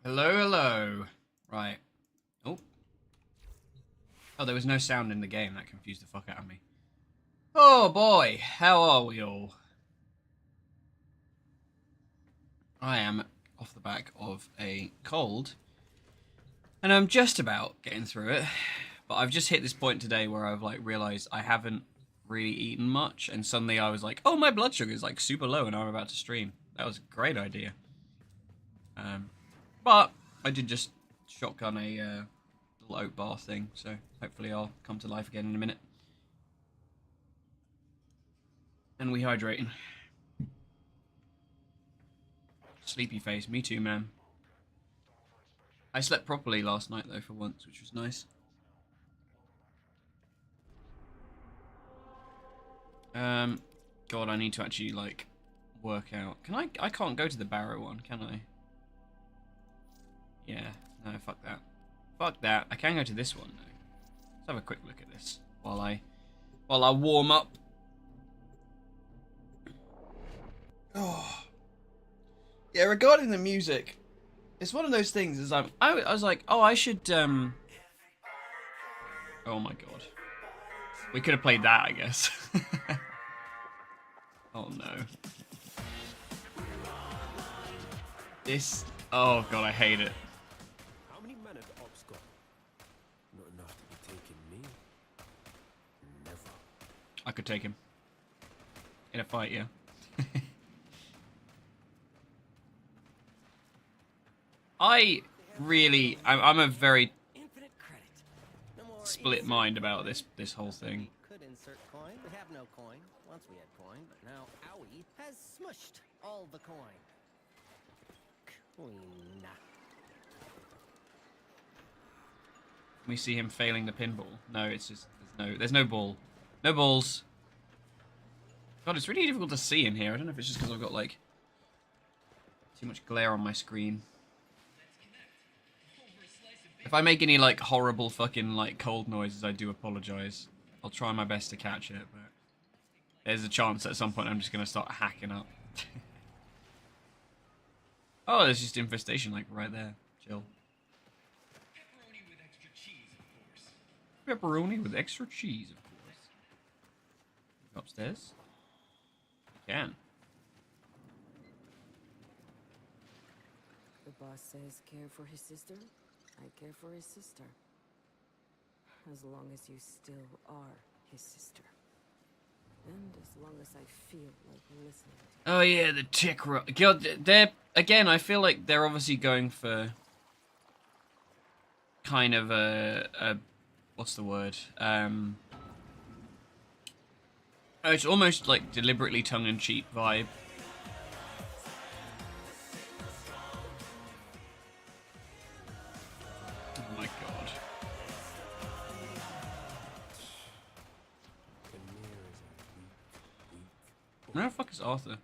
Hello, hello. Right. Oh. Oh, there was no sound in the game. That confused the fuck out of me. Oh boy, how are we all? I am off the back of a cold, and I'm just about getting through it. But I've just hit this point today where I've like realized I haven't really eaten much, and suddenly I was like, oh, my blood sugar is like super low, and I'm about to stream. That was a great idea. But I did just shotgun a little oat bar thing, so hopefully I'll come to life again in a minute. And we hydrating. Sleepy face, me too, man. I slept properly last night though for once, which was nice. God, I need to actually like work out. Can I can't go to the Barrow one, can I? Yeah, no, fuck that. Fuck that. I can go to this one though. Let's have a quick look at this while I warm up. Oh. Yeah, regarding the music, it's one of those things. Is I was like, oh, I should. Oh my god, we could have played that, I guess. Oh no. This. Oh god, I hate it. How many men have Ops got? Not enough to be taking me. Never. I could take him in a fight, yeah. I'm a very split mind about this whole thing. Could insert coin. We have no coin. Once we had coin, but now Owie has smushed all the coin. Coin. We see him failing the pinball. No, it's just there's no ball. No balls. God, it's really difficult to see in here. I don't know if it's just because I've got like too much glare on my screen. If I make any like horrible fucking like cold noises, I do apologize. I'll try my best to catch it, but there's a chance at some point I'm just gonna start hacking up. Oh, there's just infestation like right there. Chill. Pepperoni with extra cheese, of course. Pepperoni with extra cheese, of course. Upstairs? You can. The boss says care for his sister. I care for his sister. As long as you still are his sister. And as long as I feel like listening to you. Oh yeah, the tick rock. God, they're again. I feel like they're obviously going for kind of a what's the word? It's almost like deliberately tongue-in-cheek vibe. Oh my god. Where the fuck is Arthur?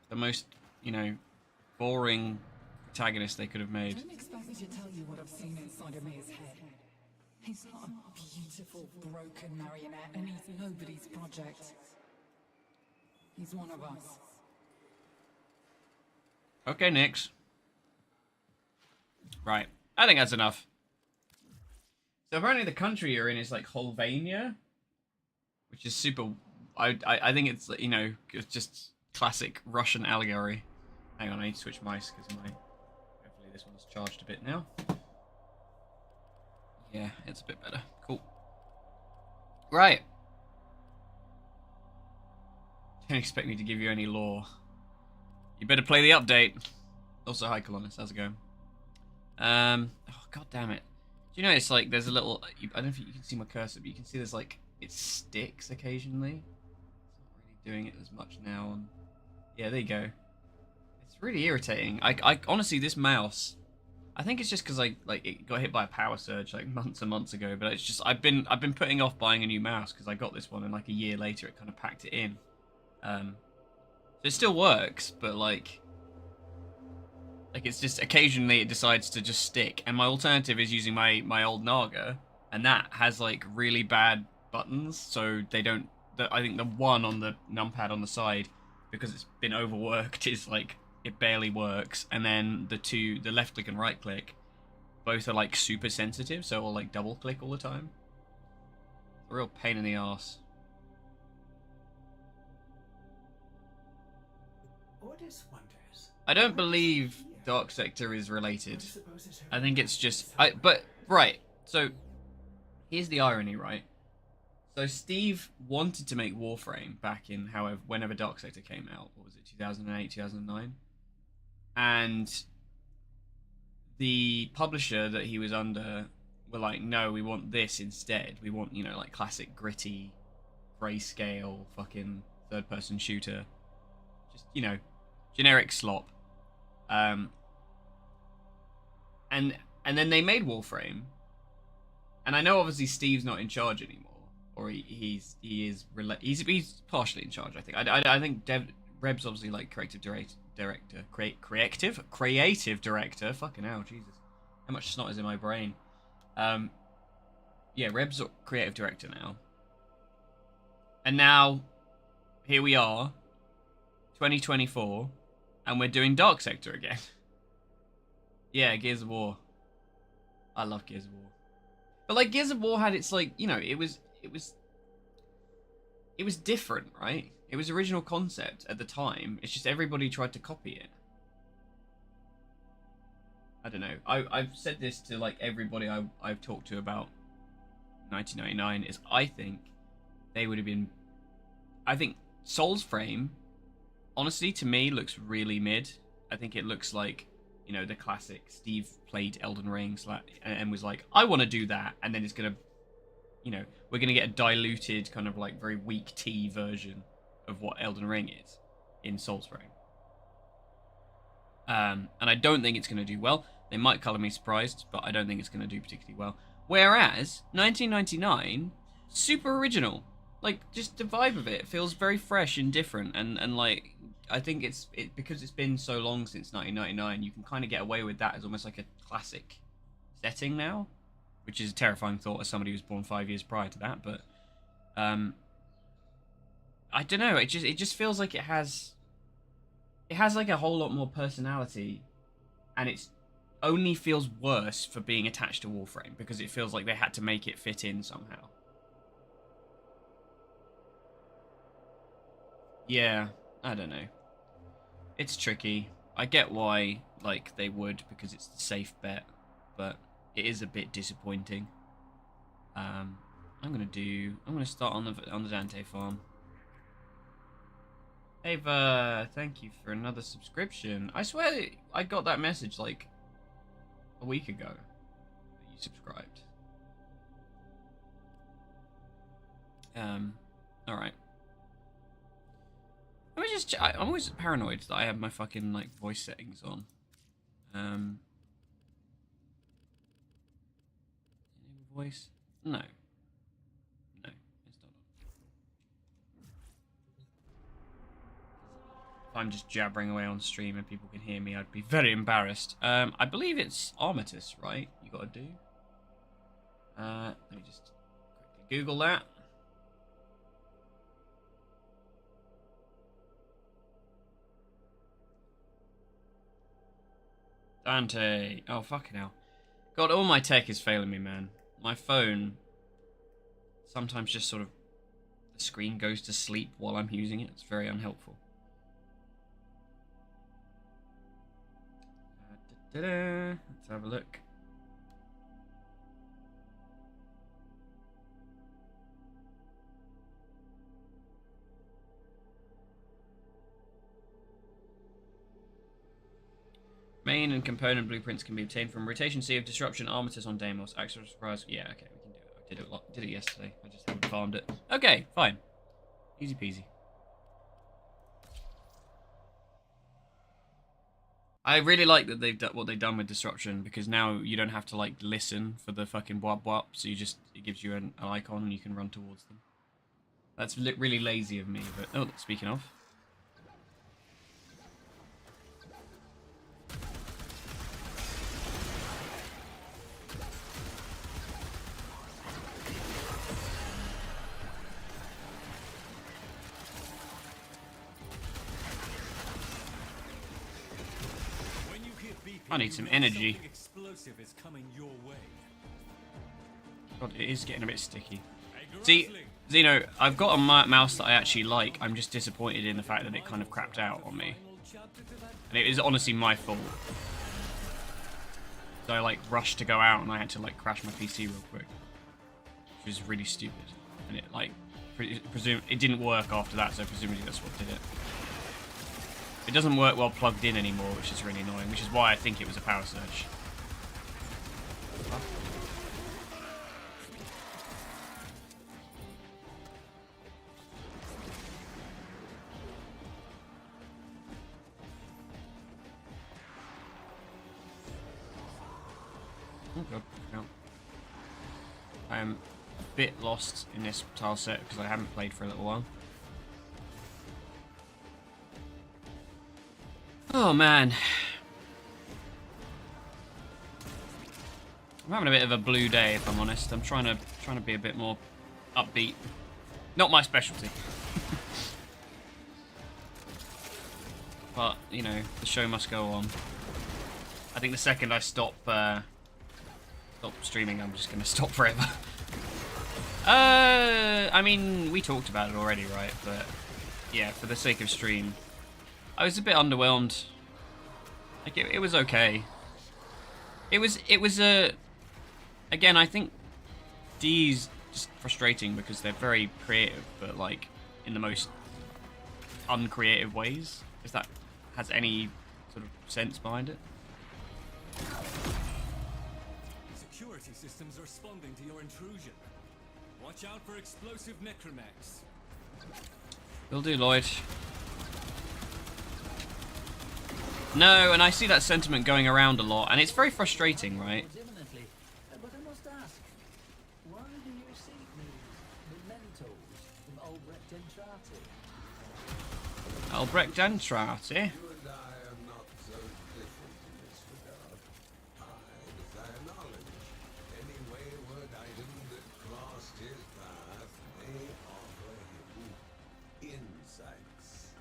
The most, boring protagonist they could have made. Don't expect me to tell you what I've seen inside of Mia's head. He's not a beautiful, broken marionette, and he's nobody's project. He's one of us. Okay, Nix. Right. I think that's enough. So apparently the country you're in is like Holvania, which is super. I think it's it's just classic Russian allegory. Hang on, I need to switch mice because hopefully this one's charged a bit now. Yeah, it's a bit better. Cool. Right. Don't expect me to give you any lore. You better play the update. Also, hi Colonus, how's it going? Oh god damn it. Do you know it's like there's a little I don't know if you can see my cursor, but you can see there's like it sticks occasionally. It's not really doing it as much now. And yeah, there you go. It's really irritating. I honestly, this mouse, I think it's just because it got hit by a power surge like months and months ago. But it's just I've been putting off buying a new mouse because I got this one and like a year later it kind of packed it in. So it still works, but like it's just occasionally it decides to just stick. And my alternative is using my old Naga, and that has like really bad buttons, so they don't. I think the one on the numpad on the side, because it's been overworked, is like it barely works, and then the left click and right click, both are like super sensitive, so it'll like double click all the time. A real pain in the ass. Ordis wonders. I don't believe Dark Sector is related. I think it's just but right. So here's the irony, right? So Steve wanted to make Warframe back in whenever Dark Sector came out. What was it, 2008, 2009? And the publisher that he was under were like, no, we want this instead. We want, you know, like classic gritty, grayscale, fucking third-person shooter. Just, you know, generic slop. And then they made Warframe. And I know obviously Steve's not in charge anymore. Or he's partially in charge, I think. I think Reb's obviously like creative director. Fucking hell, Jesus. How much snot is in my brain? Yeah, Reb's creative director now. And now, here we are, 2024, and we're doing Dark Sector again. Yeah, Gears of War. I love Gears of War. But like Gears of War had its like, you know, it was different, right? It was original concept at the time. It's just everybody tried to copy it. I don't know. I've said this to like everybody I've talked to about 1999 is I think they would have been. I think Soulsframe, honestly, to me looks really mid. I think it looks like, you know, the classic Steve played Elden Ring and was like, I want to do that, and then it's gonna, you know, we're gonna get a diluted kind of like very weak tea version of what Elden Ring is in Soulsframe. And I don't think it's gonna do well. They might colour me surprised, but I don't think it's gonna do particularly well. Whereas 1999, super original. Like, just the vibe of it feels very fresh and different, and like, I think because it's been so long since 1999, you can kind of get away with that as almost like a classic setting now, which is a terrifying thought as somebody who was born 5 years prior to that. But I don't know. It just feels like it has like a whole lot more personality, and it's only feels worse for being attached to Warframe because it feels like they had to make it fit in somehow. Yeah, I don't know. It's tricky. I get why, like, they would, because it's the safe bet, but it is a bit disappointing. I'm gonna start on the Dante farm. Ava, thank you for another subscription. I swear I got that message like a week ago that you subscribed. Alright. Let me just I'm always paranoid that I have my fucking like voice settings on. Voice? No. No, it's not on. If I'm just jabbering away on stream and people can hear me, I'd be very embarrassed. I believe it's Armistice, right? You gotta do. Let me just quickly Google that. Dante. Oh, fucking hell. God, all my tech is failing me, man. My phone sometimes just sort of, the screen goes to sleep while I'm using it. It's very unhelpful. Let's have a look. Main and component blueprints can be obtained from Rotation Sea of Disruption, Armistice on Deimos, Axis of Surprise. Yeah, okay, we can do it. I did it a lot. Did it yesterday. I just haven't farmed it. Okay, fine. Easy peasy. I really like that they've done what they've done with Disruption, because now you don't have to like listen for the fucking wop wop, so it gives you an icon and you can run towards them. That's really lazy of me, but oh, speaking of. I need some energy. Something explosive is coming your way. God, it is getting a bit sticky. See, Zeno, I've got a mouse that I actually like. I'm just disappointed in the fact that it kind of crapped out on me. And it is honestly my fault. So I like rushed to go out and I had to like crash my PC real quick. Which was really stupid. And it like, it didn't work after that, so presumably that's what did it. It doesn't work well plugged in anymore, which is really annoying, which is why I think it was a power surge. Oh god, no. I am a bit lost in this tile set because I haven't played for a little while. Oh man. I'm having a bit of a blue day if I'm honest. I'm trying to be a bit more upbeat. Not my specialty. But, you know, the show must go on. I think the second I stop streaming, I'm just going to stop forever. I mean, we talked about it already, right? But, yeah, for the sake of stream, I was a bit underwhelmed. Like, it was okay. It was again, I think D's just frustrating because they're very creative, but, like, in the most uncreative ways. If that has any sort of sense behind it. Security systems are responding to your intrusion. Watch out for explosive necromechs. Will do, Lloyd. No, and I see that sentiment going around a lot, and it's very frustrating, right? Imminently. But I must ask, why do you seek these mementos from Albrecht Albrecht Entrati? Entrati? You and I are not so different in this regard. As I acknowledge, any wayward item that crossed his path may offer him insights.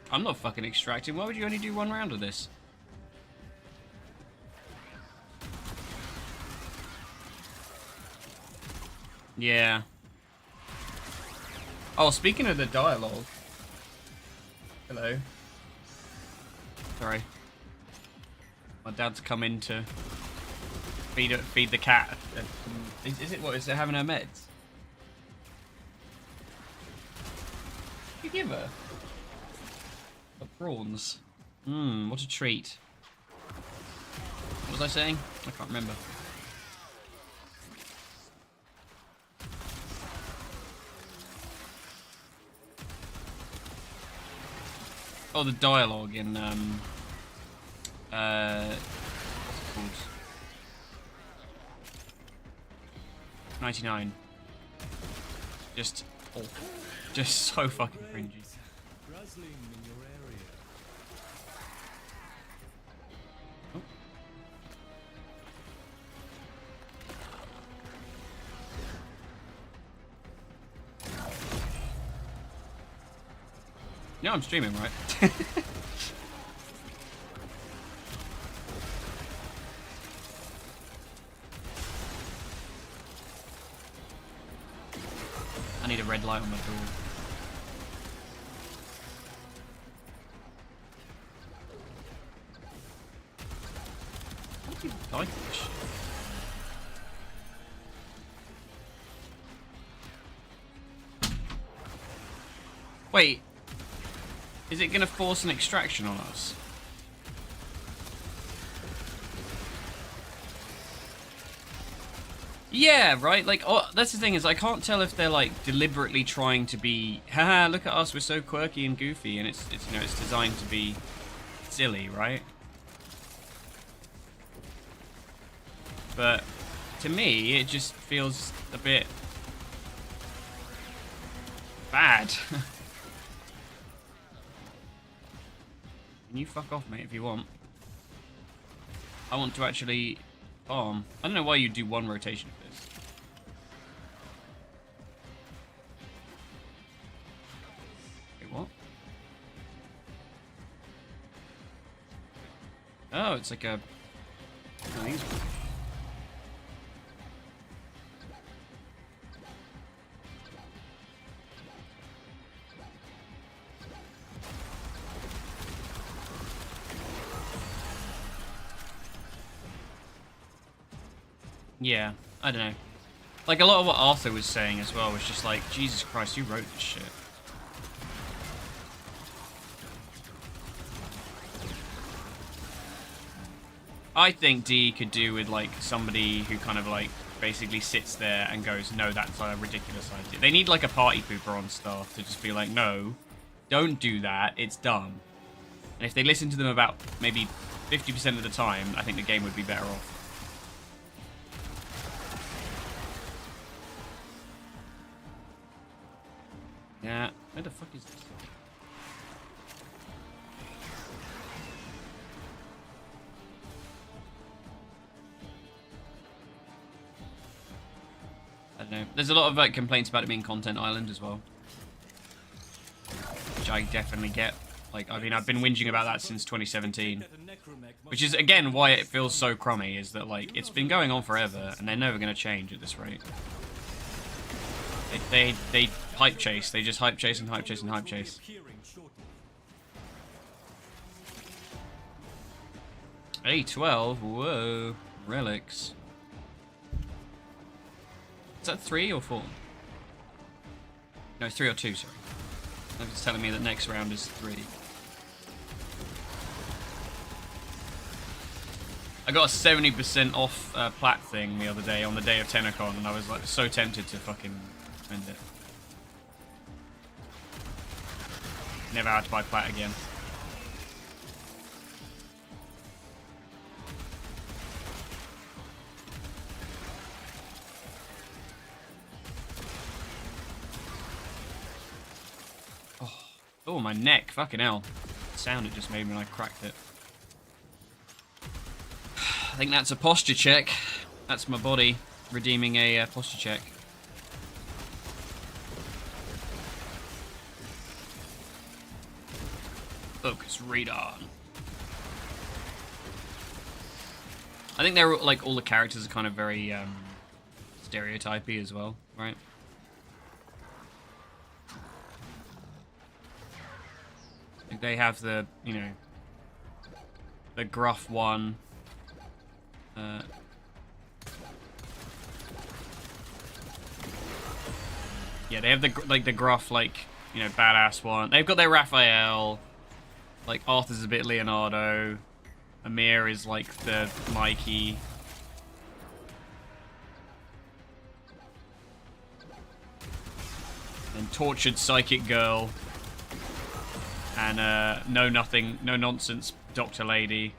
I'm not fucking extracting. Why would you only do one round of this? Yeah. Oh, speaking of the dialogue. Hello. Sorry. My dad's come in to feed the cat. Is it what? Is it having her meds? You give her? The prawns. Mmm, what a treat. What was I saying? I can't remember. Oh, the dialogue in what's it called? 99. Just awful. Just so fucking cringy. Rustling in your area. Oh. No, I'm streaming, right? I need a red light on my door. How do you die to this shit? Wait. Is it going to force an extraction on us? Yeah, right? Like, oh, that's the thing is I can't tell if they're like deliberately trying to be, haha, look at us, we're so quirky and goofy, and it's you know, it's designed to be silly, right? But to me, it just feels a bit bad. Can you fuck off, mate, if you want? I want to actually farm. I don't know why you do one rotation for this. Wait, what? Oh, it's like a... Oh, these... Yeah, I don't know. Like, a lot of what Arthur was saying as well was just like, Jesus Christ, who wrote this shit? I think D could do with, like, somebody who kind of, like, basically sits there and goes, no, that's a ridiculous idea. They need, like, a party pooper on staff to just be like, no, don't do that, it's dumb. And if they listen to them about maybe 50% of the time, I think the game would be better off. Yeah, where the fuck is this? I don't know. There's a lot of like complaints about it being Content Island as well, which I definitely get. Like, I mean, I've been whinging about that since 2017, which is again why it feels so crummy. Is that like it's been going on forever, and they're never going to change at this rate. They hype chase. They just hype chase and hype chase and hype chase. A12. Whoa. Relics. Is that 3 or 4? No, 3 or 2, sorry. It's telling me that next round is 3. I got a 70% off plat thing the other day on the day of Tennocon, and I was like so tempted to fucking spend it. Never had to buy plat again. Oh, my neck. Fucking hell. The sound it just made when I cracked it. I think that's a posture check. That's my body redeeming a posture check. Focus radar. I think they're like all the characters are kind of very stereotypy as well, right? Like they have the, you know, the gruff one. Yeah, they have the the gruff, like, you know, badass one. They've got their Raphael. Like Arthur's a bit Leonardo. Amir is like the Mikey. And tortured psychic girl. And no nonsense Doctor Lady.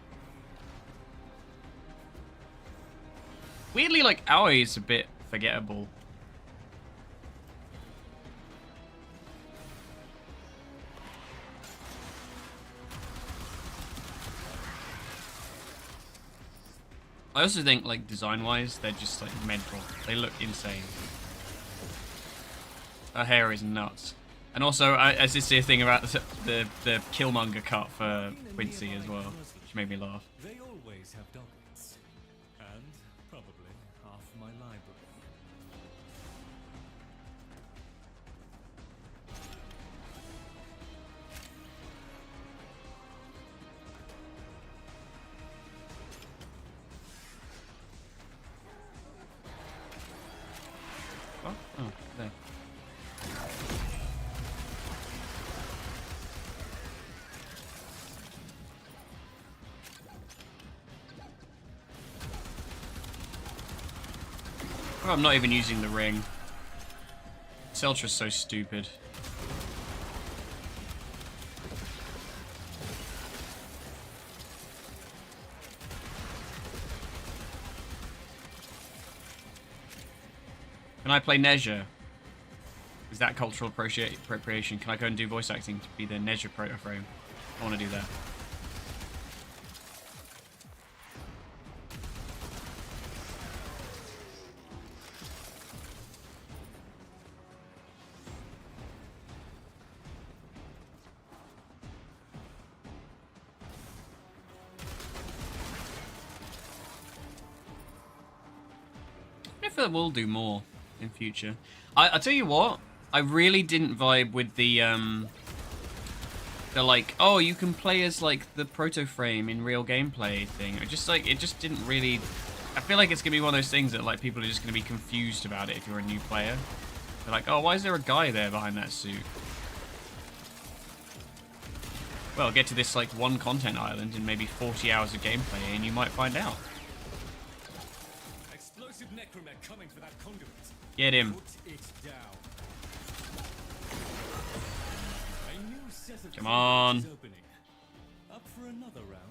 Weirdly, like, Aoi is a bit forgettable. I also think, like, design-wise, they're just, like, mental. They look insane. Her hair is nuts. And also, I did see a thing about the Killmonger cut for Quincy as well, which made me laugh. They always have dockets. And probably half my library. Oh, there. Oh, I'm not even using the ring. Seltra's so stupid. Can I play Nezha? Is that cultural appropriation? Can I go and do voice acting to be the Nezha proto frame? I want to do that. hopefully we'll do more in future. I tell you what, I really didn't vibe with the like, oh, you can play as like the proto frame in real gameplay thing. It just didn't really. I feel like it's gonna be one of those things that like people are just gonna be confused about it if you're a new player. They're like, oh, why is there a guy there behind that suit? Well, get to this like one content island in maybe 40 hours of gameplay and you might find out. Explosive necromech coming for that conduit. Get him. Put it down. A new set of Come on. is opening. Up for another round?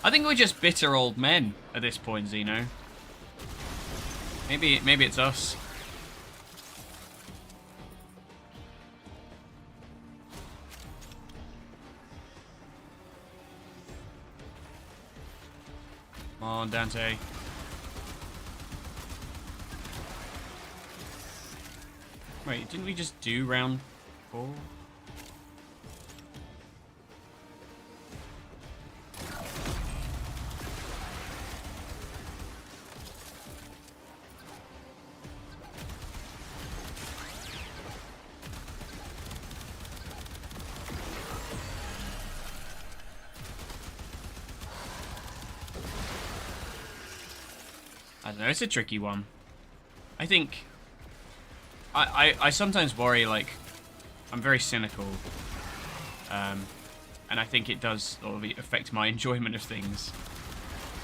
I think we're just bitter old men at this point, Xeno. Maybe it's us. Come on, Dante. Wait, didn't we just do round 4? I don't know, it's a tricky one. I think... I sometimes worry, like... I'm very cynical. And I think it does sort of affect my enjoyment of things.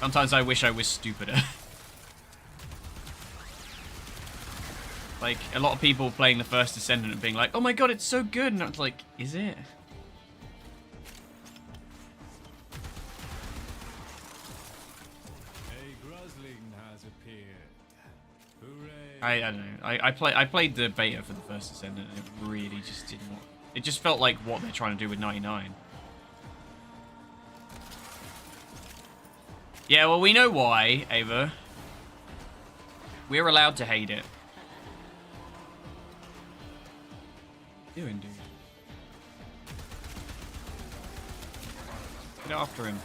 Sometimes I wish I was stupider. Like, a lot of people playing the first Descendant and being like, oh my god, it's so good! And I was like, is it? I don't know. I played the beta for the first Descendant and it really just didn't want... It just felt like what they're trying to do with 99. Yeah, well, we know why, Ava. We're allowed to hate it. What are you doing, dude? Get after him.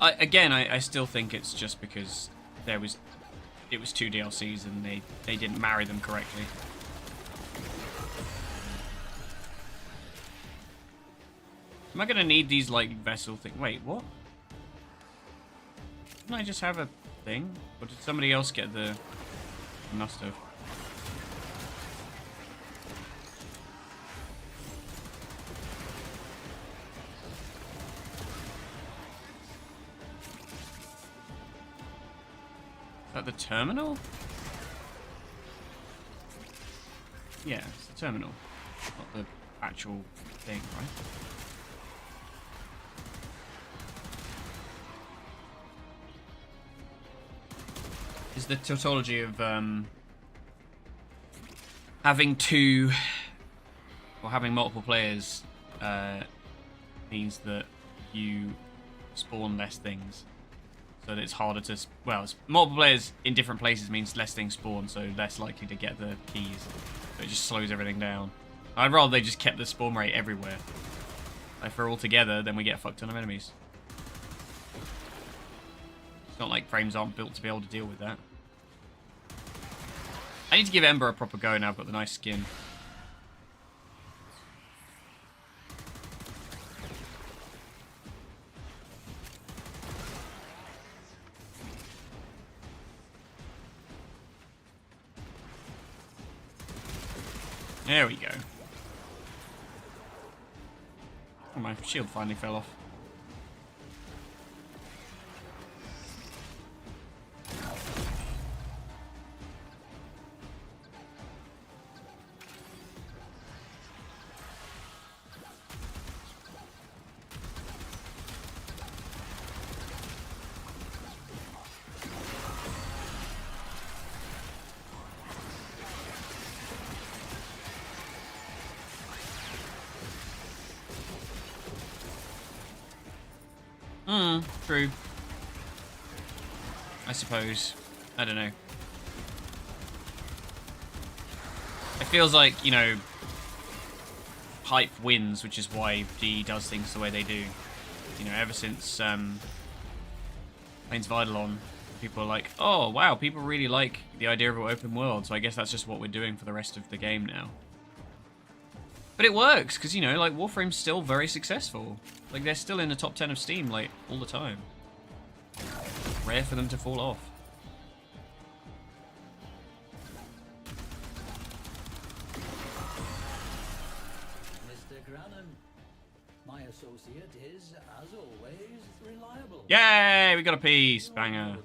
I still think it's just because it was 2 DLCs and they didn't marry them correctly. Am I gonna need these like vessel thing? Wait, what? Didn't I just have a thing? Or did somebody else get the... Must have. Is that the terminal? Yeah, it's the terminal. Not the actual thing, right? Is the tautology of having two or having multiple players means that you spawn less things, so that it's harder to... Well, multiple players in different places means less things spawn, so less likely to get the keys. So it just slows everything down. I'd rather they just kept the spawn rate everywhere. Like, if we're all together, then we get a fuck ton of enemies. It's not like frames aren't built to be able to deal with that. I need to give Ember a proper go now I've got the nice skin. There we go. Oh, my shield finally fell off. True. suppose. I don't know. It feels like, you know, hype wins, which is why DE does things the way they do. You know, ever since Plains Vidalon, people are like, oh, wow, people really like the idea of an open world, so I guess that's just what we're doing for the rest of the game now. But it works, because, you know, like, Warframe's still very successful. Like, they're still in the top 10 of Steam, like, all the time. Rare for them to fall off. Mr. Grannon, my associate is, as always, reliable. Yay! We got a piece! Banger.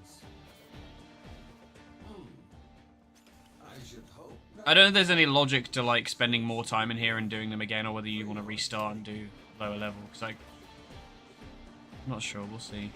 I should hope not. I don't know if there's any logic to, like, spending more time in here and doing them again, or whether you want to restart and do lower level, because, like, I'm not sure. We'll see.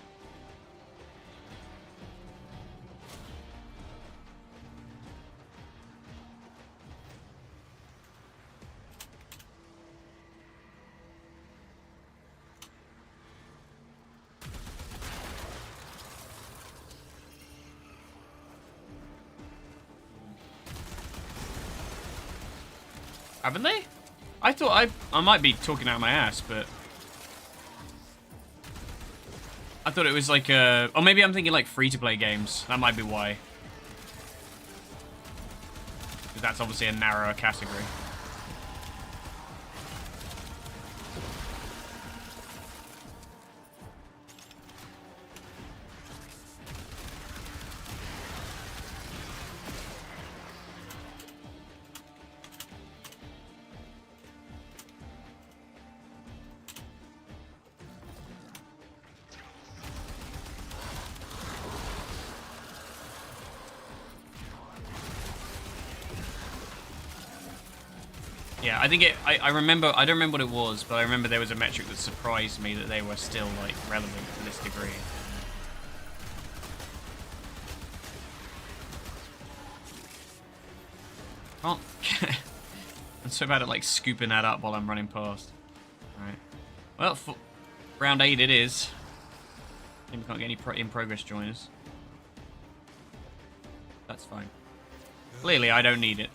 Haven't they? I thought I might be talking out my ass, but I thought it was like a... Or maybe I'm thinking like free-to-play games. That might be why. 'Cause that's obviously a narrower category. Yeah, I think I remember, I don't remember what it was, but I remember there was a metric that surprised me that they were still, like, relevant to this degree. Can't... I'm so bad at, like, scooping that up while I'm running past. Alright. Well, round 8 it is. I think we can't get any in-progress joiners. That's fine. Clearly, I don't need it.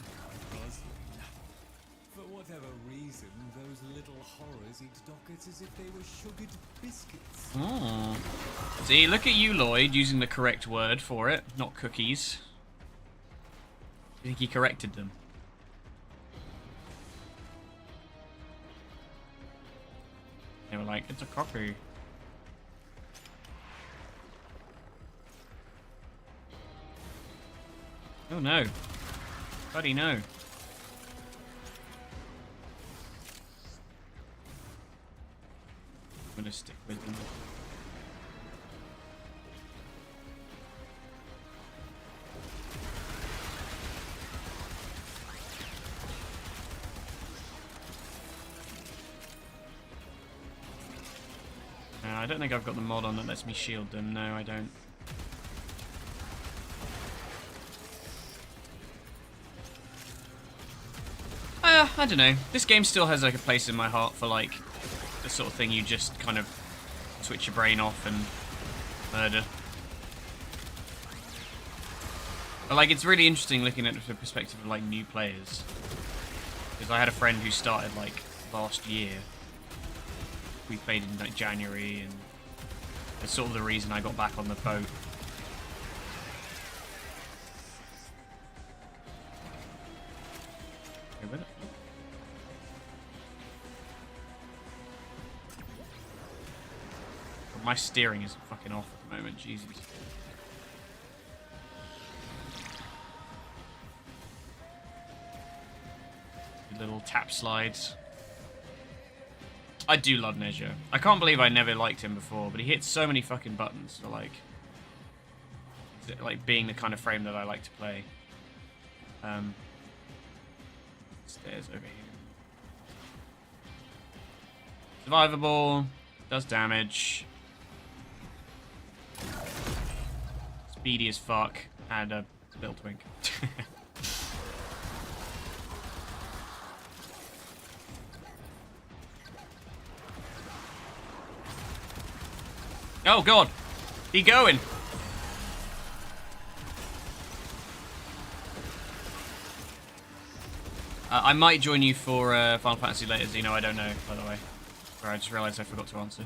For whatever reason, those little horrors eat dockets as if they were sugared biscuits. Oh. See, look at you, Lloyd, using the correct word for it, not cookies. You think he corrected them? They were like, it's a copy. Oh no. Buddy, no. I'm gonna stick with them. I don't think I've got the mod on that lets me shield them. No, I don't. I don't know. This game still has like a place in my heart for like the sort of thing you just kind of switch your brain off and murder. But like it's really interesting looking at it from the perspective of like new players. Because I had a friend who started like last year. We played in like January, and it's sort of the reason I got back on the boat. Okay, where the fuck? My steering is fucking off at the moment, Jesus. Little tap slides. I do love Nezha. I can't believe I never liked him before, but he hits so many fucking buttons for like being the kind of frame that I like to play. Stairs over here. Survivable. Does damage. Speedy as fuck. And a little twink. Oh god! He going! I might join you for Final Fantasy later, Zeno. I don't know, by the way. Sorry, I just realised I forgot to answer.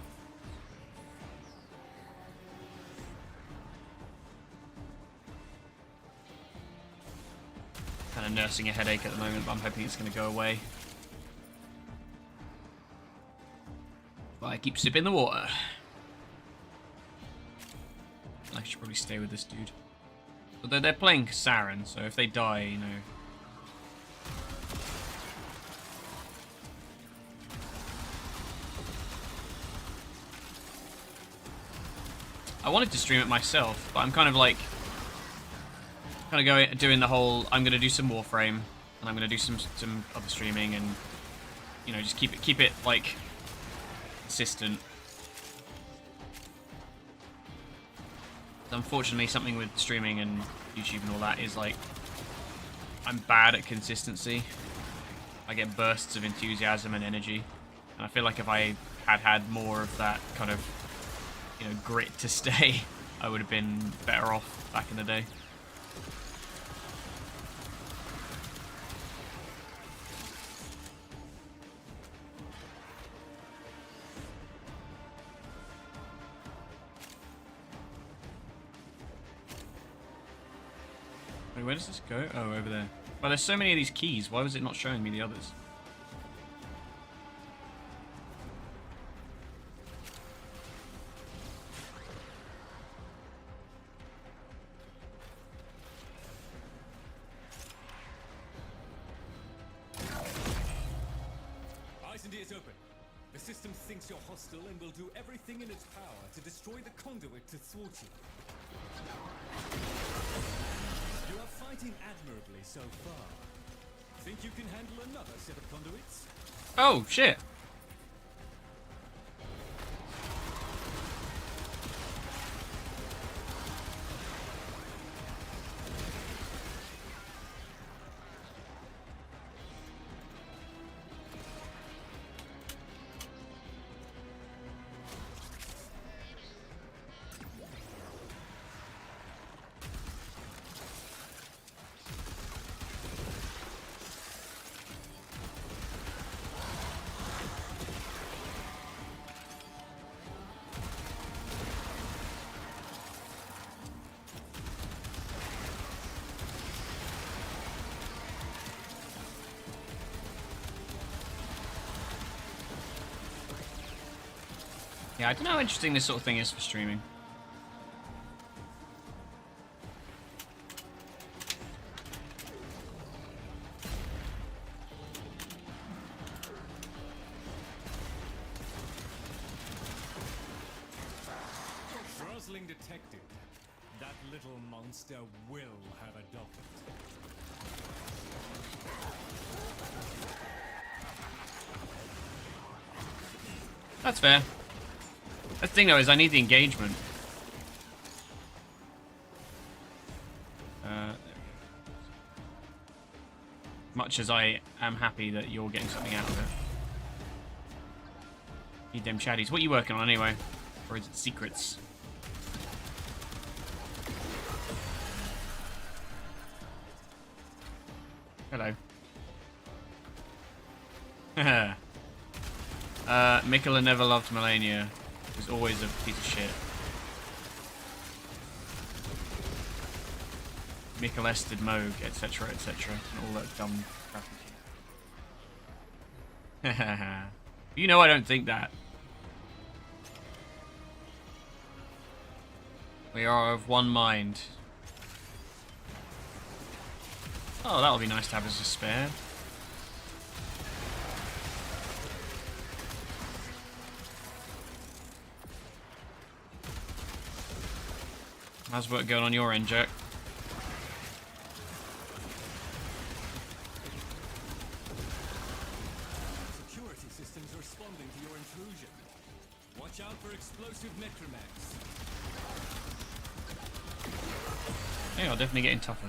Kind of nursing a headache at the moment, but I'm hoping it's going to go away. But I keep sipping the water. I should probably stay with this dude. Although they're playing Saren, so if they die, you know. I wanted to stream it myself, but I'm kind of like, doing the whole. I'm gonna do some Warframe, and I'm gonna do some other streaming, and you know, just keep it like consistent. Unfortunately, something with streaming and YouTube and all that is like, I'm bad at consistency. I get bursts of enthusiasm and energy, and I feel like if I had more of that kind of, you know, grit to stay, I would have been better off back in the day. Wait, where does this go? Oh, over there. Well, there's so many of these keys. Why was it not showing me the others? Is open. The system thinks you're hostile and will do everything in its power to destroy the conduit to thwart you. You are fighting admirably so far. Think you can handle another set of conduits? Oh, shit. Yeah, I don't know how interesting this sort of thing is for streaming. Throttling detected. That little monster will have a docket. That's fair. The thing though is I need the engagement. There we go. Much as I am happy that you're getting something out of it. Need them chatties. What are you working on anyway? Or is it secrets? Hello. Mikola never loved Melania. Was always a piece of shit. Mikolested Moog, etc., etc., and all that dumb crap. You know I don't think that. We are of one mind. Oh, that'll be nice to have as a spare. How's work going on your end, Jack? Security systems responding to your intrusion. Watch out for explosive necromags. Hey, I'll definitely getting tougher.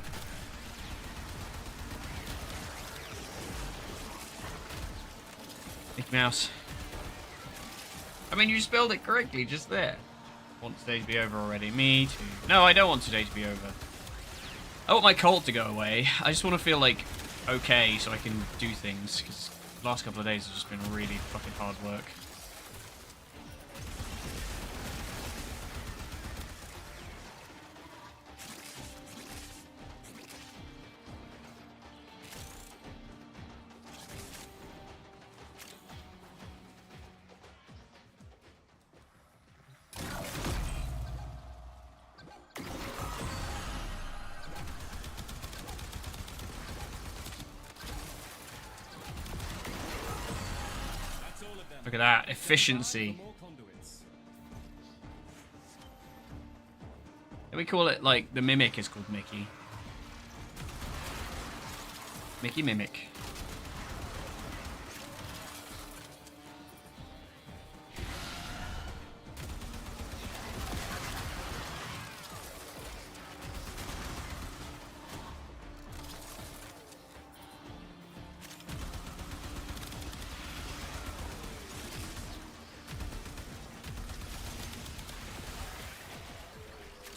Mickey Mouse. I mean, you spelled it correctly just there. Want today to be over already. Me too. No, I don't want today to be over. I want my cult to go away. I just want to feel like okay so I can do things, because the last couple of days have just been really fucking hard work. Look at that efficiency. Can we call it like the mimic is called Mickey? Mickey Mimic.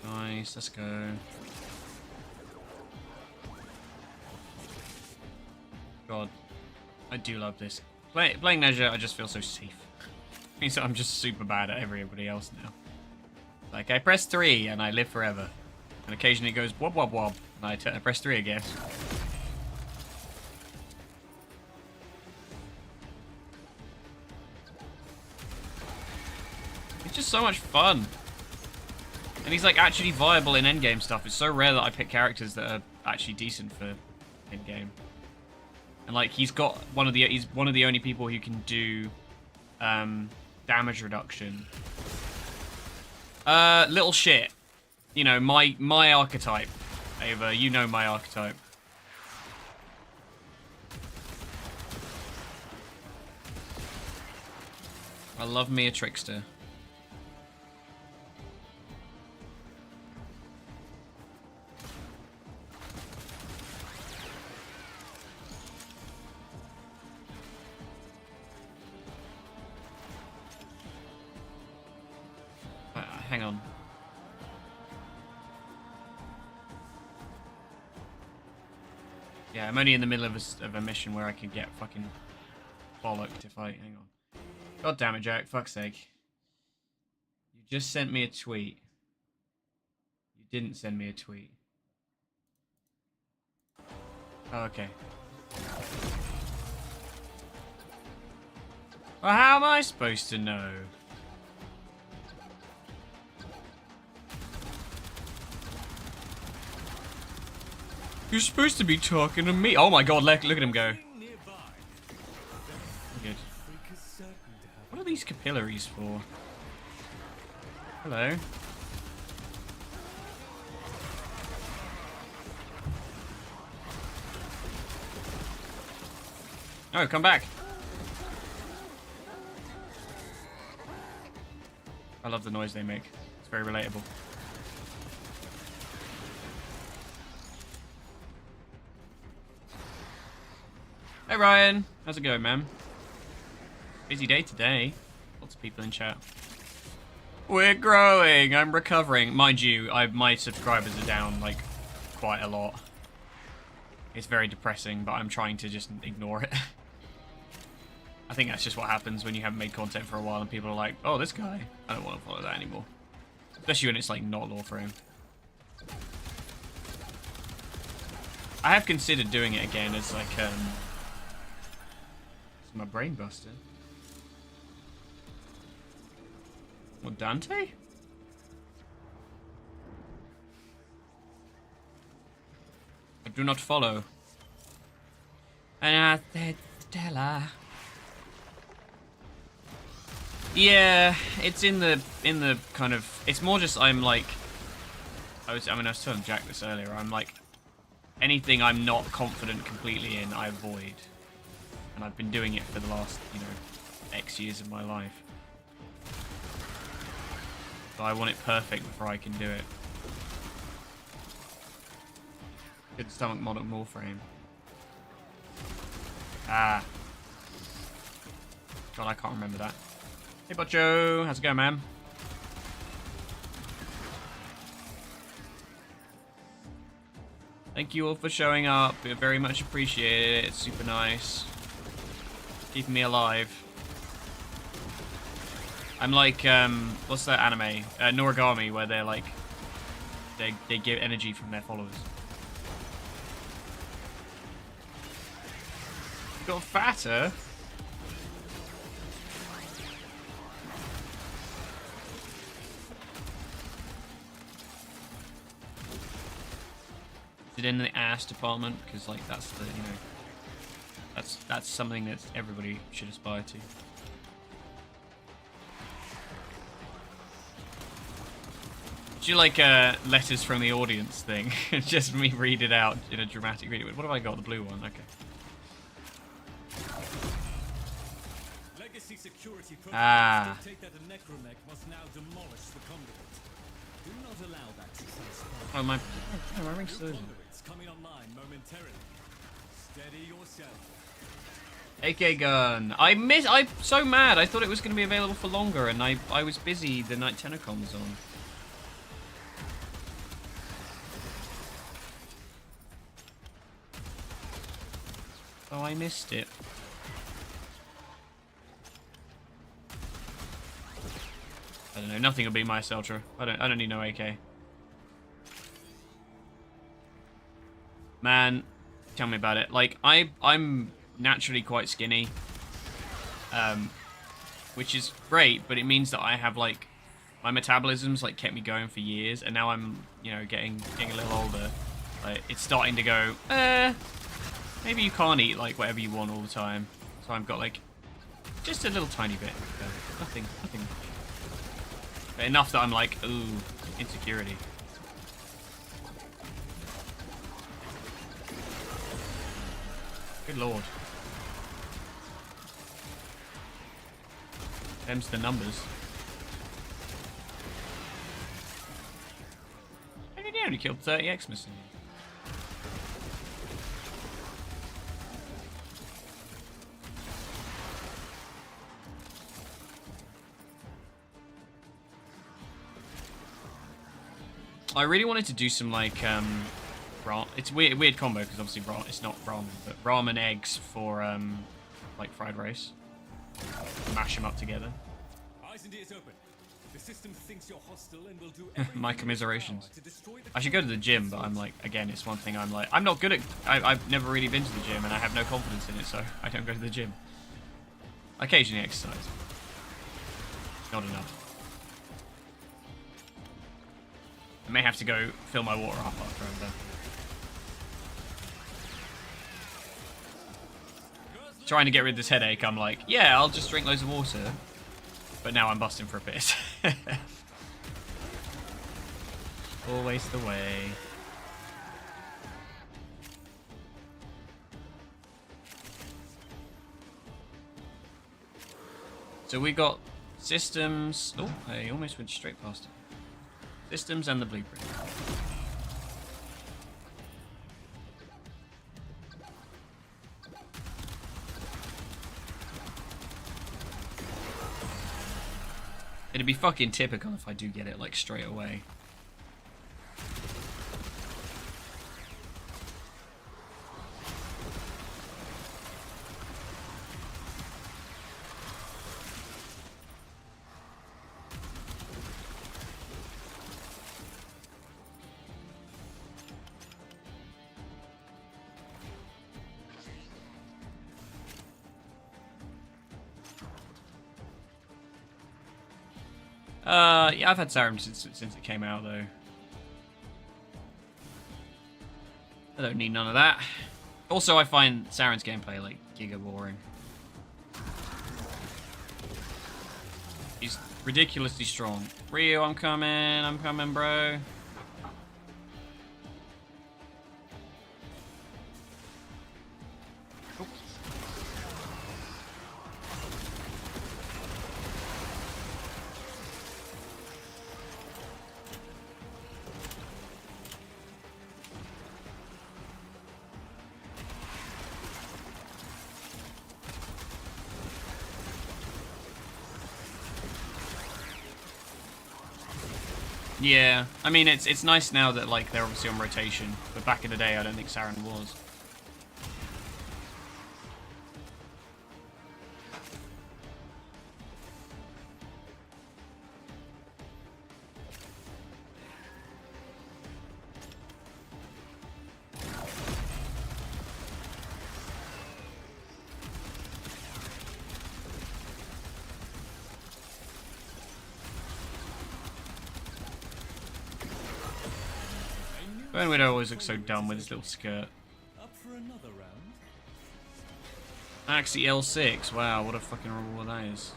Nice, let's go. God, I do love this. Playing Nezha, I just feel so safe. Means that I'm just super bad at everybody else now. Like, I press 3 and I live forever. And occasionally it goes wob wob wob, and I press 3 again. It's just so much fun. And he's like actually viable in endgame stuff. It's so rare that I pick characters that are actually decent for endgame. And like he's one of the only people who can do damage reduction. Little shit. You know, my archetype. Ava, you know my archetype. I love me a trickster. Hang on. Yeah, I'm only in the middle of a mission where I could get fucking bollocked if I... Hang on. God damn it, Jack. Fuck's sake. You just sent me a tweet. You didn't send me a tweet. Oh, okay. Well, how am I supposed to know? You're supposed to be talking to me. Oh my god, look at him go. Good. What are these capillaries for? Hello. Oh, come back. I love the noise they make. It's very relatable. Hey Ryan, how's it going, man? Busy day today. Lots of people in chat. We're growing. I'm recovering. Mind you, my subscribers are down like quite a lot. It's very depressing, but I'm trying to just ignore it. I think that's just what happens when you haven't made content for a while and people are like, oh, this guy. I don't want to follow that anymore. Especially when it's like not lore frame. I have considered doing it again as like my brain buster. What, Dante? I do not follow. And I said, Stella. Yeah, it's in the kind of. It's more just I'm like. I was telling Jack this earlier. I'm like, anything I'm not confident completely in, I avoid. And I've been doing it for the last, X years of my life. So I want it perfect before I can do it. Good stomach mod at Warframe. Ah. God, I can't remember that. Hey, Butcho. How's it going, man? Thank you all for showing up. We very much appreciate it. It's super nice. Keeping me alive. I'm like, what's that anime? Noragami, where they're like, they give energy from their followers. You got fatter? Is it in the ass department? Because like that's the, you know, that's something that everybody should aspire to. Do you like letters from the audience thing? Just me read it out in a dramatic reading. What have I got? The blue one. Okay. Legacy security Ah. dictate that the necromech must now demolish the conduit. Do not allow that to transpire. Oh my ring's still. Conduits coming online momentarily. Steady yourself. AK gun. I'm so mad. I thought it was going to be available for longer, and I was busy the night Tennocon was on. Oh, I missed it. I don't know. Nothing will beat my Seltra. I don't need no AK. Man, tell me about it. Like I'm naturally quite skinny, which is great, but it means that I have like my metabolism's like kept me going for years, and now I'm, you know, getting a little older. Like it's starting to go. Maybe you can't eat like whatever you want all the time. So I've got like just a little tiny bit. Nothing. But enough that I'm like, ooh, insecurity. Good lord. Them's the numbers. I think he only killed 30 Xmas in here. I really wanted to do some like it's weird combo because obviously it's not ramen, but ramen eggs for like fried rice. Mash them up together. Eyes and ears open. The system thinks you're hostile and will do My commiserations. I should go to the gym, but I'm like, again, it's one thing I'm like, I'm not good at. I've never really been to the gym, and I have no confidence in it, so I don't go to the gym. I occasionally exercise. Not enough. I may have to go fill my water up after I'm done. Trying to get rid of this headache, I'm like, yeah, I'll just drink loads of water. But now I'm busting for a piss. Always the way. So we got systems. Oh, I almost went straight past it. Systems and the blueprint. It'd be fucking typical if I do get it like straight away. Yeah, I've had Sarum since it came out, though. I don't need none of that. Also, I find Saren's gameplay, like, giga boring. He's ridiculously strong. Rio, I'm coming, bro. Yeah, I mean it's nice now that like they're obviously on rotation, but back in the day I don't think Saren was. Burn Widow always looks so dumb with his little skirt. Up for another round? Actually, L6. Wow, what a fucking reward that is.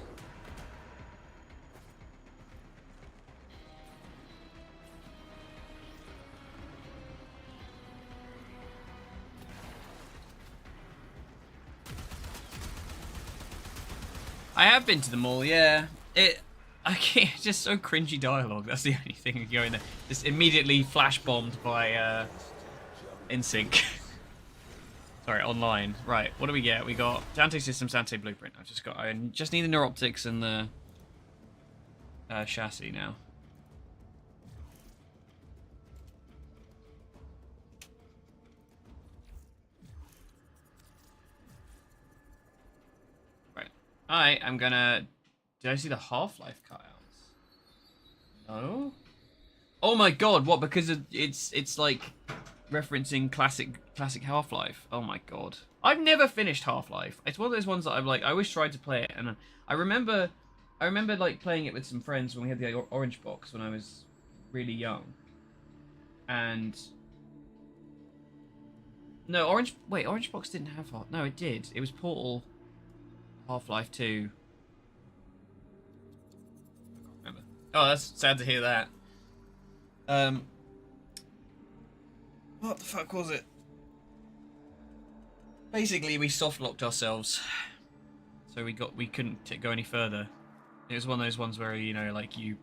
I have been to the mall, yeah. I can't, just so cringy dialogue. That's the only thing going there. Just immediately flash bombed by InSync. Sorry, online. Right, what do we get? We got Dante Systems, Dante Blueprint. I just need the neuroptics and the chassis now. Right. I'm gonna. Did I see the Half-Life cutouts? No. Oh my god! What? Because it's like referencing classic Half-Life. Oh my god! I've never finished Half-Life. It's one of those ones that I've like. I always tried to play it, and I remember like playing it with some friends when we had the orange box when I was really young. And no, Orange Box didn't have Half. No, it did. It was Portal, Half-Life 2. I can't remember. Oh, that's sad to hear that. What the fuck was it? Basically, we soft locked ourselves, so we couldn't go any further. It was one of those ones where like you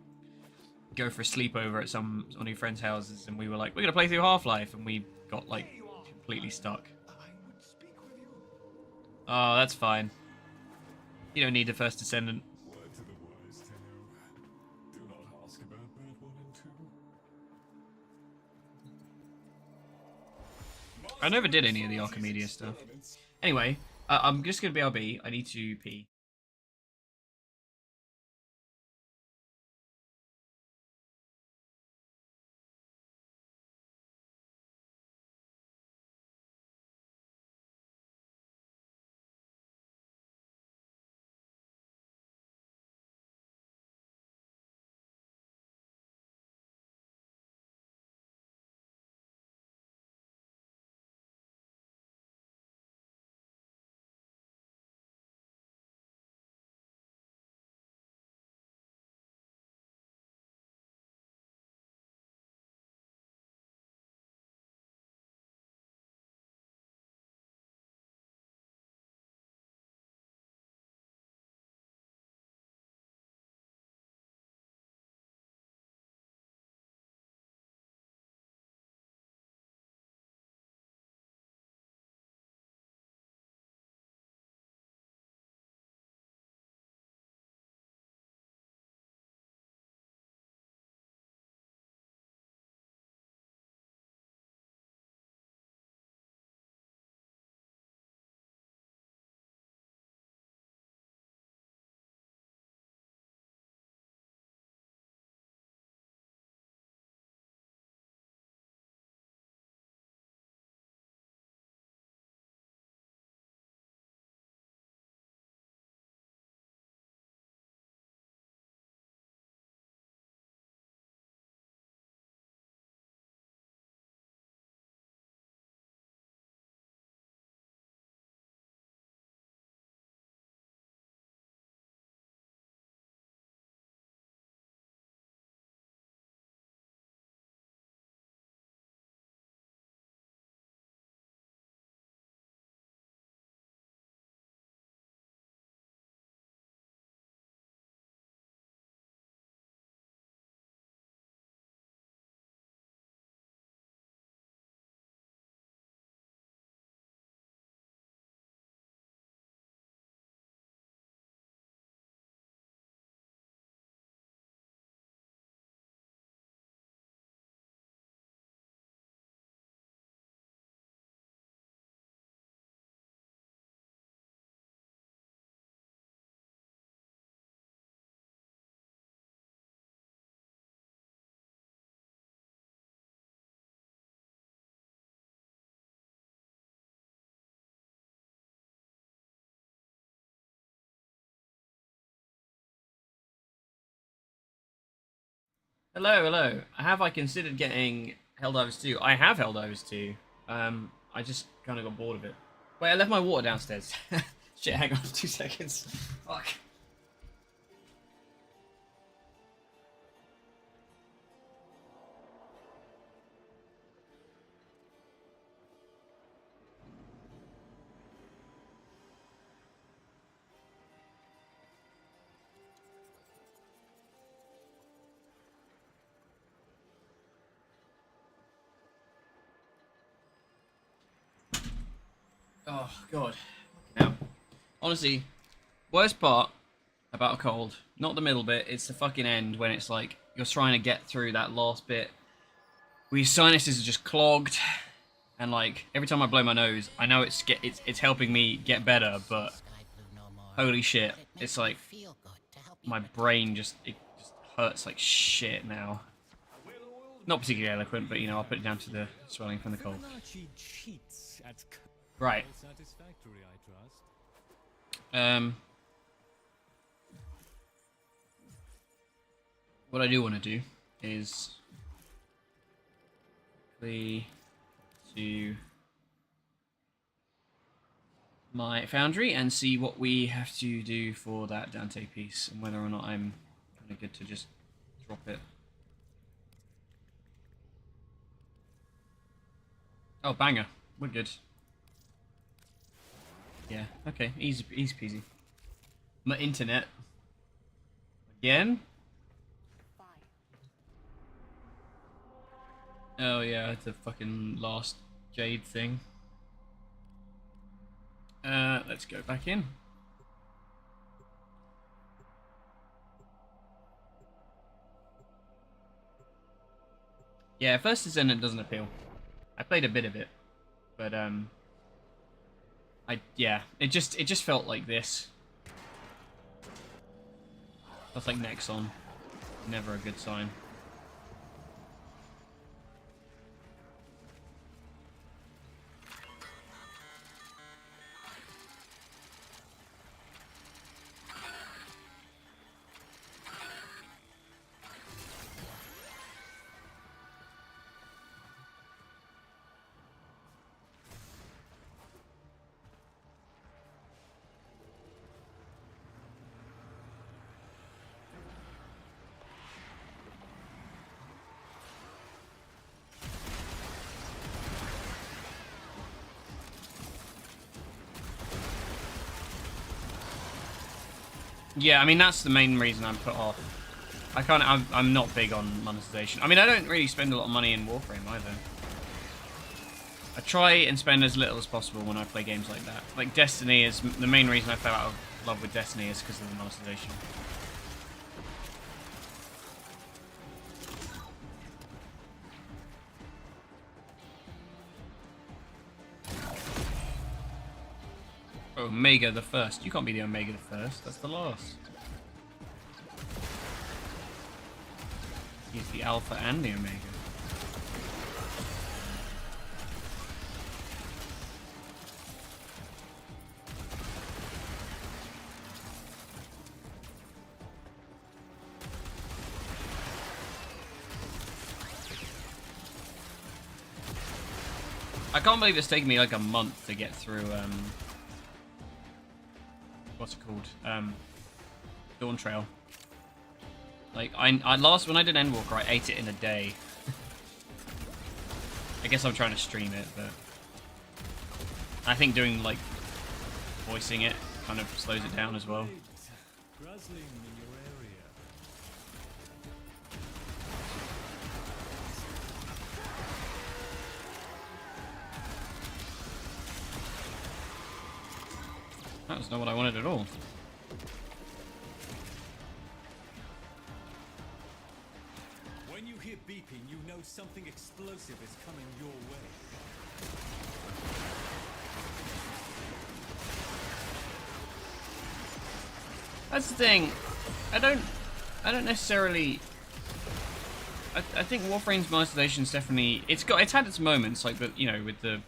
go for a sleepover at one of your friends' houses, and we were like, we're gonna play through Half-Life, and we got like completely stuck. Oh, that's fine. You don't need the first Descendant. Word to the wise, Tenno. Do not ask about Bird 1 and 2. I never did any of the Archimedes stuff. Anyway, I'm just gonna BRB. I need to pee. Hello, hello. Have I considered getting Helldivers 2? I have Helldivers 2. I just kind of got bored of it. Wait, I left my water downstairs. Shit, hang on 2 seconds. Fuck. Oh, God. Now, honestly, worst part about a cold, not the middle bit, it's the fucking end when it's like you're trying to get through that last bit where your sinuses are just clogged, and like every time I blow my nose, I know it's helping me get better, but holy shit, it's like my brain just hurts like shit now. Not particularly eloquent, but you know, I'll put it down to the swelling from the cold. Right. What I do want to do is quickly to my foundry and see what we have to do for that Dante piece and whether or not I'm kind of good to just drop it. Oh, banger. We're good. Yeah, okay. Easy peasy. My internet. Again? Oh yeah, the fucking last Jade thing. Let's go back in. Yeah, First Descendant doesn't appeal. I played a bit of it, but it just felt like this. That's like Nexon. Never a good sign. Yeah, I mean that's the main reason I'm put off. I'm not big on monetization. I mean I don't really spend a lot of money in Warframe either. I try and spend as little as possible when I play games like that. Like Destiny is the main reason I fell out of love with Destiny is because of the monetization. Omega the First. You can't be the Omega the First. That's the last. He's the Alpha and the Omega. I can't believe it's taken me like a month to get through what's it called? Dawn Trail. Like when I did Endwalker, I ate it in a day. I guess I'm trying to stream it, but I think doing like voicing it kind of slows it down as well. That was not what I wanted at all. When you hear beeping, you know something explosive is coming your way. That's the thing. I don't necessarily. I think Warframe's monetization's definitely it's had its moments, like the with the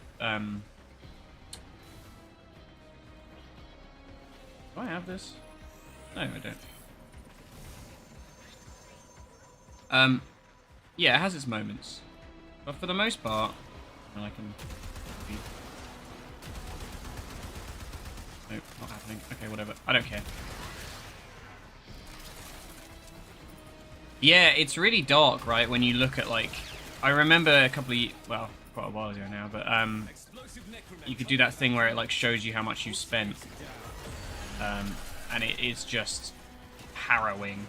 Do I have this? No, I don't. yeah, it has its moments, but for the most part, and I can. Nope, not happening. Okay, whatever. I don't care. Yeah, it's really dark, right? When you look at like, I remember a couple of well, quite a while ago now, but you could do that thing where it like shows you how much you spent, and it is just harrowing.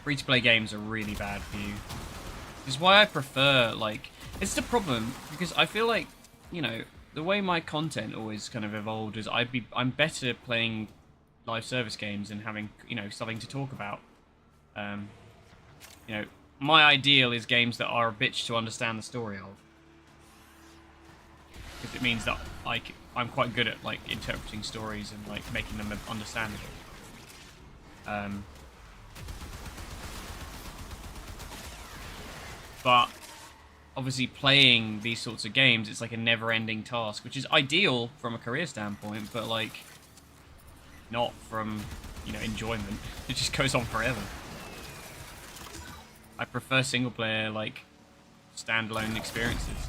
Free-to-play games are really bad for you. This is why I prefer like, it's the problem because I feel like, you know, the way my content always kind of evolved is I'm better playing live service games and having, you know, something to talk about. You know, my ideal is games that are a bitch to understand the story of, because it means that I'm quite good at like interpreting stories and like making them understandable. But obviously playing these sorts of games, it's like a never-ending task, which is ideal from a career standpoint, but like not from, you know, enjoyment. It just goes on forever. I prefer single-player, like, standalone experiences.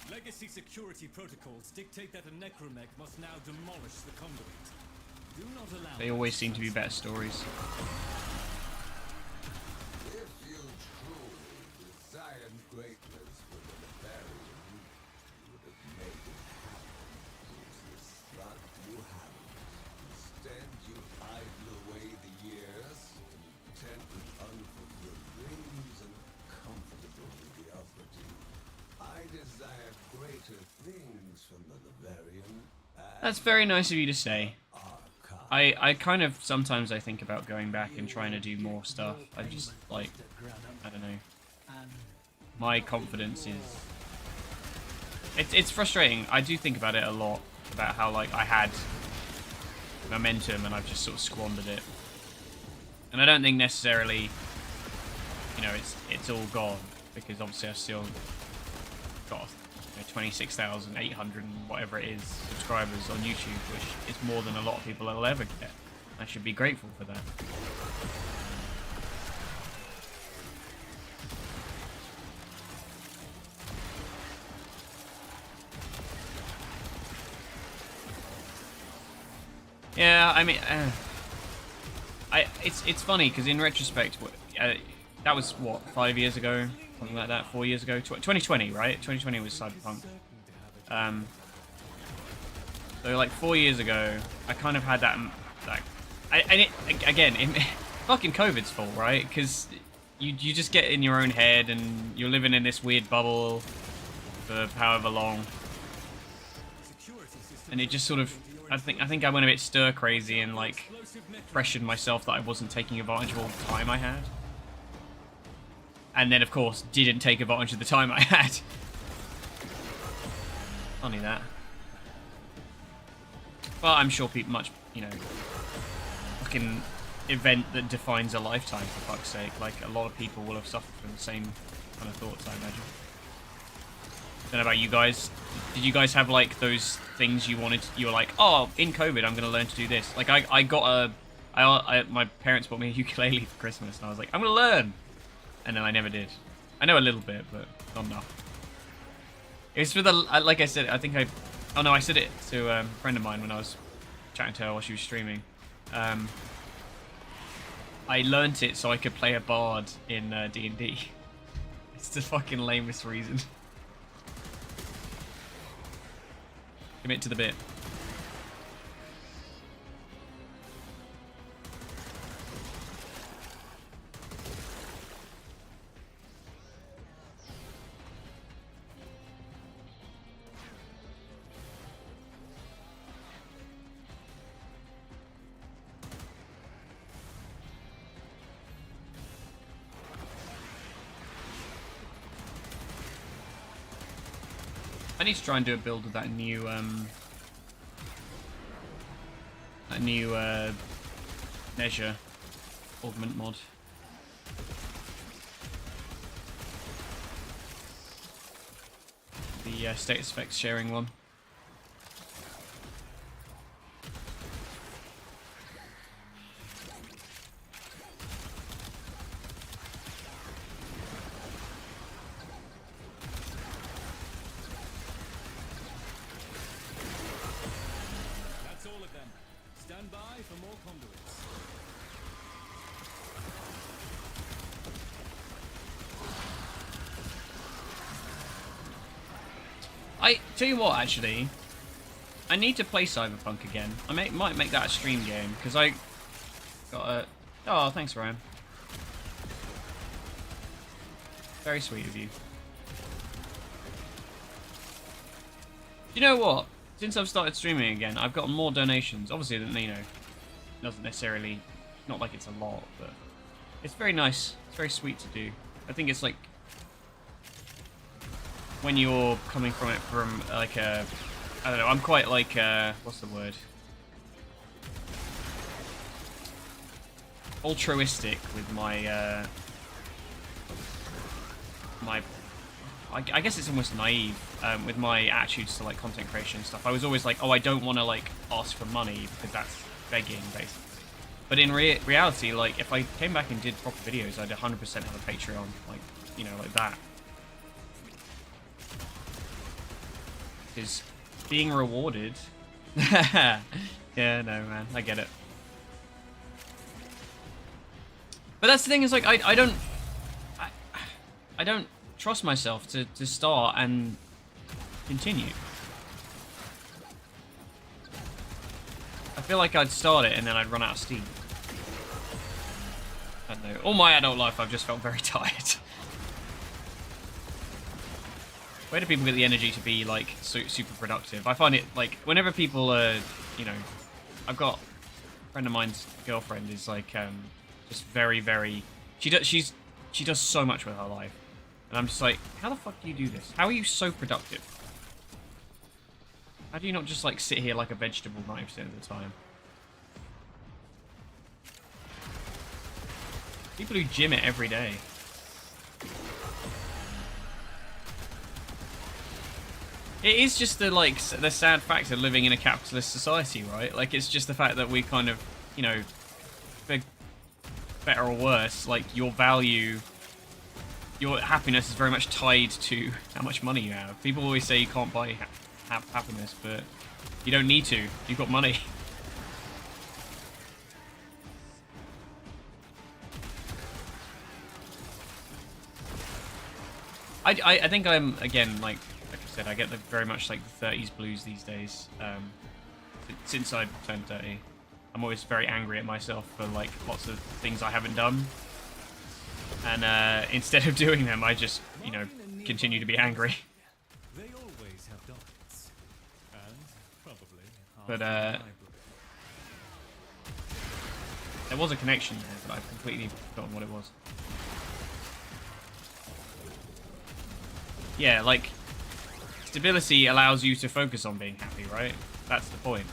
Legacy security protocols dictate that a necromech must now demolish the conduit. Do not allow. They always seem to be better stories. If you truly desired greatness for the Barbarian, you would have made it happen. Useless slut, you haven't. Instead, you idle away the years, content with unfulfilled dreams and comfortable mediocrity. I desire greater things from the Barbarian. That's very nice of you to say. I kind of, sometimes I think about going back and trying to do more stuff. I just, like, I don't know. My confidence is... It's frustrating. I do think about it a lot, about how, like, I had momentum and I've just sort of squandered it. And I don't think necessarily, you know, it's all gone, because obviously I've still got, you know, 26,800 and whatever it is subscribers on YouTube, which is more than a lot of people will ever get. I should be grateful for that. Yeah, I mean, it's funny because in retrospect, that was what, 5 years ago, something like that, 4 years ago, 2020, right? 2020 was Cyberpunk. So like 4 years ago, I kind of had that, fucking COVID's fault, right? Because you just get in your own head and you're living in this weird bubble for however long, and it just sort of, I think I went a bit stir crazy and like pressured myself that I wasn't taking advantage of all the time I had. And then, of course, didn't take advantage of the time I had. Funny that. But I'm sure people you know, fucking event that defines a lifetime, for fuck's sake. Like, a lot of people will have suffered from the same kind of thoughts, I imagine. Don't know about you guys. Did you guys have, like, those things you were like, oh, in COVID, I'm going to learn to do this. Like, I got my parents bought me a ukulele for Christmas, and I was like, I'm going to learn. And then I never did. I know a little bit, but not enough. It was for the, like I said, oh no, I said it to a friend of mine when I was chatting to her while she was streaming. I learnt it so I could play a bard in D&D. It's the fucking lamest reason. Commit to the bit. I need to try and do a build with that new measure augment mod. The status effects sharing one. I tell you what, actually, I need to play Cyberpunk again. I might make that a stream game because I got a. Oh, thanks, Ryan. Very sweet of you. You know what? Since I've started streaming again, I've gotten more donations. Obviously, you know, doesn't necessarily, not like it's a lot, but it's very nice. It's very sweet to do. I think it's like when you're coming from it from like a, I don't know. I'm quite like what's the word? Altruistic with my I guess it's almost naive with my attitudes to like content creation and stuff. I was always like, oh, I don't want to like ask for money because that's begging, basically. But in reality, like if I came back and did proper videos, I'd 100% have a Patreon, like, you know, like that. Because being rewarded. Yeah, no, man, I get it. But that's the thing, is like I don't trust myself to start and continue. I feel like I'd start it and then I'd run out of steam. I don't know. All my adult life I've just felt very tired. Where do people get the energy to be like super productive? I find it like whenever people are, you know, I've got a friend of mine's girlfriend is like just very she does so much with her life. And I'm just like, how the fuck do you do this? How are you so productive? How do you not just like sit here like a vegetable 90% of the time? People who gym it every day. It is just the like the sad fact of living in a capitalist society, right? Like it's just the fact that we kind of, you know, for better or worse, like your value, your happiness is very much tied to how much money you have. People always say you can't buy happiness, but you don't need to. You've got money. I think I'm, again, like I said, I get the very much like the 30s blues these days. Since I turned 30, I'm always very angry at myself for like lots of things I haven't done. And instead of doing them, I just, you know, continue to be angry. They always have darts. And probably But there was a connection there, but I've completely forgotten what it was. Yeah, like stability allows you to focus on being happy, right? That's the point.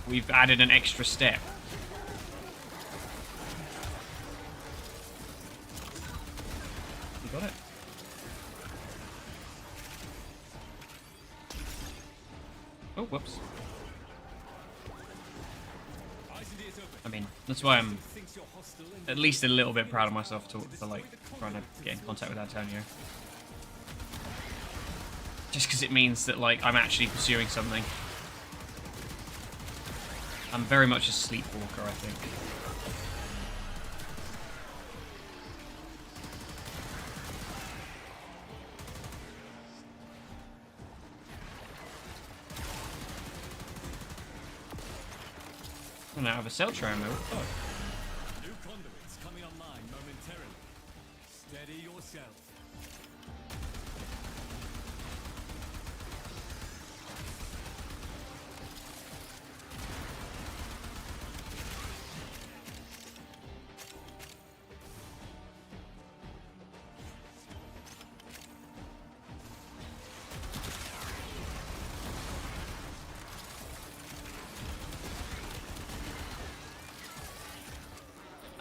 We've added an extra step. You got it? Oh, whoops. I mean, that's why I'm at least a little bit proud of myself for like trying to get in contact with Antonio. Just because it means that like I'm actually pursuing something. I'm very much a sleepwalker, I think. I'm out of a cell tram mode. Oh. new conduits coming online momentarily. Steady yourself.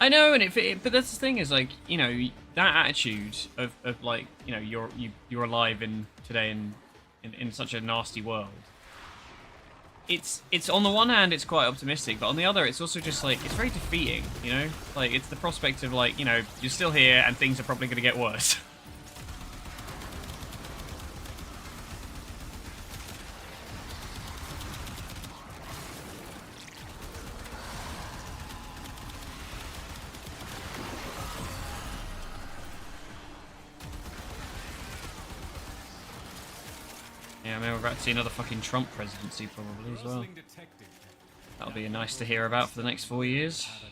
I know, and but that's the thing is like, you know, that attitude of like, you know, you're alive in today in such a nasty world. It's on the one hand it's quite optimistic, but on the other it's also just like it's very defeating, you know? Like it's the prospect of like, you know, you're still here and things are probably going to get worse. Yeah, I mean, we're about to see another fucking Trump presidency probably as well. Rustling detected. That'll be nice to hear about for the next 4 years. Have a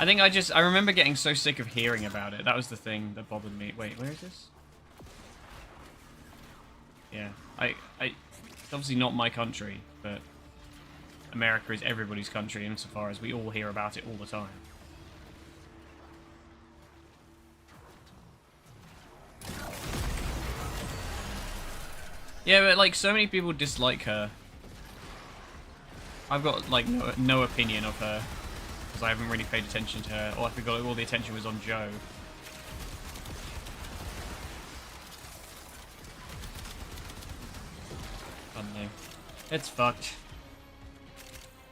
docket. I remember getting so sick of hearing about it. That was the thing that bothered me. Wait, where is this? Yeah, it's obviously not my country, but America is everybody's country insofar as we all hear about it all the time. Yeah, but like so many people dislike her. I've got like no opinion of her because I haven't really paid attention to her. Or I forgot all the attention was on Joe. I don't know. It's fucked.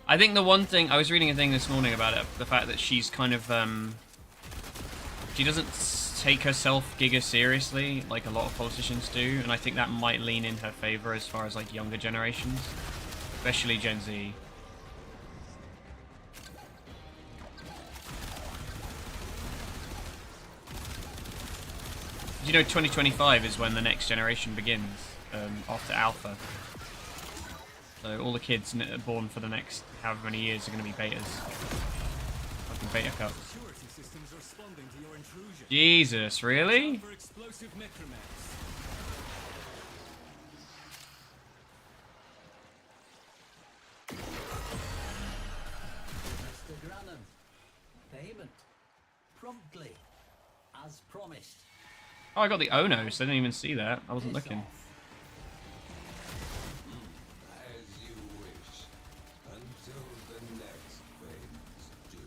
I think the one thing I was reading a thing this morning about it, the fact that she's kind of she doesn't take herself giga seriously like a lot of politicians do, and I think that might lean in her favor as far as like younger generations, especially Gen Z. You know, 2025 is when the next generation begins, after Alpha. So all the kids born for the next however many years are going to be betas. Fucking beta cup. Security systems responding to your intrusion. Jesus, really? For explosive necromancers. Mr. Granham, payment. Promptly. As promised. Oh, I got the Onos. I didn't even see that. I wasn't Piss looking. off. As you wish, until the next phase do.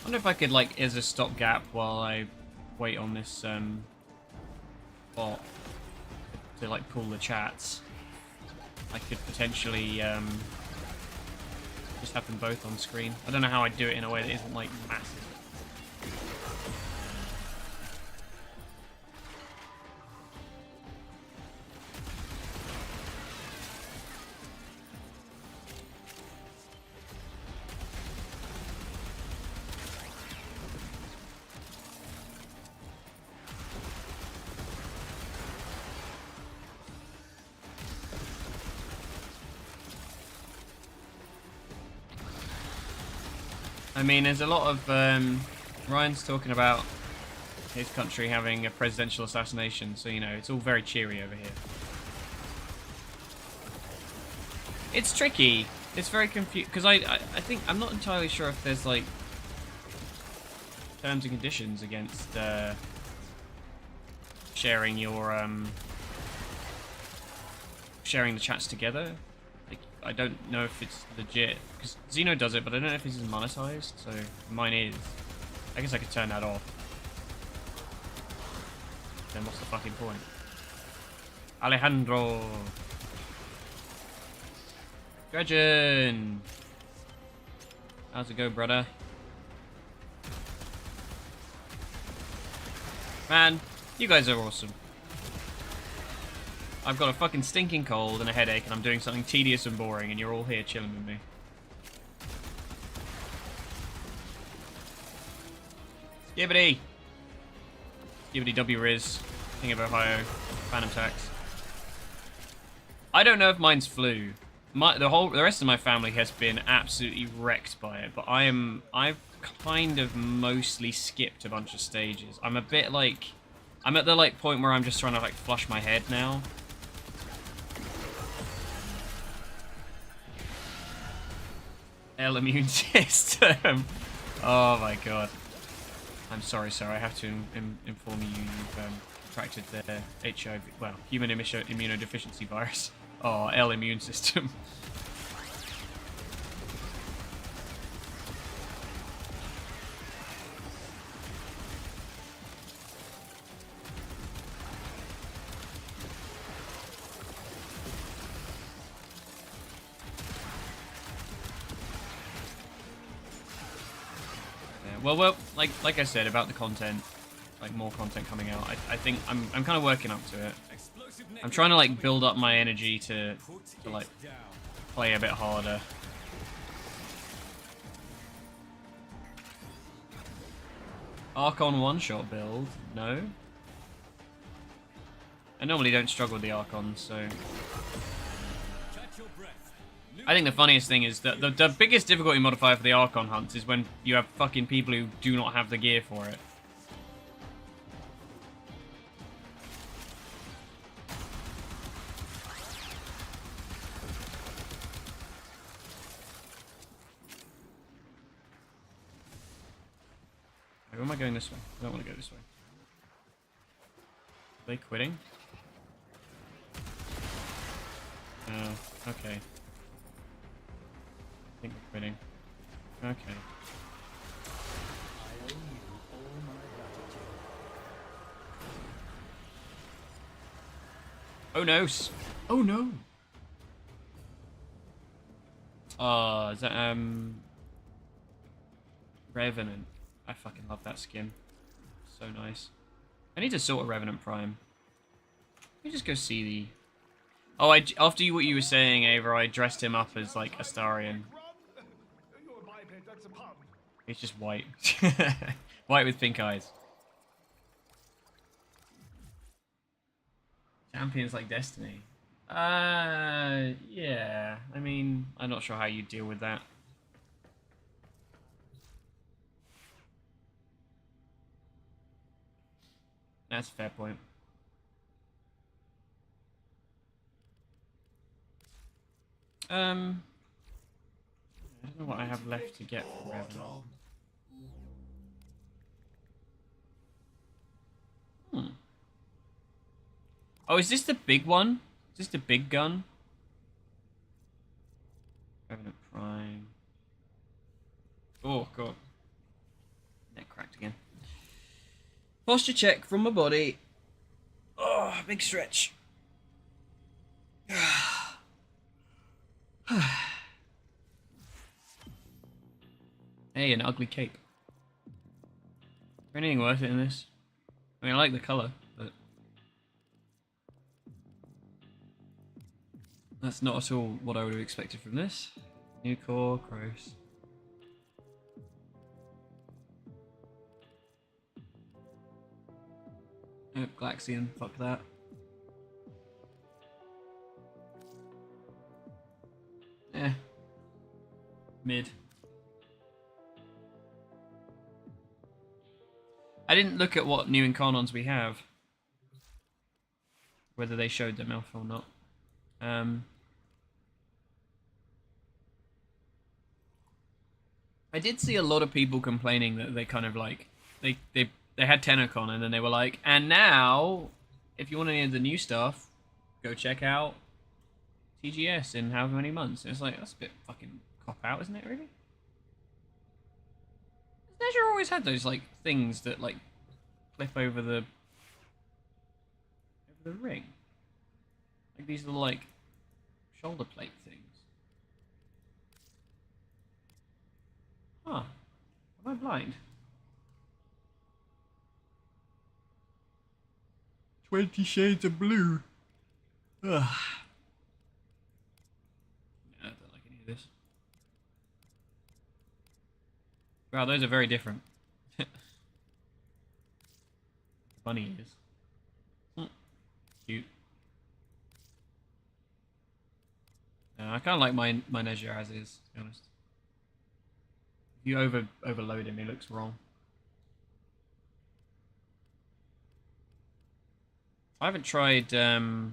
I wonder if I could, like, as a stopgap while I wait on this bot to like pull the chats, I could potentially just have them both on screen. I don't know how I'd do it in a way that isn't like massive. I mean, there's a lot of Ryan's talking about his country having a presidential assassination, so you know it's all very cheery over here. It's tricky. It's very confusing because I think I'm not entirely sure if there's like terms and conditions against sharing your sharing the chats together. I don't know if it's legit, because Xeno does it, but I don't know if this is monetized, so mine is. I guess I could turn that off. Then what's the fucking point? Alejandro! Gretchen! How's it go, brother? Man, you guys are awesome. I've got a fucking stinking cold and a headache, and I'm doing something tedious and boring, and you're all here chilling with me. Skibbity! Skibbity W Riz, King of Ohio, Phantom Tax. I don't know if mine's flu. The rest of my family has been absolutely wrecked by it, but I've kind of mostly skipped a bunch of stages. I'm at the like point where I'm just trying to like flush my head now. L immune system. Oh my god. I'm sorry, sir. I have to inform you you've contracted the HIV, well, human immunodeficiency virus. Oh, L immune system. Well, like I said about the content, like more content coming out. I think I'm kind of working up to it. I'm trying to like build up my energy to like play a bit harder. Archon one-shot build? No. I normally don't struggle with the Archons, so... I think the funniest thing is that the biggest difficulty modifier for the Archon hunts is when you have fucking people who do not have the gear for it. Where am I going this way? I don't want to go this way. Are they quitting? Oh, okay. I think we're quitting. Okay. I owe you all my gratitude. Oh no! Oh no! Is that Revenant? I fucking love that skin. So nice. I need to sort a Revenant Prime. Let me just go see the... Oh, after what you were saying, Ava, I dressed him up as, like, Astarion. He's just white. White with pink eyes. Champions like Destiny. Yeah. I mean, I'm not sure how you deal with that. That's a fair point. I don't know what I have left to get for Revenant. Oh, is this the big one? Is this the big gun? Revenant Prime. Oh, God. Neck cracked again. Posture check from my body. Oh, big stretch. Hey, an ugly cape. Is there anything worth it in this? I mean, I like the colour, but... that's not at all what I would have expected from this. New core, gross. Nope, Glaxian, fuck that. Eh. Mid. I didn't look at what new Incarnons we have. Whether they showed them off or not. I did see a lot of people complaining that they kind of like... They had Tennocon and then they were like, and now, if you want any of the new stuff, go check out TGS in however many months. And it's like, that's a bit fucking cop-out, isn't it, really? Azure always had those, like, things that, like, flip over the ring. Like, these little, like, shoulder plate things. Huh. Am I blind? 20 Shades of Blue. Ugh. No, I don't like any of this. Wow, those are very different. Bunny ears. Cute. I kind of like my Nezir as is, to be honest. If you overload him, he looks wrong. I haven't tried the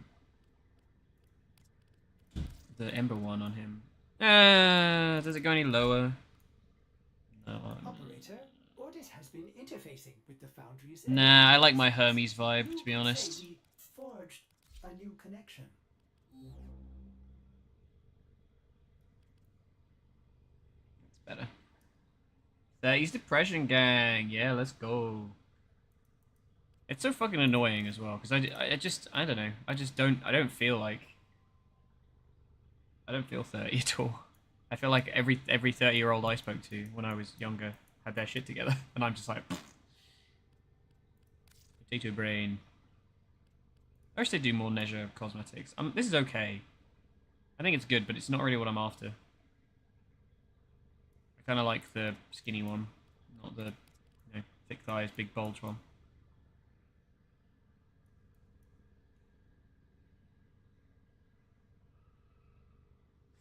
Ember one on him. Does it go any lower? No. Operator, Ordis has been interfacing with the Foundry's... Nah, I like my Hermes vibe, to be You honest. say we forged a new connection. That's better. He's Depression Gang. Yeah, let's go. It's so fucking annoying as well, because I don't know. I don't feel 30 at all. I feel like every 30-year-old I spoke to when I was younger had their shit together, and I'm just like, potato brain. I wish they'd do more leisure cosmetics. This is okay. I think it's good, but it's not really what I'm after. I kind of like the skinny one, not the thick thighs, big bulge one.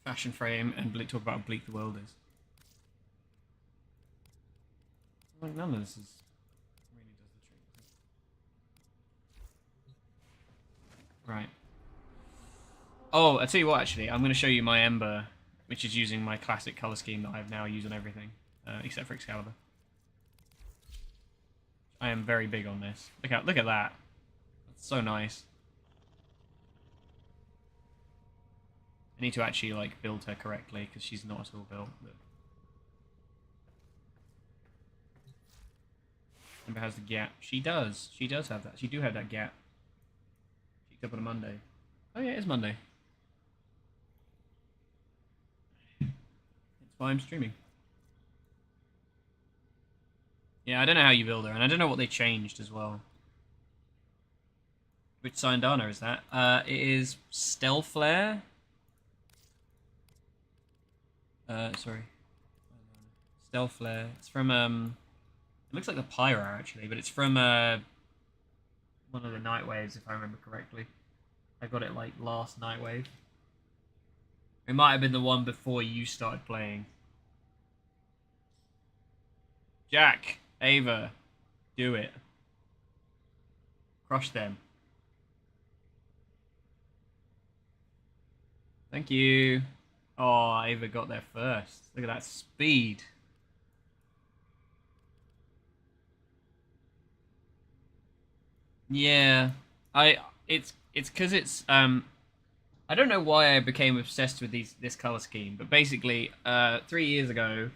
Fashion frame and talk about how bleak the world is. Like none of this is really does the trick. Right. Oh, I'll tell you what. Actually, I'm going to show you my Ember, which is using my classic color scheme that I've now used on everything, except for Excalibur. I am very big on this. Look at that. That's so nice. I need to actually like build her correctly because she's not at all built. But... Ember has the gap. She does. She does have that. She do have that gap. Picked up on a Monday. Oh yeah, it is Monday. It's why I'm streaming. Yeah, I don't know how you build her, and I don't know what they changed as well. Which Syndana is that? It is Stealth Flare. Sorry. Stealth Flare. It's from, it looks like the Pyro, actually, but it's from, one of the Nightwaves, if I remember correctly. I got it, like, last Nightwave. It might have been the one before you started playing. Jack! Ava! Do it. Crush them. Thank you. Oh, Ava got there first. Look at that speed. Yeah. It's because it's I don't know why I became obsessed with this color scheme, but basically 3 years ago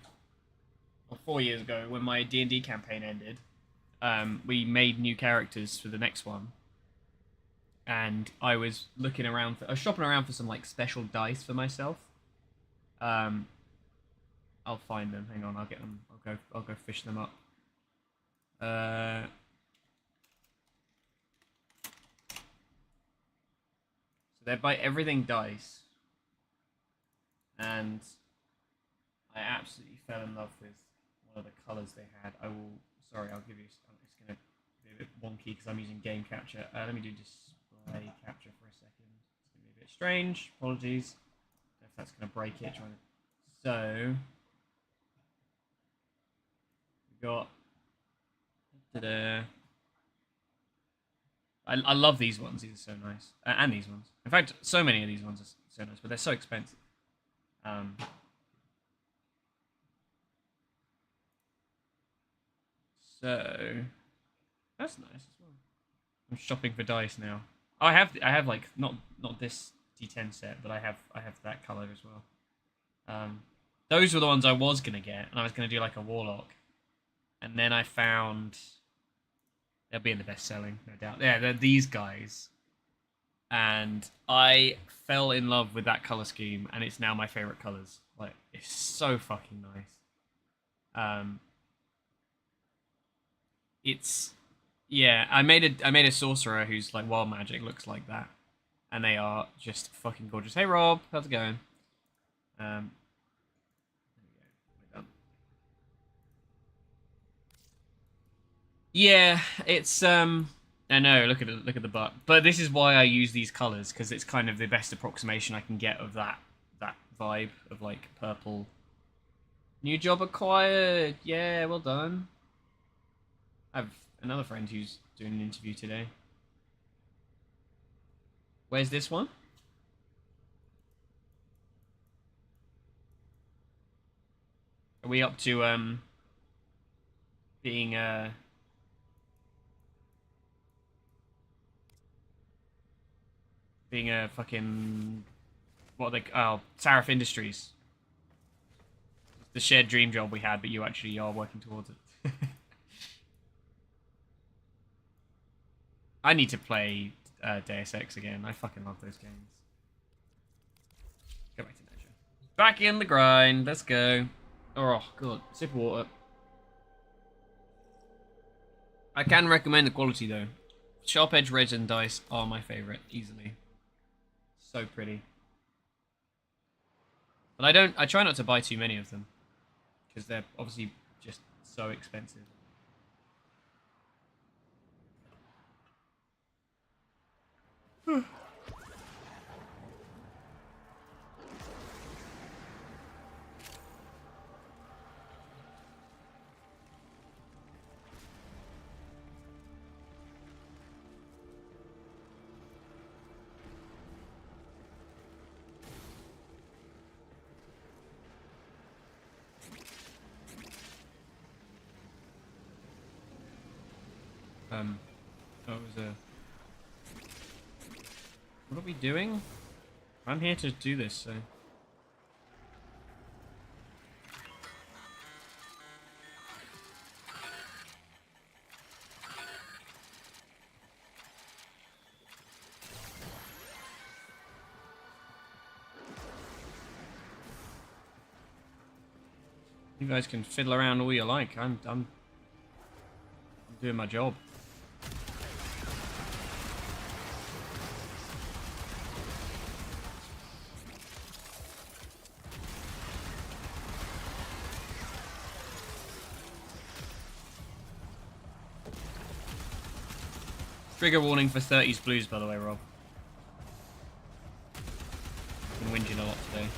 or 4 years ago when my D&D campaign ended, we made new characters for the next one. And I was looking around I was shopping around for some like special dice for myself. I'll find them. Hang on, I'll get them. I'll go fish them up. So they're by Everything Dice, and I absolutely fell in love with one of the colors they had. Sorry, I'll give you. It's gonna be a bit wonky because I'm using game capture. Let me do display capture for a second. It's gonna be a bit strange. Apologies. If that's gonna break it. So we got. I love these ones. These are so nice, and these ones. In fact, so many of these ones are so nice, but they're so expensive. So that's nice as well. I'm shopping for dice now. Oh, I have like not this D10 set, but I have that color as well. Those were the ones I was gonna get, and I was gonna do like a warlock, and then I found they'll be in the best selling, no doubt. Yeah, they're these guys, and I fell in love with that color scheme, and it's now my favorite colors. Like it's so fucking nice. It's yeah. I made a sorcerer who's like wild magic, looks like that, and they are just fucking gorgeous. Hey Rob, how's it going? There we go. We're done. Yeah, it's I know. Look at the butt. But this is why I use these colors because it's kind of the best approximation I can get of that vibe of like purple. New job acquired. Yeah, well done. I have another friend who's doing an interview today. Where's this one? Are we up to being a fucking Sarif Industries. The shared dream job we had, but you actually are working towards it. I need to play Deus Ex again. I fucking love those games. Go back to Nature. Back in the grind. Let's go. Oh, God. Sip of water. I can recommend the quality though. Sharp edge resin dice are my favorite, easily. So pretty. But I try not to buy too many of them. Because they're obviously just so expensive. Oh, it was a... What are we doing? I'm here to do this, so... You guys can fiddle around all you like. I'm doing my job. Trigger warning for 30s blues, by the way, Rob. Been whinging a lot today.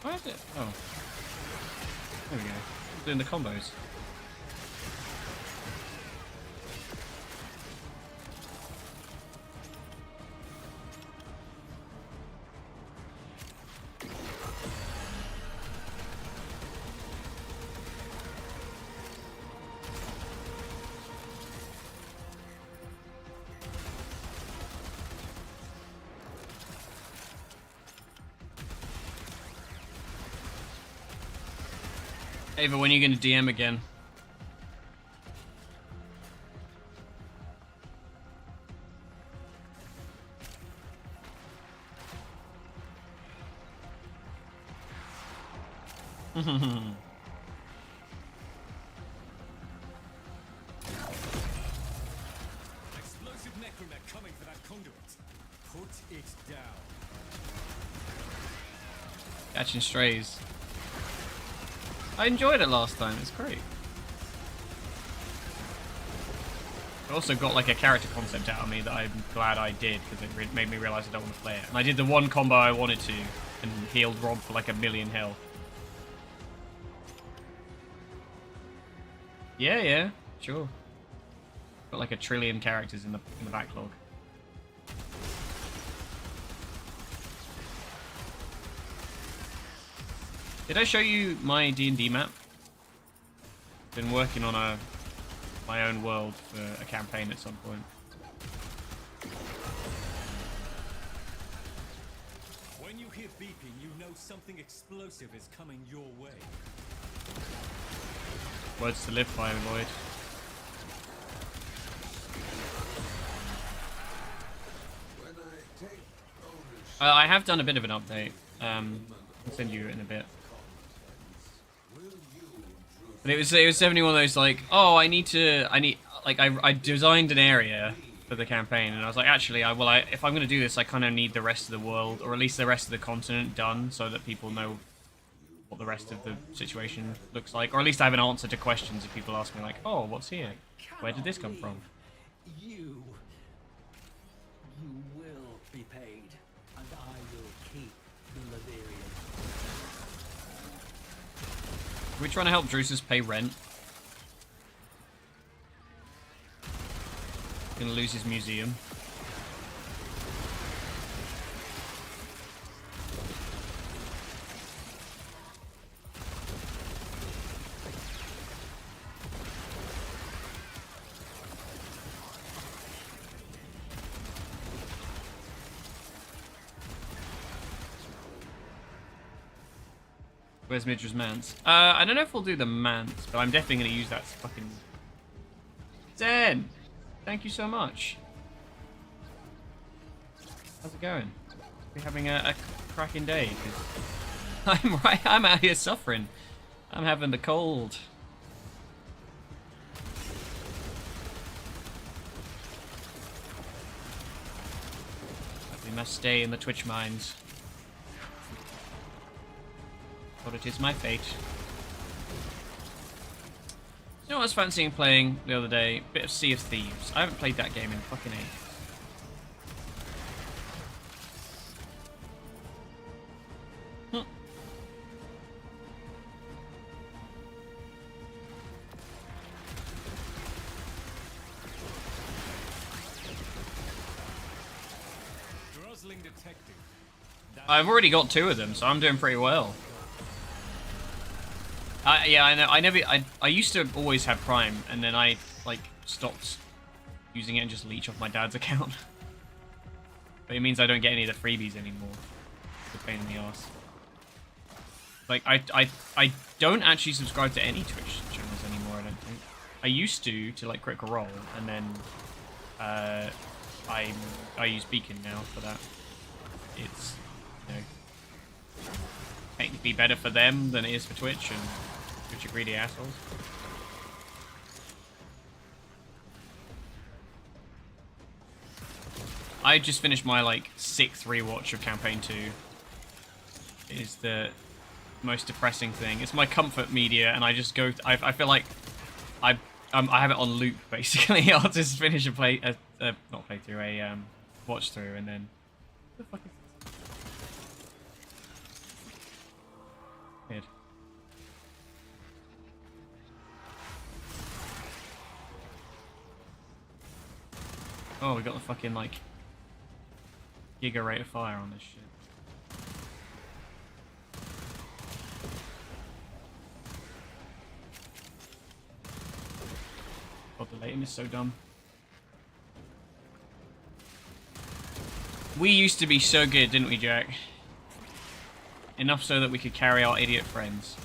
Why is it? Oh. There we go. Doing the combos. Ava, when are you going to DM again? Explosive necromech coming for that conduit. Put it down. Catching strays. I enjoyed it last time, it's great. It also got like a character concept out of me that I'm glad I did, because it made me realise I don't want to play it. And I did the one combo I wanted to, and healed Rob for like 1,000,000 health. Yeah, sure. Got like 1,000,000,000,000 characters in the backlog. Did I show you my D&D map? Been working on my own world for a campaign at some point. When you hear beeping, you know something explosive is coming your way. Words to live by, Lloyd. When I take ownership, I have done a bit of an update. I'll send you in a bit. will you, But it was definitely one of those like, oh, I designed an area for the campaign, and I was like, actually, if I'm gonna do this, I kind of need the rest of the world, or at least the rest of the continent done, so that people know what the rest of the situation looks like, or at least I have an answer to questions if people ask me like, oh, what's here? Where did this come from? You will be paid, and I will keep the Laverian. Are we trying to help Drusus pay rent? Gonna lose his museum. Where's Midra's Mans? I don't know if we'll do the Mans, but I'm definitely going to use that fucking... Zen! Thank you so much. How's it going? We're having a cracking day, because I'm out here suffering. I'm having the cold. We must stay in the Twitch mines. But it is my fate. You know what I was fancying playing the other day? Bit of Sea of Thieves. I haven't played that game in fucking ages. I've already got 2 of them, so I'm doing pretty well. Yeah, I know. I used to always have Prime, and then I like stopped using it and just leech off my dad's account. But it means I don't get any of the freebies anymore. It's a pain in the ass. Like I don't actually subscribe to any Twitch channels anymore. I don't think. I used to like Critical Role, and then I use Beacon now for that. It's, you know, technically better for them than it is for Twitch, and Twitch are greedy assholes. I just finished my like 6th rewatch of Campaign 2. It is the most depressing thing. It's my comfort media, and I just go. I feel like I have it on loop basically. I'll just finish a not playthrough, a watch through, and then. What the fuck is this? Weird. Oh, we got the fucking like giga rate of fire on this shit. God, the lighting is so dumb. We used to be so good, didn't we, Jack? Enough so that we could carry our idiot friends.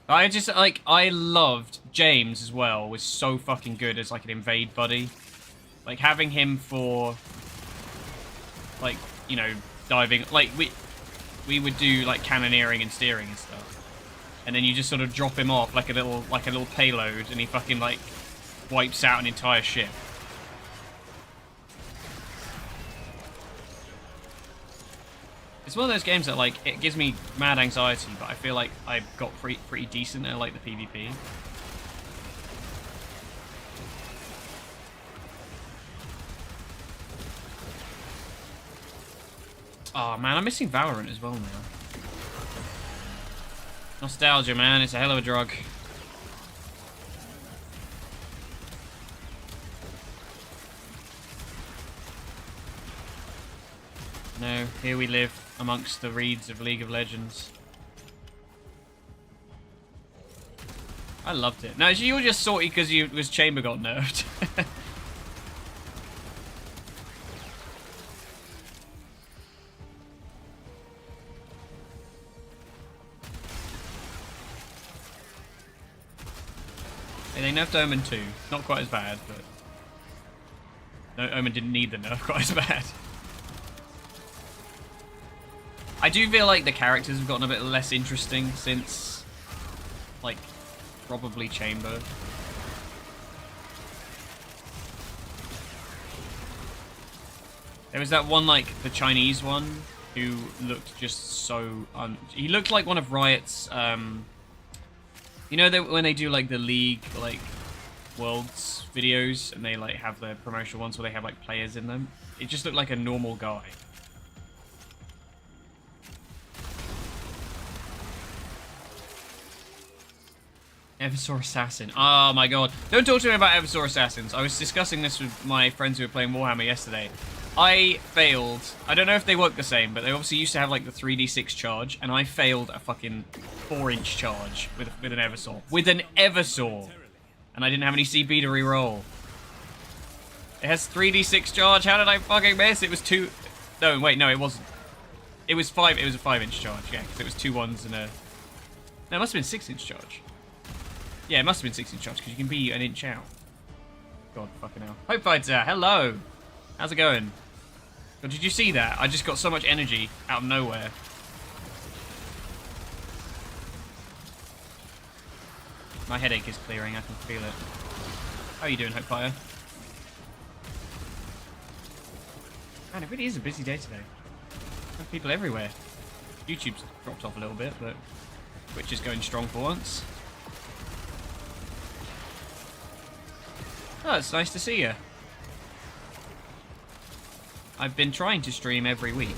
I just, like, I loved James as well, was so fucking good as, like, an invade buddy. Like, having him for, like, you know, diving, like, we would do, like, cannoneering and steering and stuff. And then you just sort of drop him off like a little payload, and he fucking, like, wipes out an entire ship. It's one of those games that, like, it gives me mad anxiety, but I feel like I got pretty decent at, like, the PvP. Oh, man, I'm missing Valorant as well now. Nostalgia, man, it's a hell of a drug. No, here we live amongst the reeds of League of Legends. I loved it. Now, you were just salty because was Chamber got nerfed. Hey, they nerfed Omen too. Not quite as bad, but... No, Omen didn't need the nerf quite as bad. I do feel like the characters have gotten a bit less interesting since, like, probably Chamber. There was that one, like, the Chinese one, who looked just so... he looked like one of Riot's, you know when they do, like, the League, like, Worlds videos, and they, like, have the promotional ones where they have, like, players in them? It just looked like a normal guy. Eversaw Assassin. Oh my god. Don't talk to me about Eversaw Assassins. I was discussing this with my friends who were playing Warhammer yesterday. I failed. I don't know if they work the same, but they obviously used to have like the 3d6 charge, and I failed a fucking 4-inch charge with an Eversaw. With an Eversaw! And I didn't have any CP to reroll. It has 3d6 charge. How did I fucking miss? It was 2... No, wait, no, it wasn't. It was 5. It was a 5-inch charge. Yeah, because it was 2 1s and a. No, it must have been 6-inch charge. Yeah, it must have been 6-inch charge because you can be an inch out. God, fucking hell. Hope Fighter, hello. How's it going? God, did you see that? I just got so much energy out of nowhere. My headache is clearing. I can feel it. How are you doing, Hope Fire? Man, it really is a busy day today. There are people everywhere. YouTube's dropped off a little bit, but Twitch is going strong for once. Oh, it's nice to see you. I've been trying to stream every week.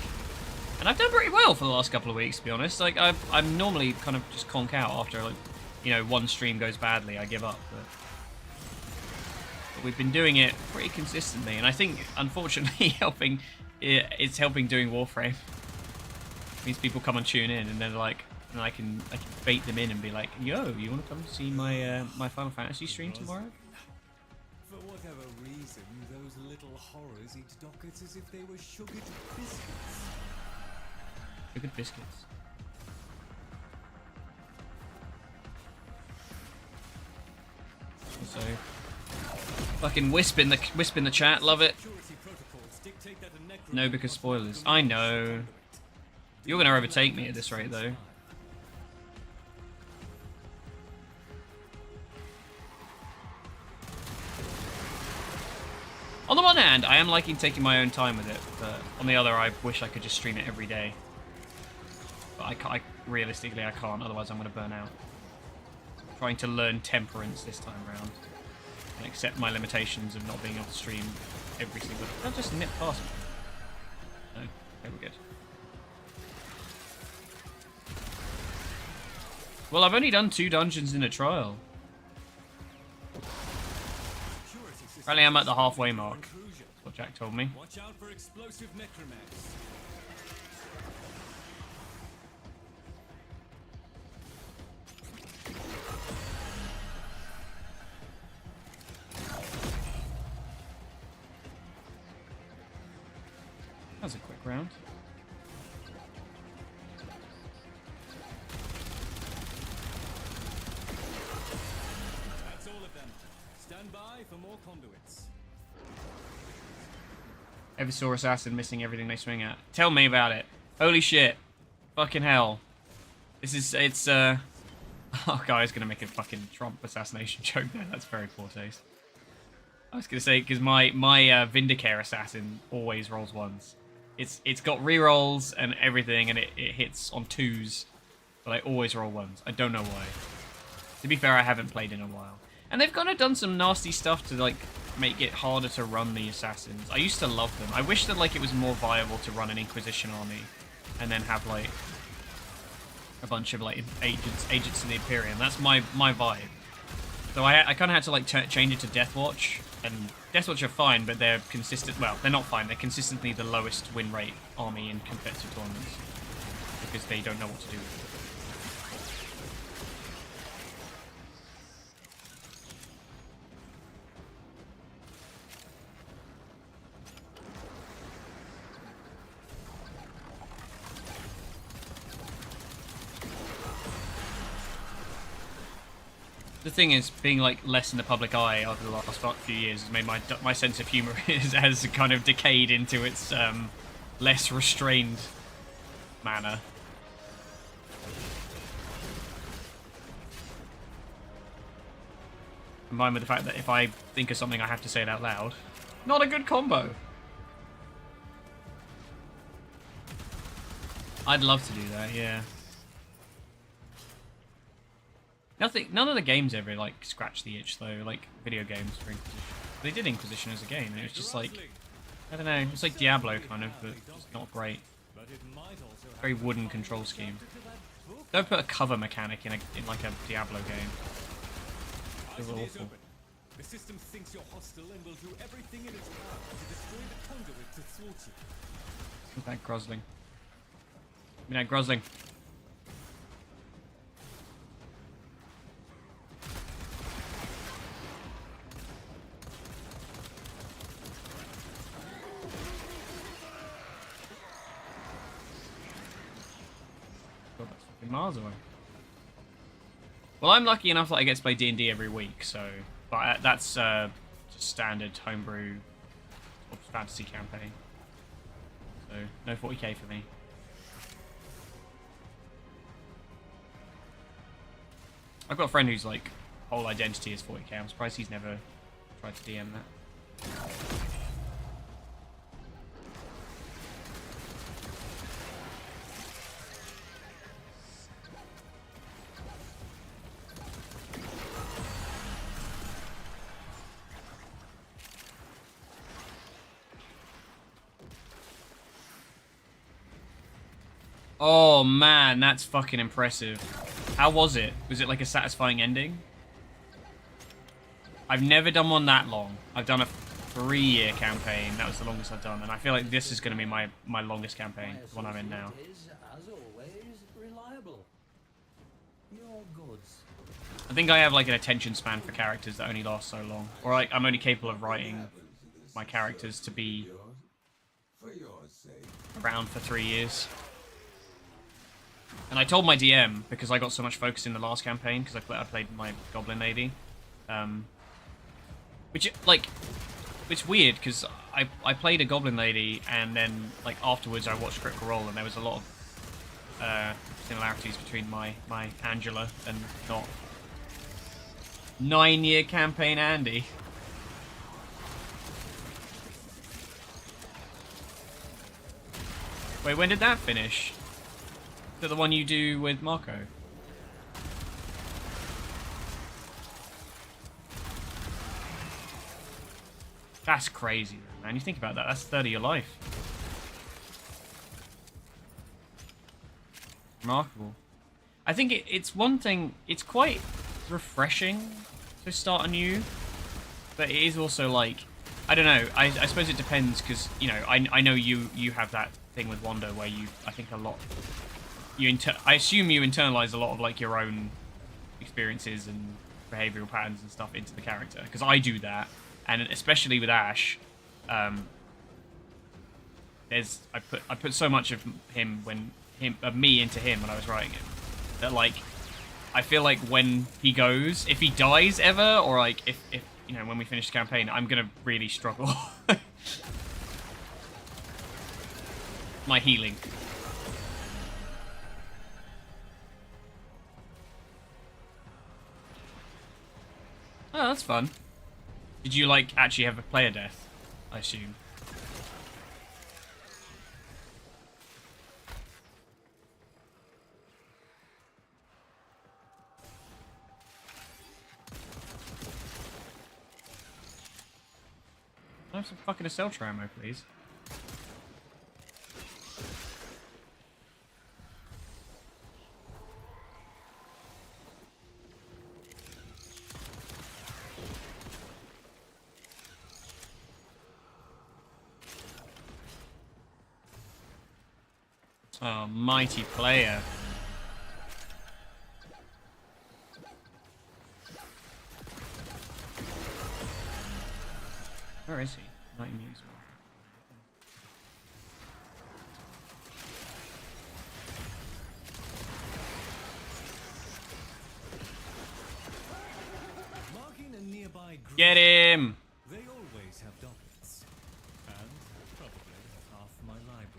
And I've done pretty well for the last couple of weeks, to be honest. Like, I'm normally kind of just conk out after, like, you know, one stream goes badly, I give up. But we've been doing it pretty consistently. And I think, unfortunately, it's helping doing Warframe. It means people come and tune in, and then like, and I can bait them in and be like, yo, you want to come see my my Final Fantasy stream tomorrow? For whatever reason, those little horrors eat dockets as if they were sugared biscuits. Sugared biscuits. So, fucking wisp in the chat, love it. No, because spoilers. I know. You're gonna overtake me at this rate, though. On the one hand, I am liking taking my own time with it, but on the other, I wish I could just stream it every day. But realistically, I can't, otherwise I'm going to burn out. I'm trying to learn temperance this time around, and accept my limitations of not being able to stream every single... I'll just nip past me. No? Okay, we're good. Well, I've only done 2 dungeons in a trial. Apparently I'm at the halfway mark. That's what Jack told me. Watch out for explosive necromags. That was a quick round. That's all of them. Stand by for more conduits. Ever saw assassin missing everything they swing at? Tell me about it. Holy shit. Fucking hell. It's oh god, I was gonna make a fucking Trump assassination joke there. That's very poor taste. I was gonna say, because my Vindicare assassin always rolls 1s. It's got rerolls and everything, and it hits on 2s, but I always roll 1s. I don't know why. To be fair, I haven't played in a while. And they've kind of done some nasty stuff to, like, make it harder to run the assassins. I used to love them. I wish that, like, it was more viable to run an Inquisition army and then have, like, a bunch of, like, agents in the Imperium. That's my vibe. So I kind of had to, like, change it to Deathwatch. And Deathwatch are fine, but they're consistent. Well, they're not fine. They're consistently the lowest win rate army in competitive tournaments because they don't know what to do with it. The thing is, being like less in the public eye over the last few years has made my sense of humor has kind of decayed into its less restrained manner. Combined with the fact that if I think of something, I have to say it out loud. Not a good combo. I'd love to do that, yeah. None of the games ever, like, scratch the itch, though, like, video games for Inquisition. They did Inquisition as a game, and it was just like, I don't know, it's like Diablo, kind of, but just not great. Very wooden control scheme. Don't put a cover mechanic in like, a Diablo game. It was awful. The system thinks you're hostile and will do everything in its power to destroy the conduit to thwart you. What's that Grosling? Give me that Grosling. miles away. Well, I'm lucky enough that I get to play D&D every week, so... But that's just standard homebrew fantasy campaign. So, no 40k for me. I've got a friend whose, like, whole identity is 40k. I'm surprised he's never tried to DM that. Oh man, that's fucking impressive. How was it? Was it like a satisfying ending? I've never done one that long. I've done a 3-year campaign. That was the longest I've done. And I feel like this is going to be my longest campaign, the one I'm in now. Is, as always, reliable. Your goods. I think I have like an attention span for characters that only last so long. Or like, I'm only capable of writing my characters to be around for 3 years. And I told my DM, because I got so much focus in the last campaign, because I played my Goblin Lady. Which, like, it's weird, because I played a Goblin Lady, and then, like, afterwards I watched Critical Role, and there was a lot of similarities between my Angela and not 9-year campaign Andy. Wait, when did that finish? Is that the one you do with Marco? That's crazy, man. You think about that, that's 1/3 of your life. Remarkable. I think it's one thing, it's quite refreshing to start anew, but it is also like, I don't know, I suppose it depends, because, you know, I know you have that thing with Wanda where you, I think a lot, I assume you internalize a lot of like your own experiences and behavioral patterns and stuff into the character, because I do that, and especially with Ash, I put so much of me into him when I was writing him, that like I feel like when he goes, if he dies ever, or like if you know, when we finish the campaign, I'm gonna really struggle. My healing. Oh, that's fun. Did you, like, actually have a player death, I assume? Can I have some fucking Acceltra ammo, please? Oh, mighty player. Where is he? Not in use. Marking a nearby group. Get him! They always have dockets. And probably half my library.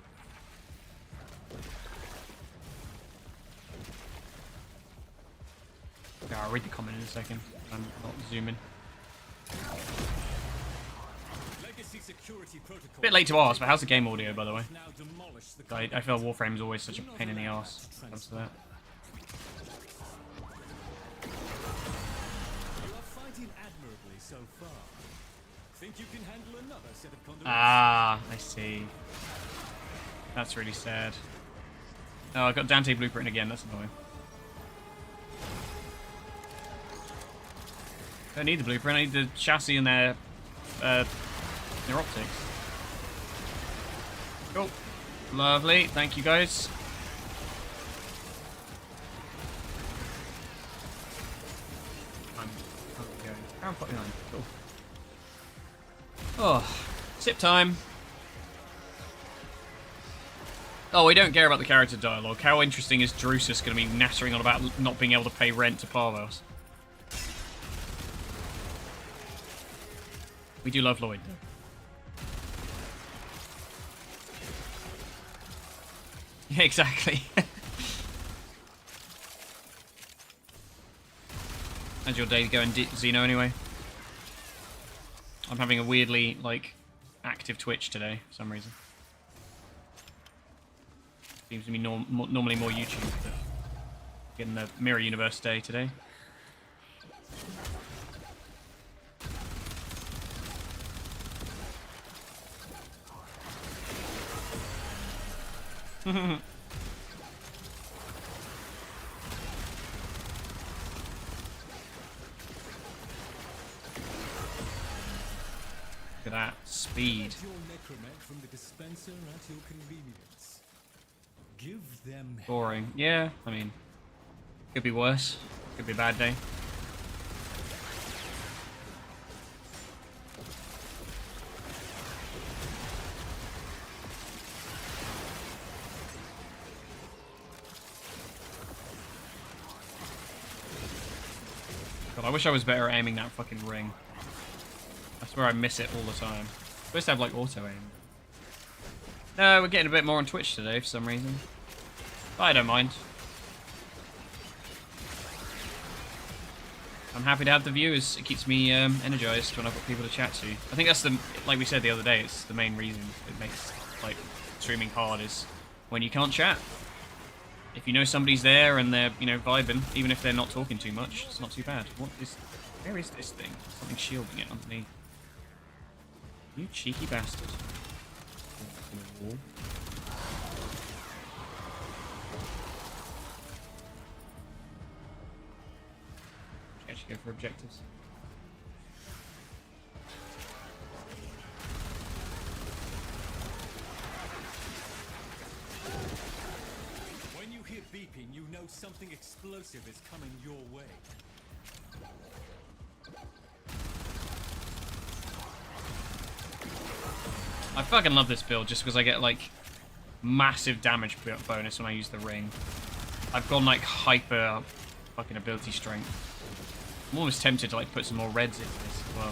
Yeah, I'll read the comment in a second. I'm not zooming. Legacy security protocol. Bit late to ask, but how's the game audio, by the way? Now demolish the I feel Warframe's always such a pain in the ass when it comes to that. You are fighting admirably so far. Think you can handle another set of conduits? Ah, I see. That's really sad. Oh, I got Dante blueprint again. That's annoying. Don't need the blueprint. I need the chassis and their optics. Cool. Lovely. Thank you, guys. I'm going. Round 49. Cool. Oh, sip time. Oh, we don't care about the character dialogue. How interesting is Drusus going to be nattering on about not being able to pay rent to Parvos? We do love Lloyd, though. Yeah, exactly. How's your day going, Xeno, anyway? I'm having a weirdly, like, active Twitch today, for some reason. Seems to be normally more YouTube, but getting the Mirror Universe day today. Look at that speed. Your necromech from the dispenser at your convenience. Give them Boring. Yeah, I mean, could be worse. Could be a bad day. God, I wish I was better at aiming that fucking ring. I swear I miss it all the time. I'm supposed to have like auto aim. No, we're getting a bit more on Twitch today for some reason. But I don't mind. I'm happy to have the viewers. It keeps me energized when I've got people to chat to. I think that's the, like we said the other day, it's the main reason it makes like streaming hard is when you can't chat. If you know somebody's there and they're, you know, vibing, even if they're not talking too much, it's not too bad. What is, where is this thing? Something shielding it underneath. You cheeky bastard. Wall. Actually go for objectives. When you hear beeping, you know something explosive is coming your way. I fucking love this build just because I get like massive damage bonus when I use the ring. I've gone like hyper fucking ability strength. I'm almost tempted to like put some more reds into this as well.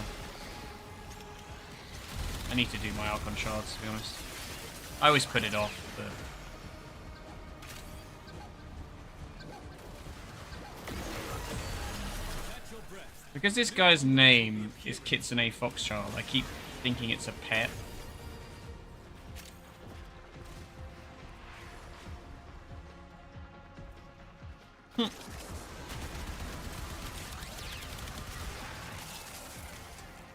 I need to do my Archon shards, to be honest. I always put it off, but because this guy's name is Kitsune Foxchild, I keep thinking it's a pet.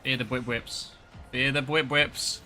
Fear the whip whips. Fear the whip whips.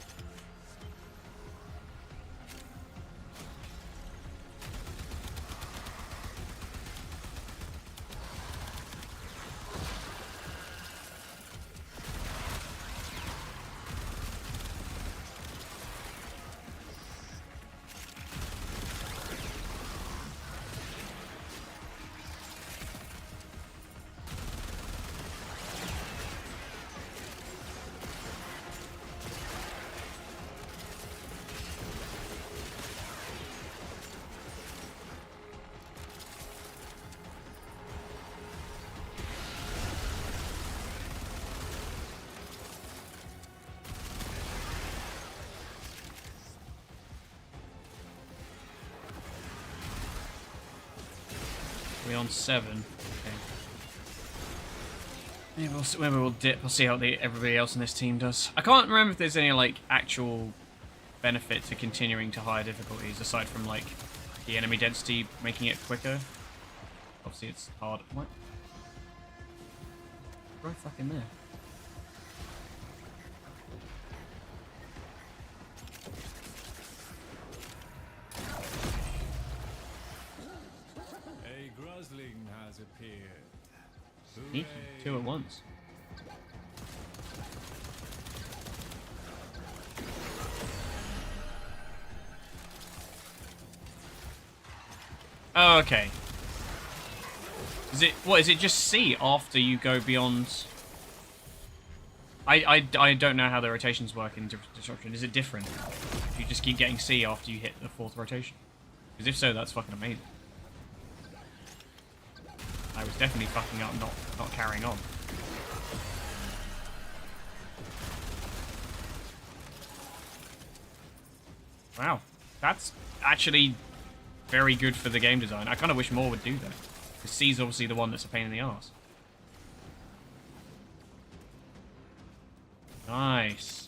We're on 7. Okay. Maybe we'll dip. We'll see how everybody else in this team does. I can't remember if there's any like actual benefit to continuing to higher difficulties aside from like the enemy density making it quicker. Obviously, it's hard. What? Right fucking there. A Grosling has appeared. Sneaky. 2 at once. Oh, okay. Is it what? Is it just C after you go beyond? I don't know how the rotations work in Disruption. Is it different? Do you just keep getting C after you hit the 4th rotation? Because if so, that's fucking amazing. I was definitely fucking up not carrying on. Wow. That's actually very good for the game design. I kind of wish more would do that. Because C's obviously the one that's a pain in the arse. Nice.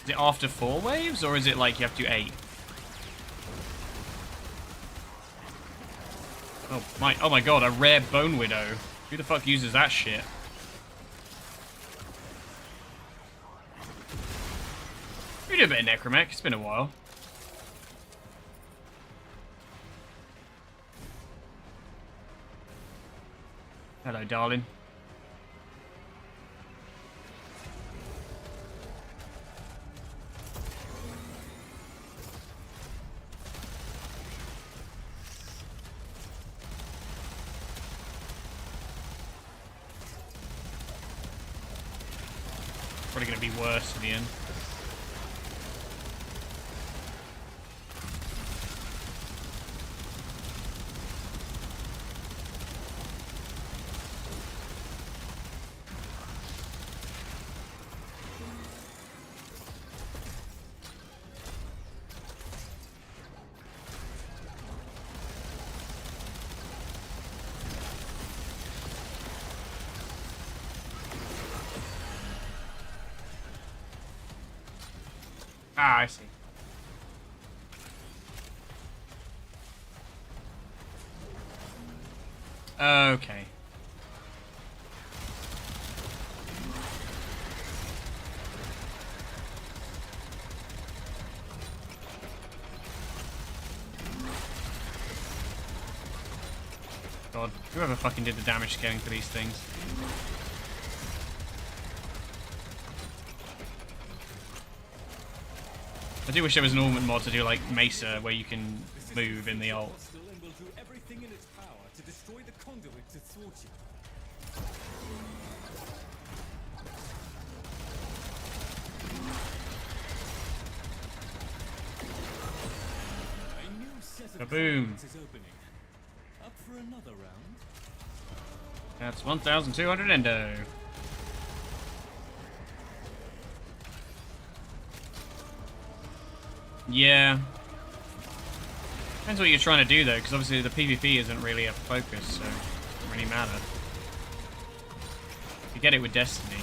Is it after 4 waves, or is it like you have to do 8? Oh my god, a rare Bone Widow. Who the fuck uses that shit? We do a bit of Necromech, it's been a while. Hello, darling. Probably going to be worse in the end. Ah, I see. Okay. God, whoever fucking did the damage scaling for these things. I do wish there was an augment mod to do like Mesa, where you can move in the ult. And will do everything in its power to destroy the conduit to thwart you. A new set of Kaboom. conduits is opening. Up for another round? That's 1,200 endo. Yeah. Depends what you're trying to do though, because obviously the PvP isn't really a focus, so it doesn't really matter. You get it with Destiny.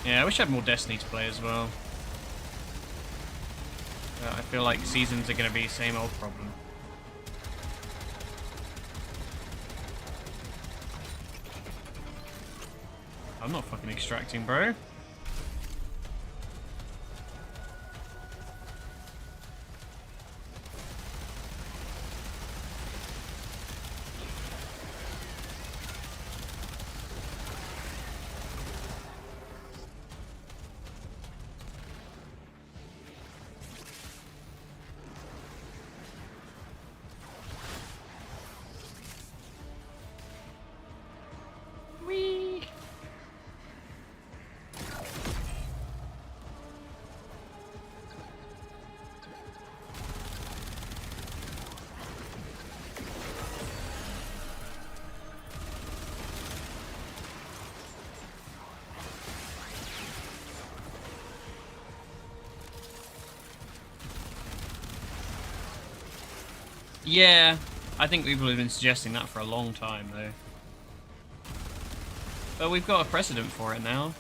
Yeah, I wish I had more Destiny to play as well. But I feel like seasons are going to be the same old problem. I'm not fucking extracting, bro. Yeah, I think people have been suggesting that for a long time, though. But we've got a precedent for it now.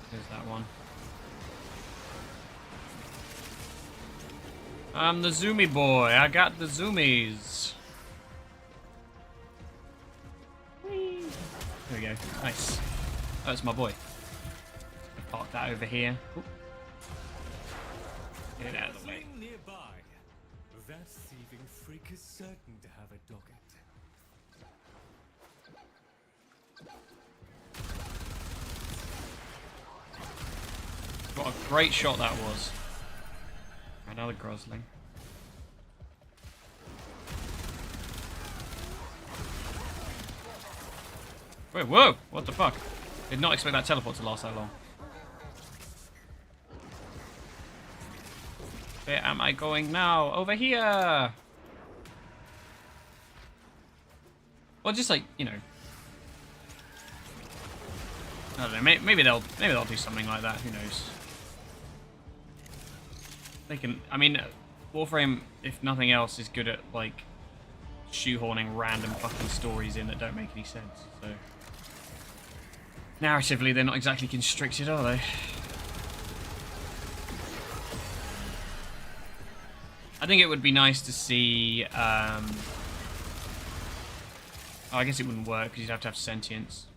There's that one. I'm the Zoomy boy. I got the zoomies. There we go. Nice. That's my boy. Park that over here. Oop. Get it out of the way. Nearby. That thieving freak is certain to have a docket. What a great shot that was. Another Grosling. Wait, whoa! What the fuck? Did not expect that teleport to last that long. Where am I going now? Over here! Well, just like, you know. I don't know, maybe they'll do something like that, who knows. They can, I mean, Warframe, if nothing else, is good at, like, shoehorning random fucking stories in that don't make any sense, so. Narratively, they're not exactly constricted, are they? I think it would be nice to see, oh, I guess it wouldn't work, because you'd have to have sentience.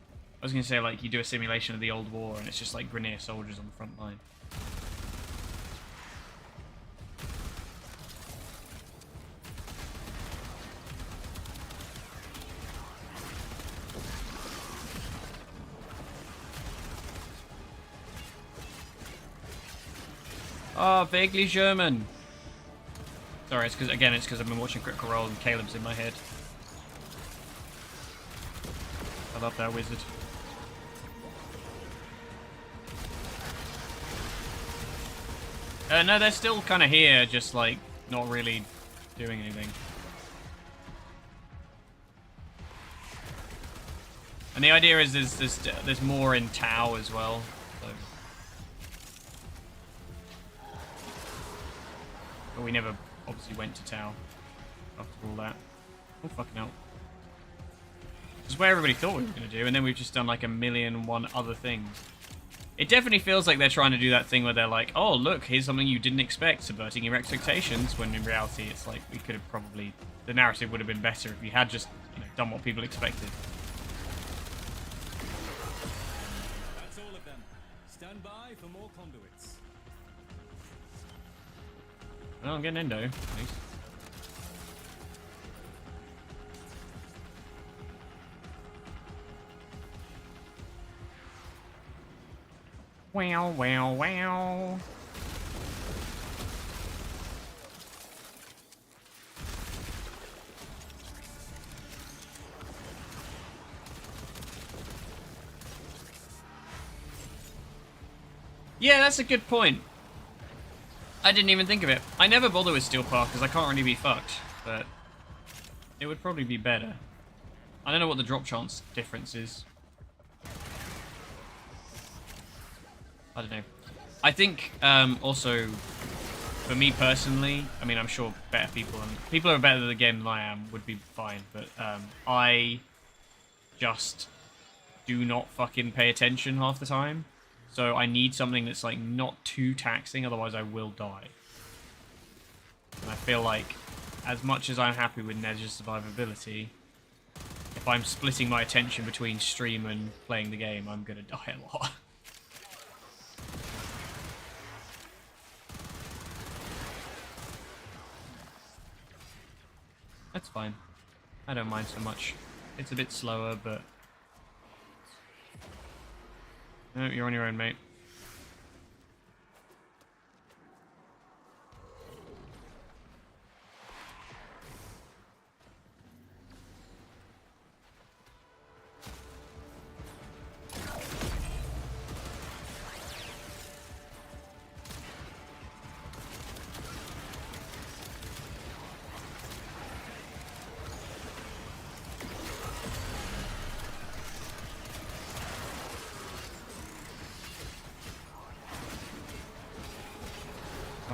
I was going to say, like, you do a simulation of the old war, and it's just, like, Grineer soldiers on the front line. Oh, vaguely German. Sorry, it's because I've been watching Critical Role and Caleb's in my head. I love that wizard. No, they're still kind of here, just like not really doing anything. And the idea is there's more in Tau as well. So. But we never obviously went to Tau after all that. Oh fucking hell! It's where everybody thought we were gonna do, and then we've just done like a million and one other things. It definitely feels like they're trying to do that thing where they're like, oh, look, here's something you didn't expect, subverting your expectations, when in reality it's like, we could have probably, the narrative would have been better if we had just, you know, done what people expected. That's all of them. Stand by for more conduits. Well, I'm getting Endo, at least. Wow, wow, wow. Yeah, that's a good point. I didn't even think of it. I never bother with Steel Path because I can't really be fucked, but it would probably be better. I don't know what the drop chance difference is. I don't know. I think also, for me personally, I mean, I'm sure better people who are better at the game than I am would be fine, but I just do not fucking pay attention half the time. So I need something that's like not too taxing, otherwise I will die. And I feel like, as much as I'm happy with Nez's survivability, if I'm splitting my attention between stream and playing the game, I'm gonna die a lot. That's fine. I don't mind so much. It's a bit slower, but... No, you're on your own, mate.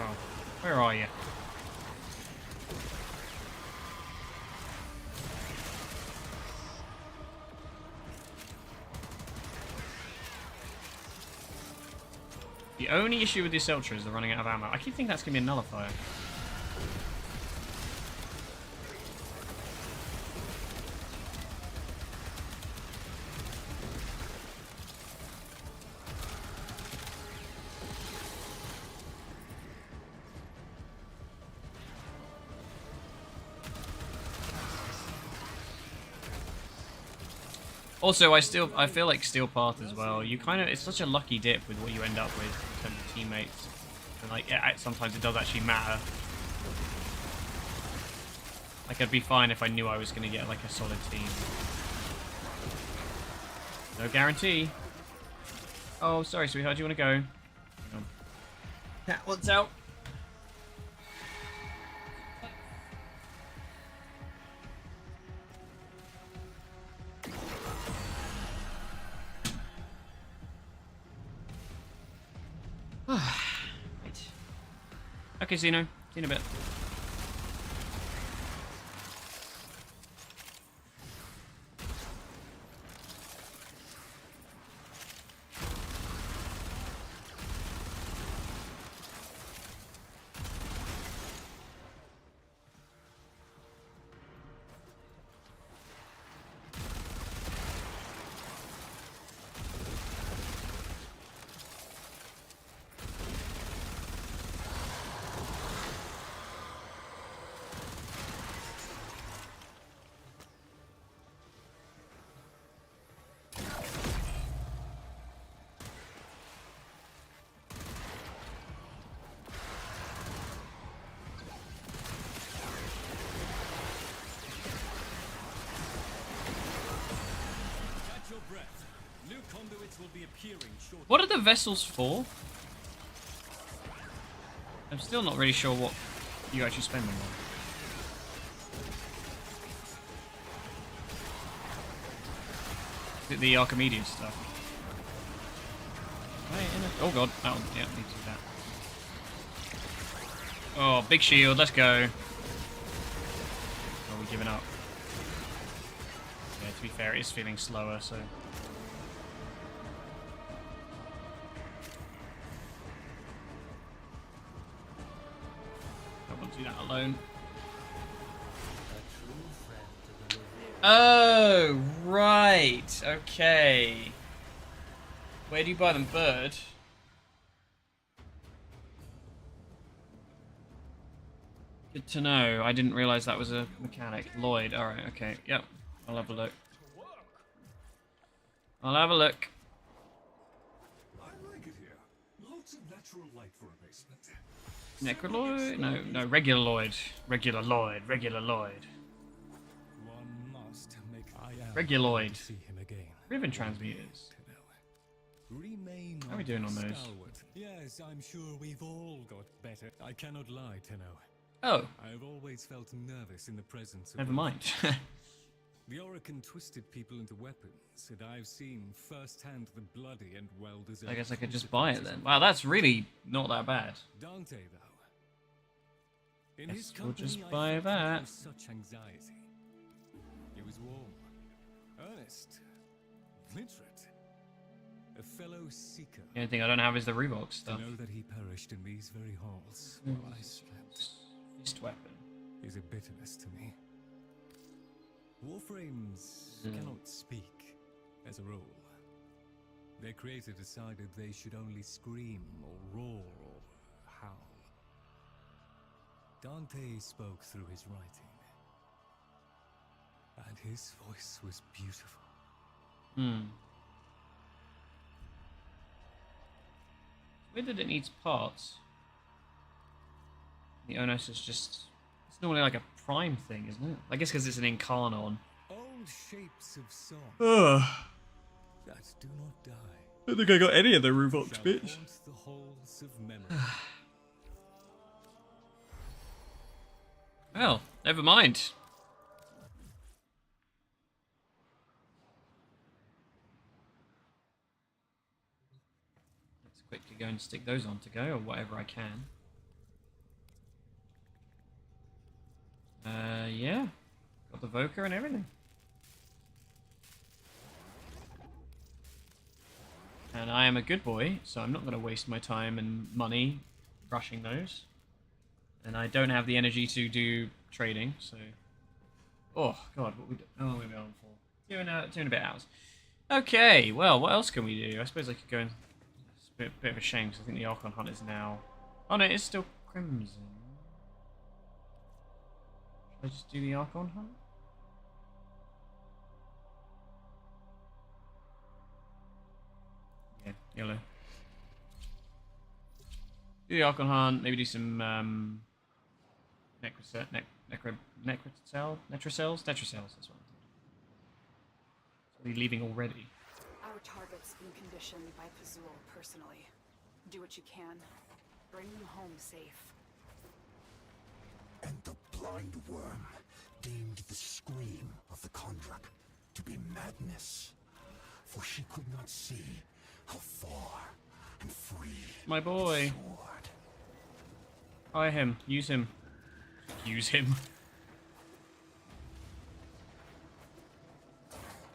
Oh, where are you? The only issue with this Ultra is they're running out of ammo. I keep thinking that's going to be a nullifier. Also, I feel like Steel Path as well. You kind of, it's such a lucky dip with what you end up with in terms of teammates. And like, yeah, sometimes it does actually matter. Like, I'd be fine if I knew I was going to get like a solid team. No guarantee. Oh, sorry, sweetheart. Do you want to go? Hang on. Cat wants out. Right. Okay, Zeno. See you in a bit. Catch your breath. New conduits will be appearing shortly. What are the vessels for? I'm still not really sure what you actually spend them on. Is it the Archimedes stuff? Oh god, yeah, need to do that. Oh, big shield, let's go. Oh, we're giving up. Yeah, to be fair, it is feeling slower, so... I won't do that alone. Oh, right. Okay. Where do you buy them? Bird? Good to know. I didn't realise that was a mechanic. Lloyd. Alright, okay. Yep. I'll have a look. I'll have a look. I like it here. Lots of natural light for a basement. Necroloid? No, regular Lloyd. Regular Lloyd. Regular Lloyd. One must make Reguloid. see him again. Ribbon transmuters. Remain How are we doing on those? stalwart. Yes, I'm sure we've all got better. I cannot lie, Tenno. Oh, I've always felt nervous in the presence of never mind. The Orokin twisted people into weapons, and I've seen firsthand the bloody and well-deserved. I guess I could just buy it then. Wow, that's really not that bad. Dante, though. In Guess his we'll company, just I buy felt that. no such anxiety. He was warm, earnest, literate, a fellow seeker. The only thing I don't have is the Revox stuff. To know that he perished in these very halls while I slept Fist weapon. is a bitterness to me. Warframes cannot speak, as a rule. Their creator decided they should only scream or roar or howl. Dante spoke through his writing, and his voice was beautiful. Weird that it needs parts. The Onos is just... It's normally like a prime thing, isn't it? I guess because it's an Incarnon. Old shapes of song Ugh. that do not die I don't think I got any of the Revox shall bits. haunt the halls of memory. Well, never mind. Let's quickly go and stick those on to go, or whatever I can. Yeah. Got the Voker and everything. And I am a good boy, so I'm not going to waste my time and money rushing those. And I don't have the energy to do trading, so... Oh, God, what we do? Oh, we've been on for 2 and a bit hours. Okay, well, what else can we do? I suppose I could go and... It's a bit of a shame, because I think the Archon Hunt is now... Oh, no, it's still Crimson. Should I just do the Archon Hunt? Yeah, yellow. Do the Archon Hunt, maybe do some Netrocells, that's what I'm thinking. So are you leaving already? Our target's been conditioned by Pazul personally. Do what you can. Bring them home safe. And the blind worm deemed the scream of the Kondrak to be madness, for she could not see how far and free My boy. it soared. Hire him. Use him. Use him.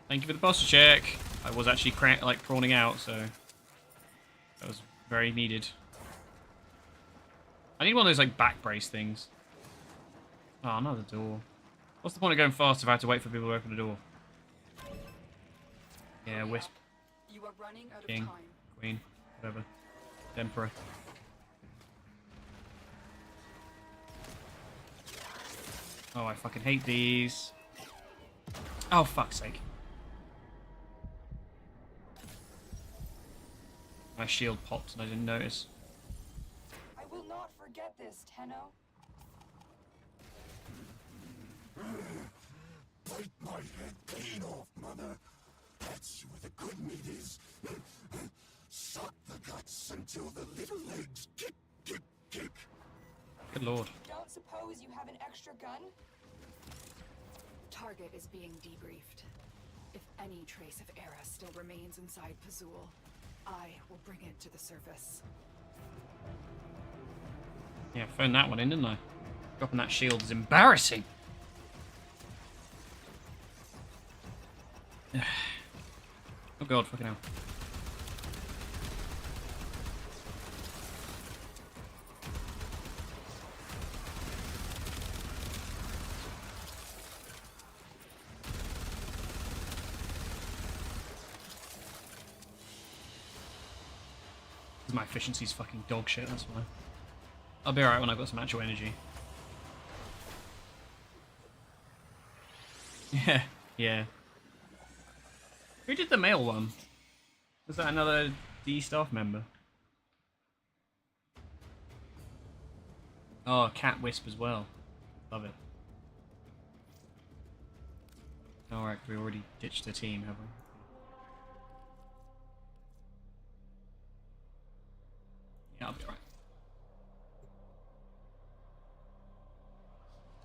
Thank you for the posture check. I was actually prawning out, so that was very needed. I need one of those like back brace things. Oh, another door. What's the point of going fast if I have to wait for people to open the door? Yeah, Wisp. You are running out of King. time. Queen. Whatever. Emperor. Oh, I fucking hate these. Oh, fuck's sake. My shield popped and I didn't notice. I will not forget this, Tenno. Bite my head clean off, mother. That's where the good meat is. Suck the guts until the little legs kick, kick, kick. Good lord. Don't suppose you have an extra gun? Target is being debriefed. If any trace of Era still remains inside Pazul, I will bring it to the surface. Yeah, phoned that one in, didn't I? Dropping that shield is embarrassing. Oh god, fucking hell. My efficiency's fucking dog shit, that's why. I'll be alright when I've got some actual energy. Yeah, yeah. Who did the male one? Was that another D staff member? Oh, Cat Wisp as well. Love it. Alright, we already ditched the team, have we? Yeah, I'll be alright.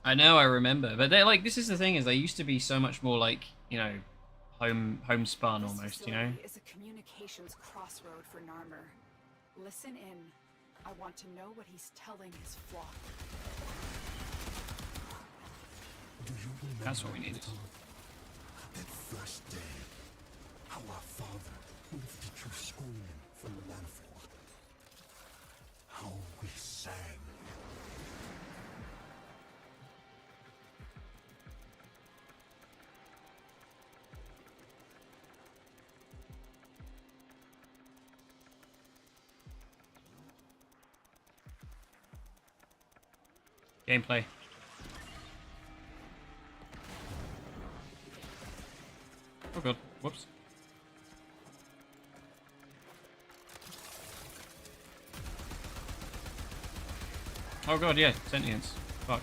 I know, I remember, but they're like, this is the thing, is they used to be so much more like, you know, homespun almost, you know? This facility is a communications crossroad for Narmer. Listen in. I want to know what he's telling his flock. Do you remember That's what we needed. that first day? How our father lifted you screaming from the manifold. How we sang. Gameplay. Oh god, whoops. Oh god, yeah, sentience. Fuck.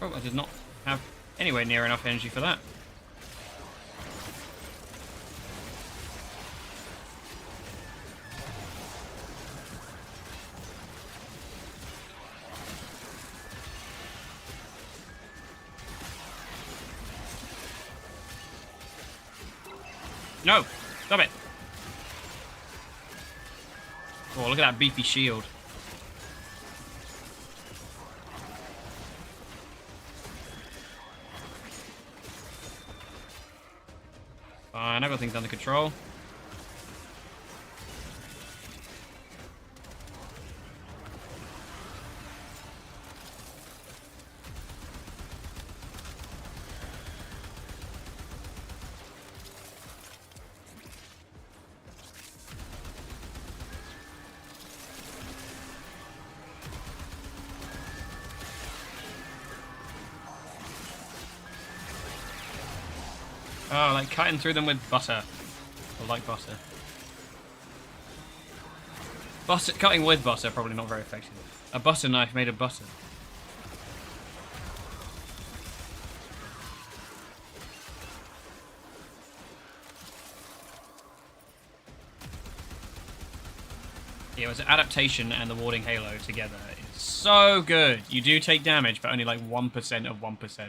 Oh, I did not have anywhere near enough energy for that. No! Stop it! Oh, look at that beefy shield. Fine, I've got things under control. Oh, like cutting through them with butter. Or like butter. Butter, cutting with butter, probably not very effective. A butter knife made of butter. Yeah, it was an adaptation and the warding halo together. It's so good. You do take damage, but only like 1% of 1%.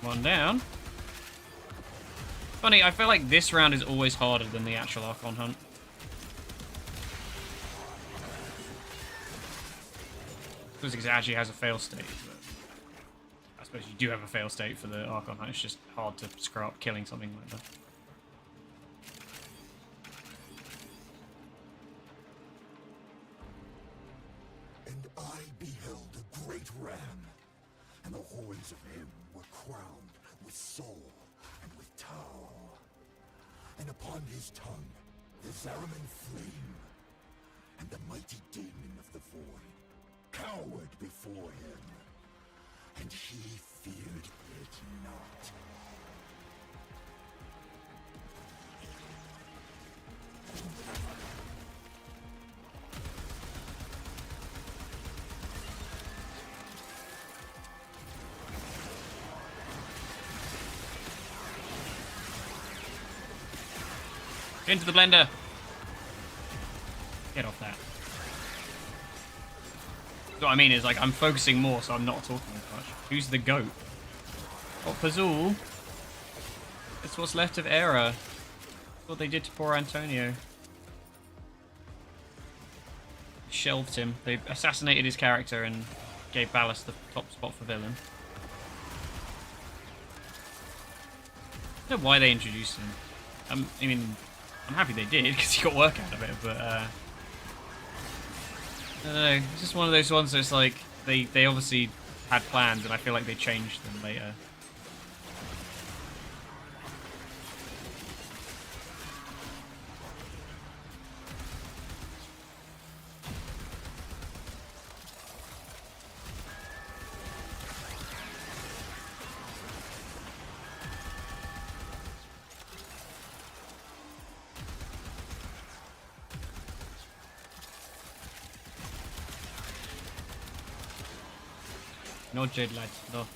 One down. Funny, I feel like this round is always harder than the actual Archon hunt. Because it actually has a fail state. But I suppose you do have a fail state for the Archon hunt. It's just hard to screw up killing something like that. And I beheld a great ram, and the horns of him were crowned with soul and with Tau. And upon his tongue the Zariman flame, and the mighty demon of the void cowered before him, and he feared it not. Into the blender. Get off that. So what I mean is, like, I'm focusing more, so I'm not talking as much. Who's the goat? Oh, Pazul. It's what's left of Era. That's what they did to poor Antonio. Shelved him. They assassinated his character and gave Ballast the top spot for villain. I don't know why they introduced him. I mean, I'm happy they did, because he got work out of it, but, I don't know, it's just one of those ones that's like, they obviously had plans, and I feel like they changed them later. No Jade Light, no.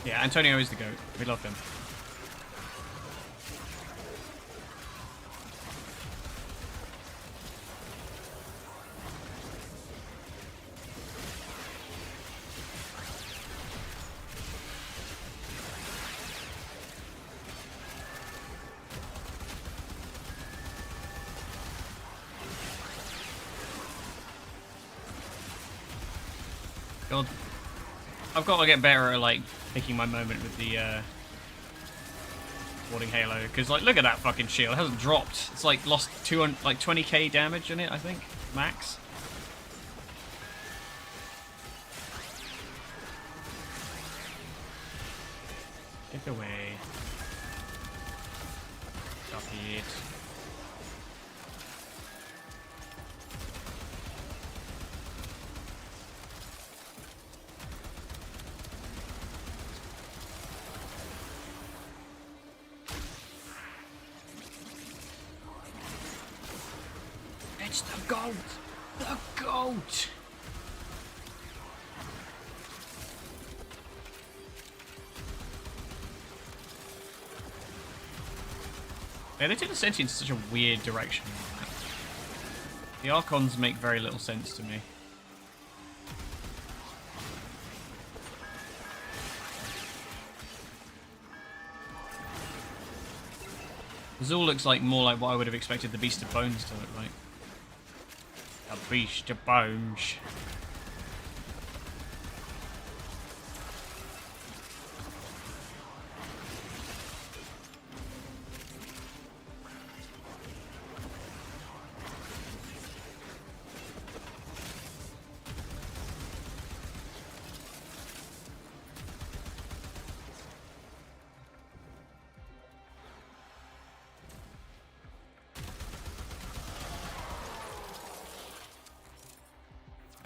Yeah, Antonio is the GOAT. We love him. God. I've got to get better at, like, picking my moment with the, warding halo. Because, like, look at that fucking shield. It hasn't dropped. It's, like, lost 200, like, 20k damage in it, I think. Max. Get away. Stop it. It's the goat! The goat! Yeah, they took the sentience in such a weird direction. The Archons make very little sense to me. Azul looks like more like what I would have expected the Beast of Bones to look like. A Beast of Bones.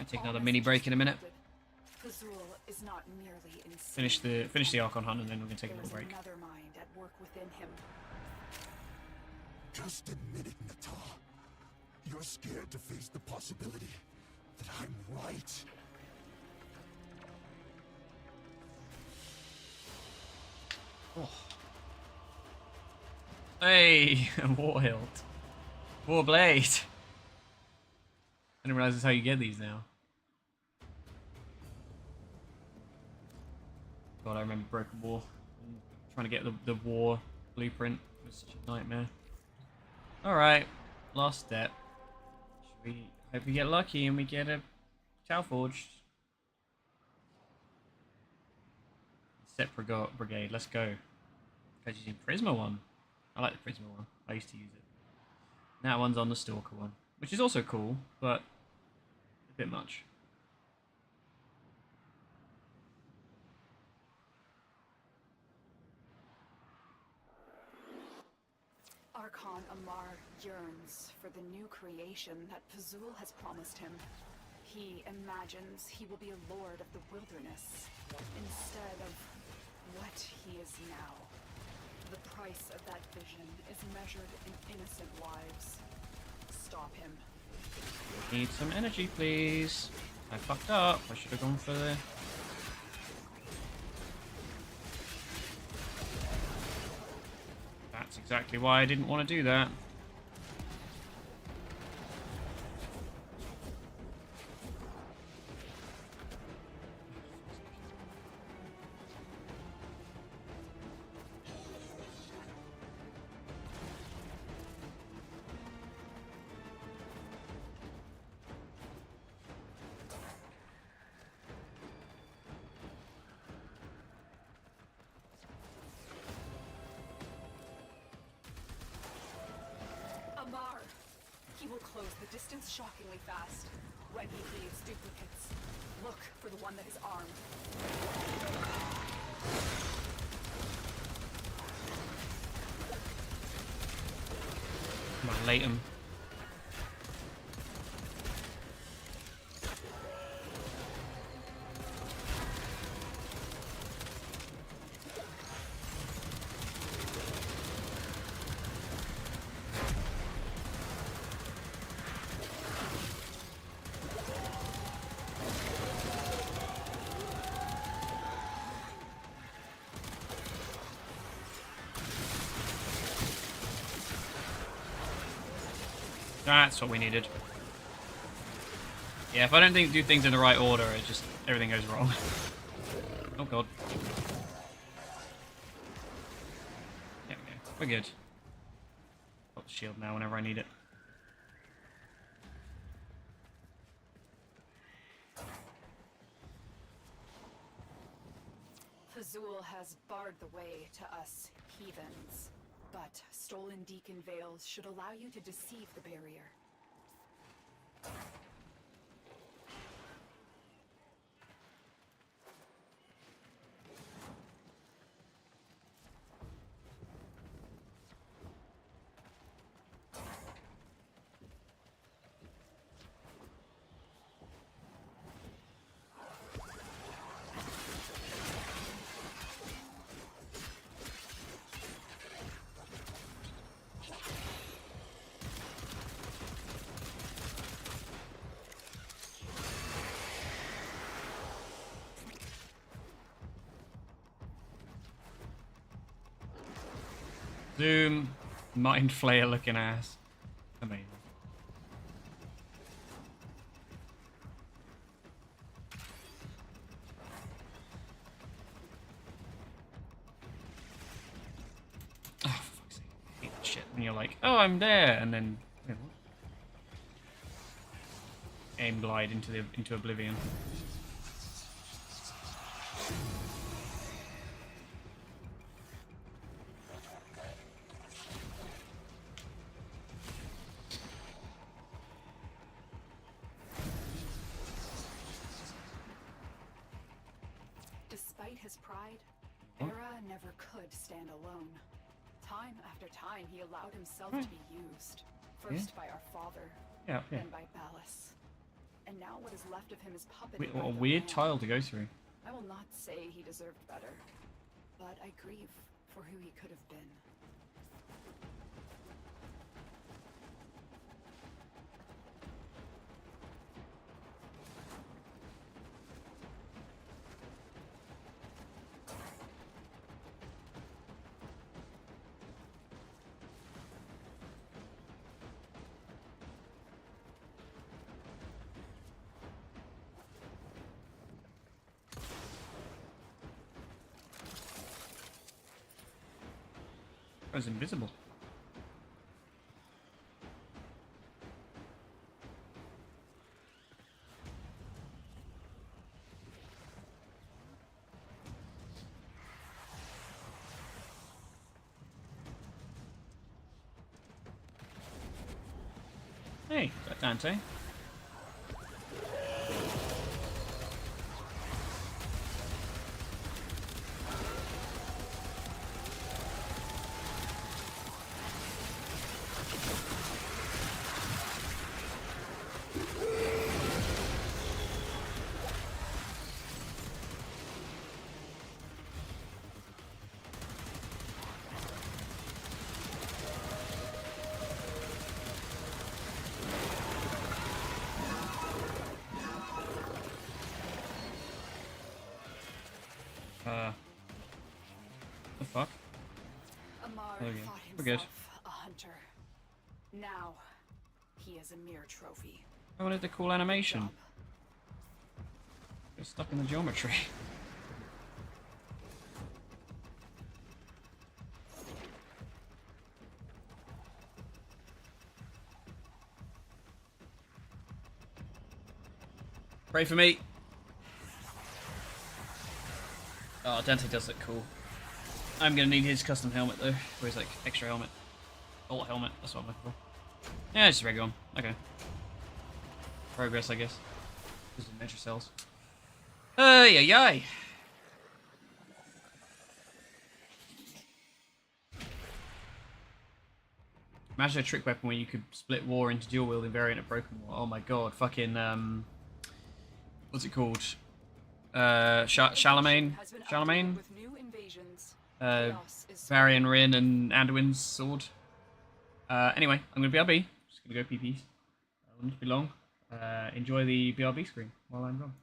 Take another mini break in a minute. Is not merely insane. Finish the Archon hunt and then we're gonna take a little break. Another mind at work within him. Just admit it, Nata. You're scared to face the possibility that I'm right. Oh. Hey, War Hilt. War Blade. I didn't realize that's how you get these now. God, I remember Broken War. Trying to get the war blueprint was such a nightmare. Alright, last step. Should we hope we get lucky and we get a Tau Forged? Set Brigade, let's go. Guys using Prisma one. I like the Prisma one. I used to use it. That one's on the Stalker one, which is also cool, but a bit much. Archon Amar yearns for the new creation that Pazul has promised him. He imagines he will be a lord of the wilderness, instead of what he is now. The price of that vision is measured in innocent lives. Stop him. Need some energy, please. I fucked up. I should have gone for the... That's exactly why I didn't want to do that. Amar! He will close the distance shockingly fast when he leaves duplicates. Look for the one that is armed. Come on, late him. That's what we needed. Yeah, if I don't do things in the right order, it just everything goes wrong. Oh god. There we go. We're good. Got the shield now whenever I need it. Fazul has barred the way to us heathens. But stolen Deacon Veils should allow you to deceive the barrier. Zoom. Mind flayer looking ass. Amazing. Oh, for fuck's sake. I hate that shit. When you're like, oh, I'm there, and then you know, aim glide into oblivion. Despite his pride, Era never could stand alone. Time after time, he allowed himself to be used. First by our father, then by Ballas. And now what is left of him is puppeted What by a the weird man. tile to go through. I will not say he deserved better, but I grieve for who he could have been. I was invisible. Hey, is that Dante? The fuck? Amar There we go. thought We're good. himself a hunter. Now, he is a mere trophy. I wanted the cool animation. Job. Get stuck in the geometry. Pray for me. Oh, Dante does look cool. I'm gonna need his custom helmet though, or his like extra helmet. Alt helmet, that's what I'm looking for. Yeah, just a regular one. Okay. Progress, I guess. Just adventure cells. Yay. Imagine a trick weapon where you could split war into dual wielding variant of broken war. Oh my god, fucking what's it called? Charlemagne? With new invasions. Varian Rin and Anduin's sword. Anyway, I'm gonna BRB. Just gonna go PPs. Won't be long. Enjoy the BRB screen while I'm gone.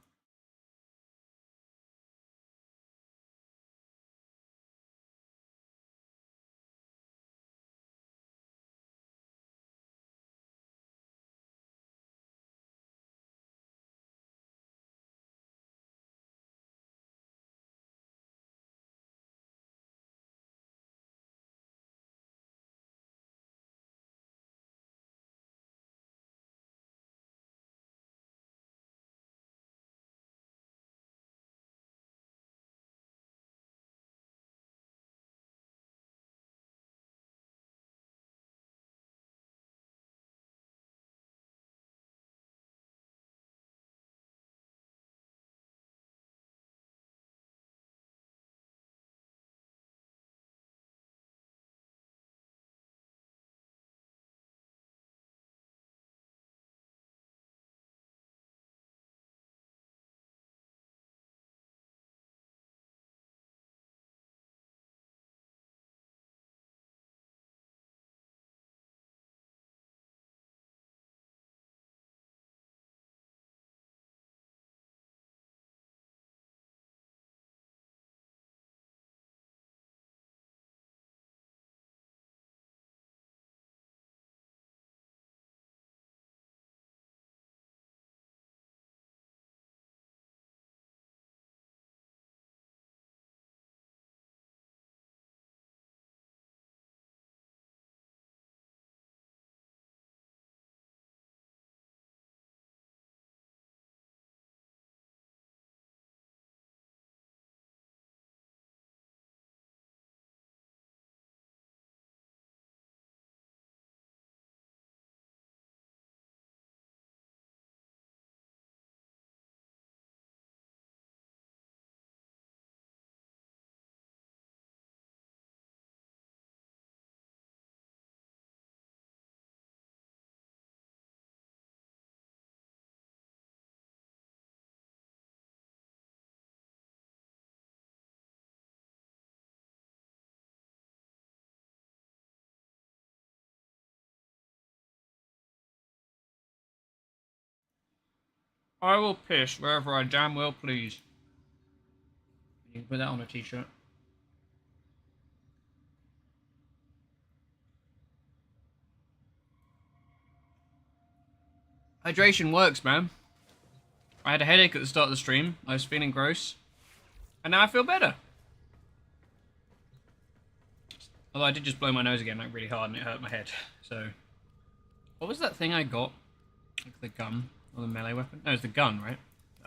I will piss wherever I damn well please. You can put that on a t-shirt. Hydration works, man. I had a headache at the start of the stream. I was feeling gross. And now I feel better. Although I did just blow my nose again like really hard and it hurt my head. So, what was that thing I got? Like the gun or the melee weapon? No, it's the gun, right?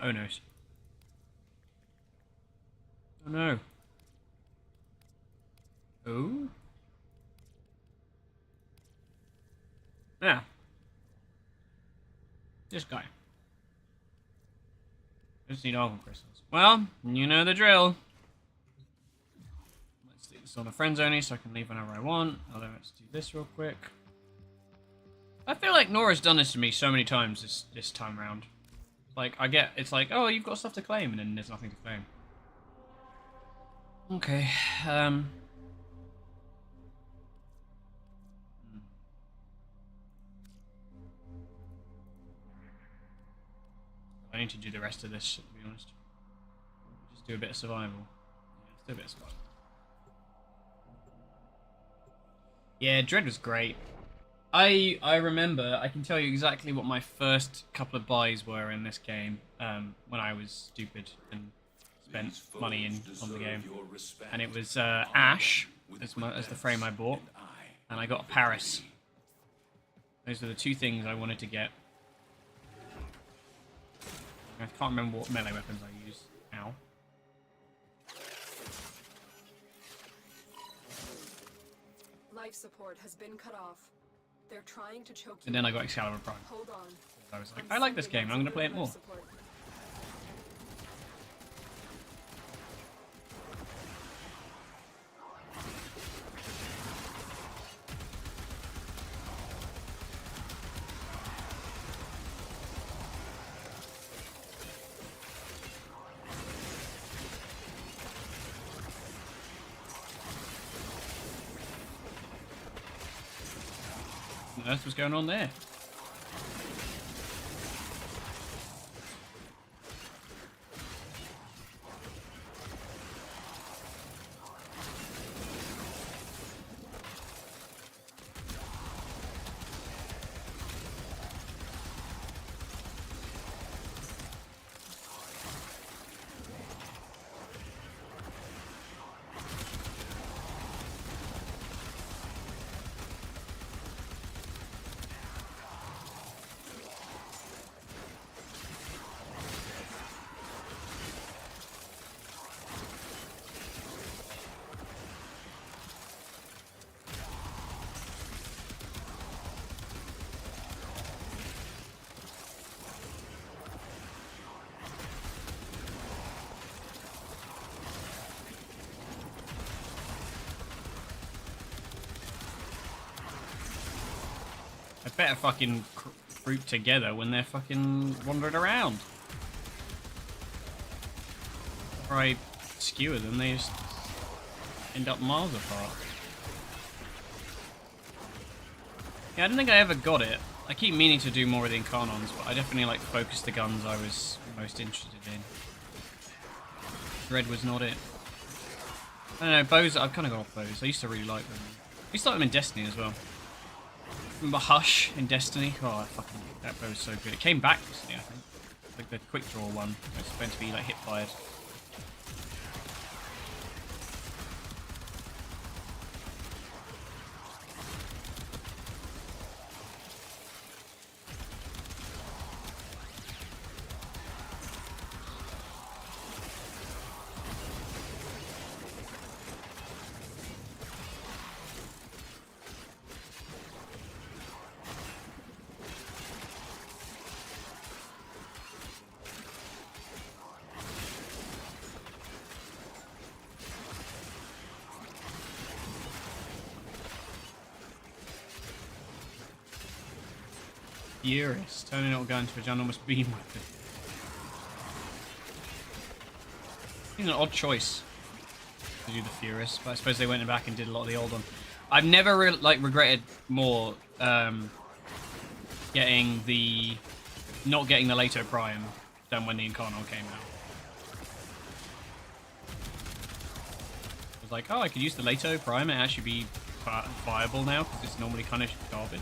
Oh no. Oh no. Oh? Yeah. This guy. Just need all crystals. Well, you know the drill. Let's do this on a friends only so I can leave whenever I want. Although let's do this real quick. I feel like Nora's done this to me so many times this time around. Like, it's like, oh, you've got stuff to claim, and then there's nothing to claim. Okay, I need to do the rest of this, to be honest. Just do a bit of survival. Yeah, let's do a bit of survival. Yeah, Dread was great. I remember, I can tell you exactly what my first couple of buys were in this game, when I was stupid and spent money on the game. And it was Ash as the frame I bought, and I got Paris. Those are the two things I wanted to get. I can't remember what melee weapons I used. Ow. Life support has been cut off. They're trying to choke you. And then I got Excalibur Prime. Hold on. I was like, I like this game, I'm going to play it more. What on earth was going on there? I better fucking group together when they're fucking wandering around. If I skewer them, they just end up miles apart. Yeah, I don't think I ever got it. I keep meaning to do more of the Incarnons, but I definitely like focused the guns I was most interested in. Red was not it. I don't know, bows, I've kind of got off bows. I used to really like them. I used to like them in Destiny as well. Remember Hush in Destiny? Oh, that bow was so good. It came back recently, I think. Like the quick draw one. It's meant to be like hip fired. Furious, turning out gun into a ginormous beam weapon. It's an odd choice to do the Furious, but I suppose they went back and did a lot of the old one. I've never regretted more not getting the Lato Prime than when the Incarnate came out. I was like, oh, I could use the Leto Prime and actually be viable now because it's normally kind of garbage.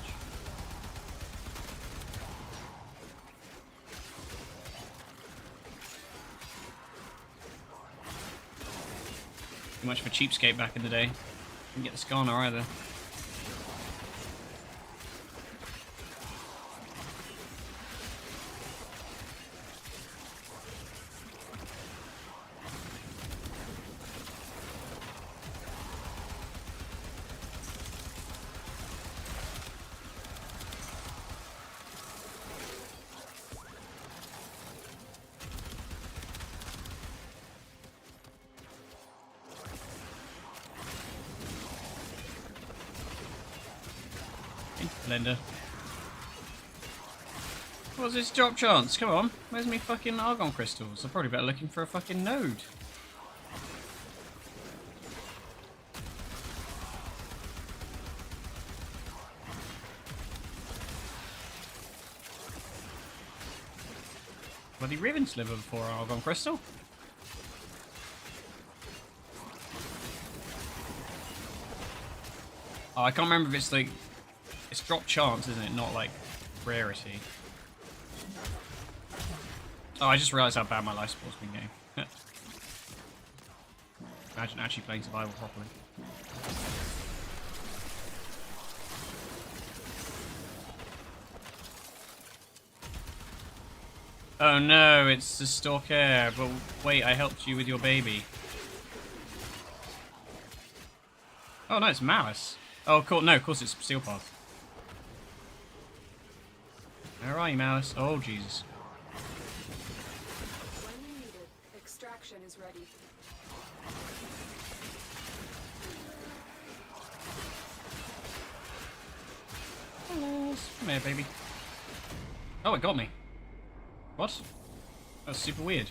Too much for cheapskate back in the day. Didn't get the Skarner either. Blender. What's this drop chance? Come on. Where's me fucking Argon crystals? I'm probably better looking for a fucking node. Bloody Riven Sliver before Argon crystal. Oh, I can't remember if it's like... It's drop chance, isn't it? Not like rarity. Oh, I just realised how bad my life support's been getting. Imagine actually playing survival properly. Oh no, it's the Stalker. But wait, I helped you with your baby. Oh no, it's Malice. Oh, cool. No, of course it's Steel Path. Where are you, Malice? Oh, Jesus. When needed, extraction is ready. Come here, baby. Oh, it got me. What? That was super weird.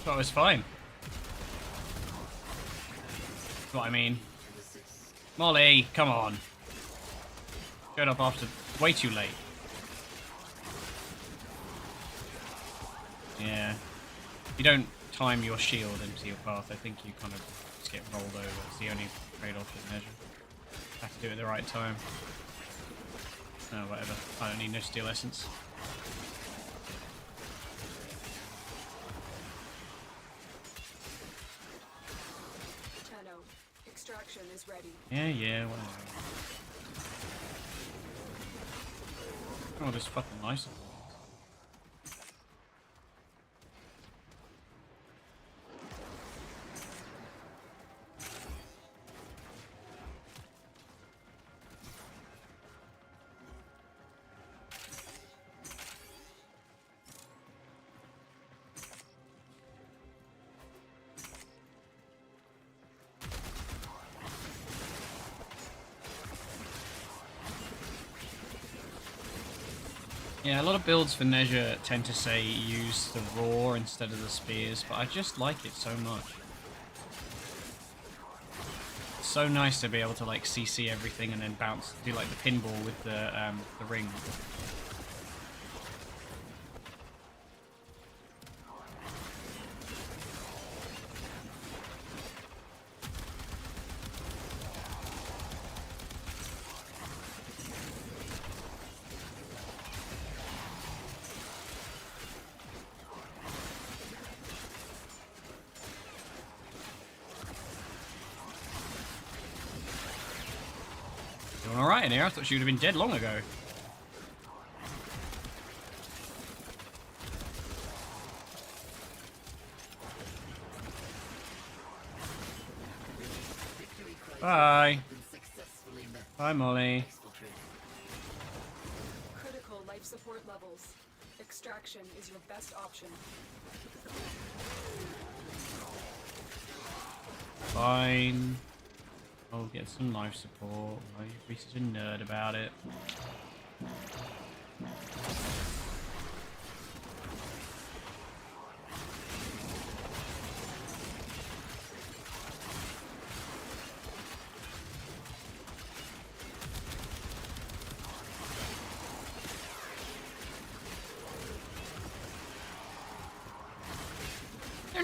Thought it was fine. That's what I mean. Molly, come on. Showed up after way too late. Yeah. If you don't time your shield into your path, I think you kind of just get rolled over. It's the only trade-off with measure. Have to do it at the right time. Oh, whatever. I don't need no steel essence. Tenno, extraction is ready. Yeah, whatever. Oh, this fucking nice. Yeah, a lot of builds for Nezha tend to say use the raw instead of the spears, but I just like it so much. It's so nice to be able to like CC everything and then bounce, do like the pinball with the ring. Doing alright in here, I thought she would have been dead long ago. Bye. Bye, Molly. Critical life support levels. Extraction is your best option. Fine. I'll get some life support. Why you be such a nerd about it?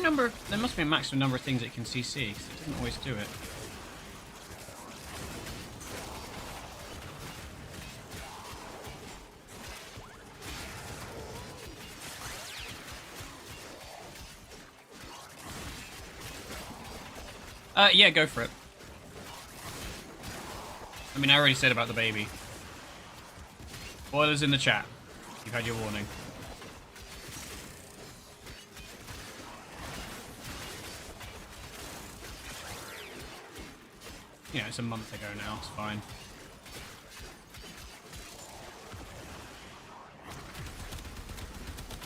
number? There must be a maximum number of things it can CC, because it doesn't always do it. Yeah, go for it. I mean, I already said about the baby. Spoilers in the chat. You've had your warning. Yeah, it's a month ago now, it's fine.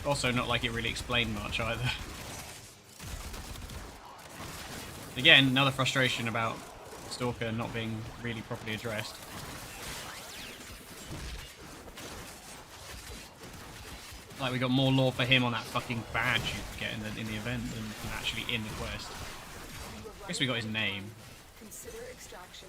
Also, not like it really explained much either. Again, another frustration about Stalker not being really properly addressed. Like, we got more lore for him on that fucking badge you could get in the event than actually in the quest. I guess we got his name. Consider extraction.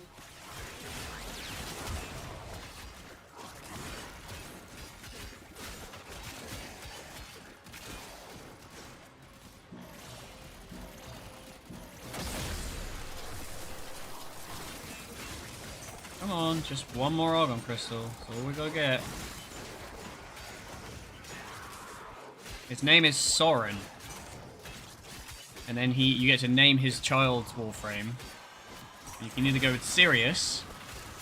Come on, just one more Argon Crystal. That's all we gotta get. His name is Soren. And then you get to name his child's Warframe. You can either go with Sirius,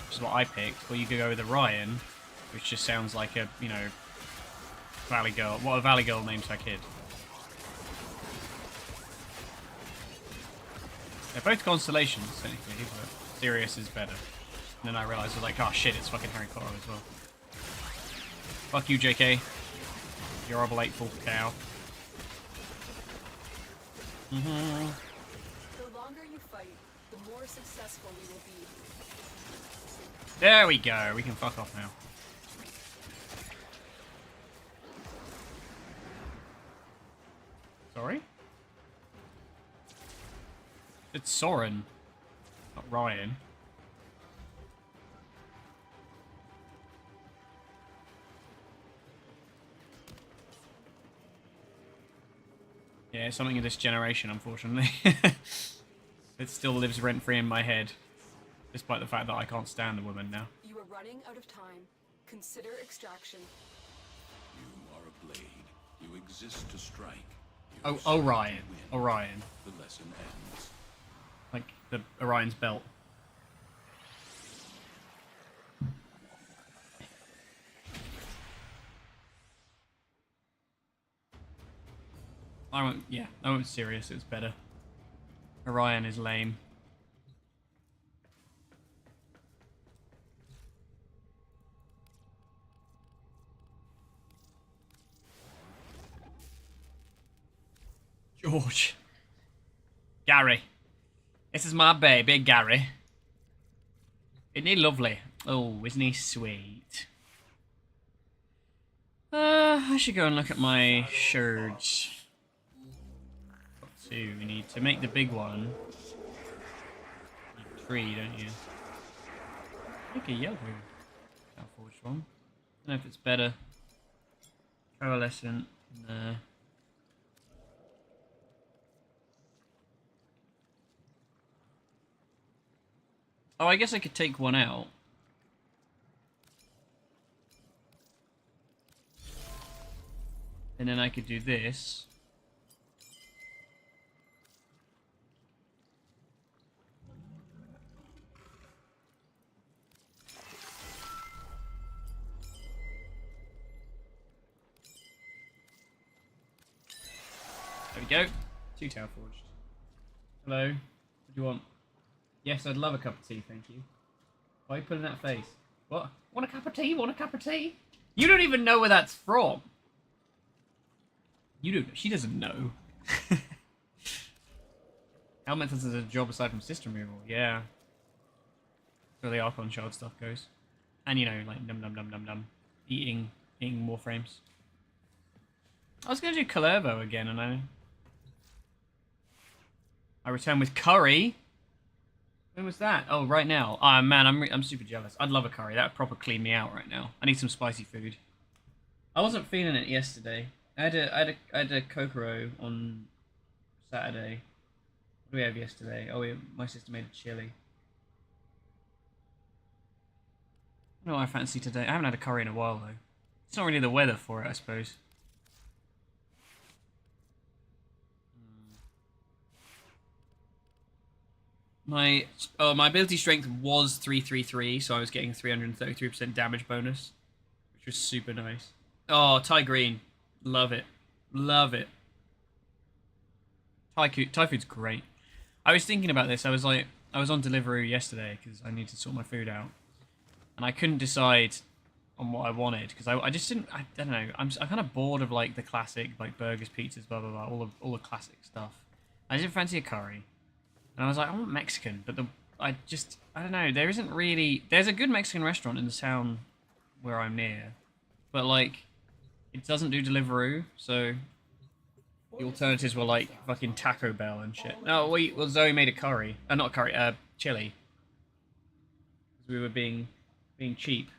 which is what I picked, or you could go with Orion, which just sounds like a, you know, Valley Girl. What a Valley Girl names her kid. They're both constellations, technically, but Sirius is better. And then I realised, I was like, oh shit, it's fucking Harry Potter as well. Fuck you, JK. You horrible hateful cow. The longer you fight, the more successful we will be. There we go. We can fuck off now. Sorry? It's Soren, not Ryan. Yeah, something in this generation, unfortunately. It still lives rent-free in my head, despite the fact that I can't stand the woman now. You are running out of time. Consider extraction. You are a blade. You exist to strike. Oh, Orion. Orion. The lesson ends. Like the Orion's belt. I went serious, it was better. Orion is lame. George. Gary. This is my baby, Gary. Isn't he lovely? Oh, isn't he sweet? I should go and look at my sherds. Two. We need to make the big one. You need 3, don't you? Make a yellow. Forged one. I don't know if it's better. Coalescent. No. Oh, I guess I could take one out. And then I could do this. There we go. 2 Tower Forged. Hello. What do you want? Yes, I'd love a cup of tea, thank you. Why are you putting that face? What? Want a cup of tea? Want a cup of tea? You don't even know where that's from. You don't. She doesn't know. Helmets is a job aside from system removal. Yeah. So the Archon Shard stuff goes. And, you know, like, num num num num num. Eating Warframes. I was going to do Calervo again, and I return with curry. When was that? Oh, right now. Oh, man, I'm super jealous. I'd love a curry. That would proper clean me out right now. I need some spicy food. I wasn't feeling it yesterday. I had a Kokoro on Saturday. What do we have yesterday? Oh, my sister made a chili. I don't know what I fancy today. I haven't had a curry in a while though. It's not really the weather for it, I suppose. My ability strength was 333, so I was getting 333% damage bonus, which was super nice. Oh, Thai green, love it, love it. Thai food's great. I was thinking about this. I was on Deliveroo yesterday because I need to sort my food out, and I couldn't decide on what I wanted because I just didn't. I don't know. I'm kind of bored of like the classic like burgers, pizzas, blah blah blah, all the classic stuff. I didn't fancy a curry. And I was like, I want Mexican, but I don't know, there isn't really, there's a good Mexican restaurant in the town where I'm near, but like, it doesn't do Deliveroo, so the alternatives were like fucking Taco Bell and shit. No, well Zoe made a curry, not curry, chili. Because we were being cheap.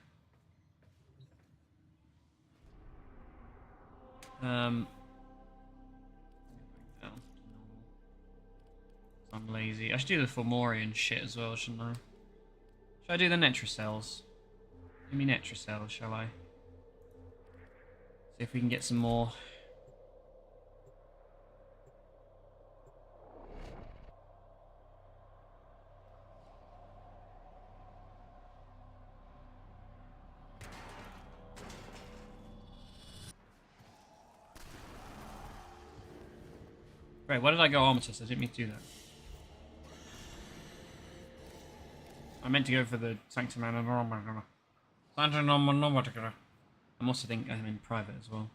I'm lazy. I should do the Fomorian shit as well, shouldn't I? Should I do the Netracells? Give me Netracells, shall I? See if we can get some more. Right, why did I go Armistice? I didn't mean to do that. I meant to go for the Sanctum and I also think I'm in private as well.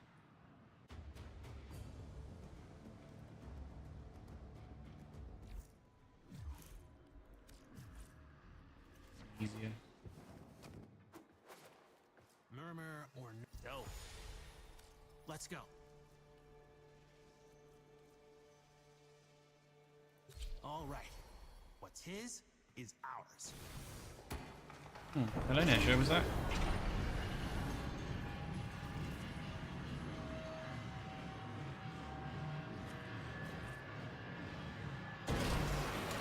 Easier. Murmur or no? Let's go. All right. What's his is ours. Hello, Nesha, was that?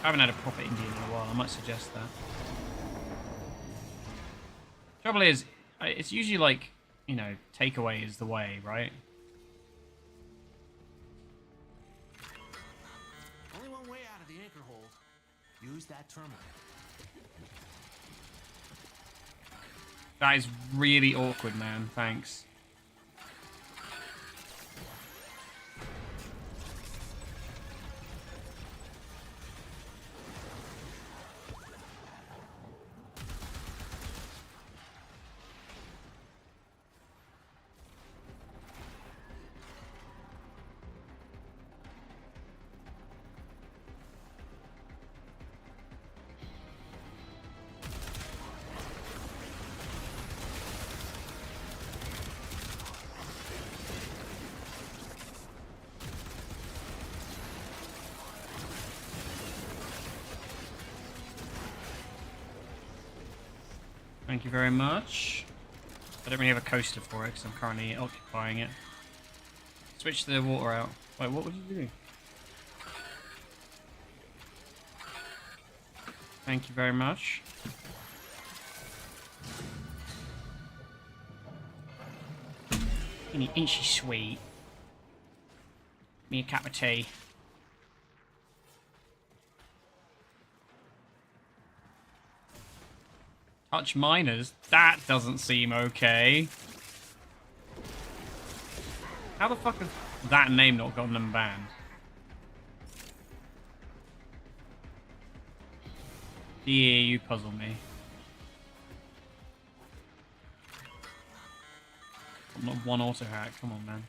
I haven't had a proper Indian in a while, I might suggest that. Trouble is, it's usually like, you know, takeaway is the way, right? Only one way out of the anchor hold. Use that terminal. That is really awkward, man. Thanks. Thank you very much. I don't really have a coaster for it because I'm currently occupying it. Switch the water out. Wait, what would you do? Thank you very much. Ain't she sweet? Give me a cup of tea. Touch miners? That doesn't seem okay. How the fuck has that name not gotten them banned? Yeah, you puzzle me. I'm not one auto hack, come on, man.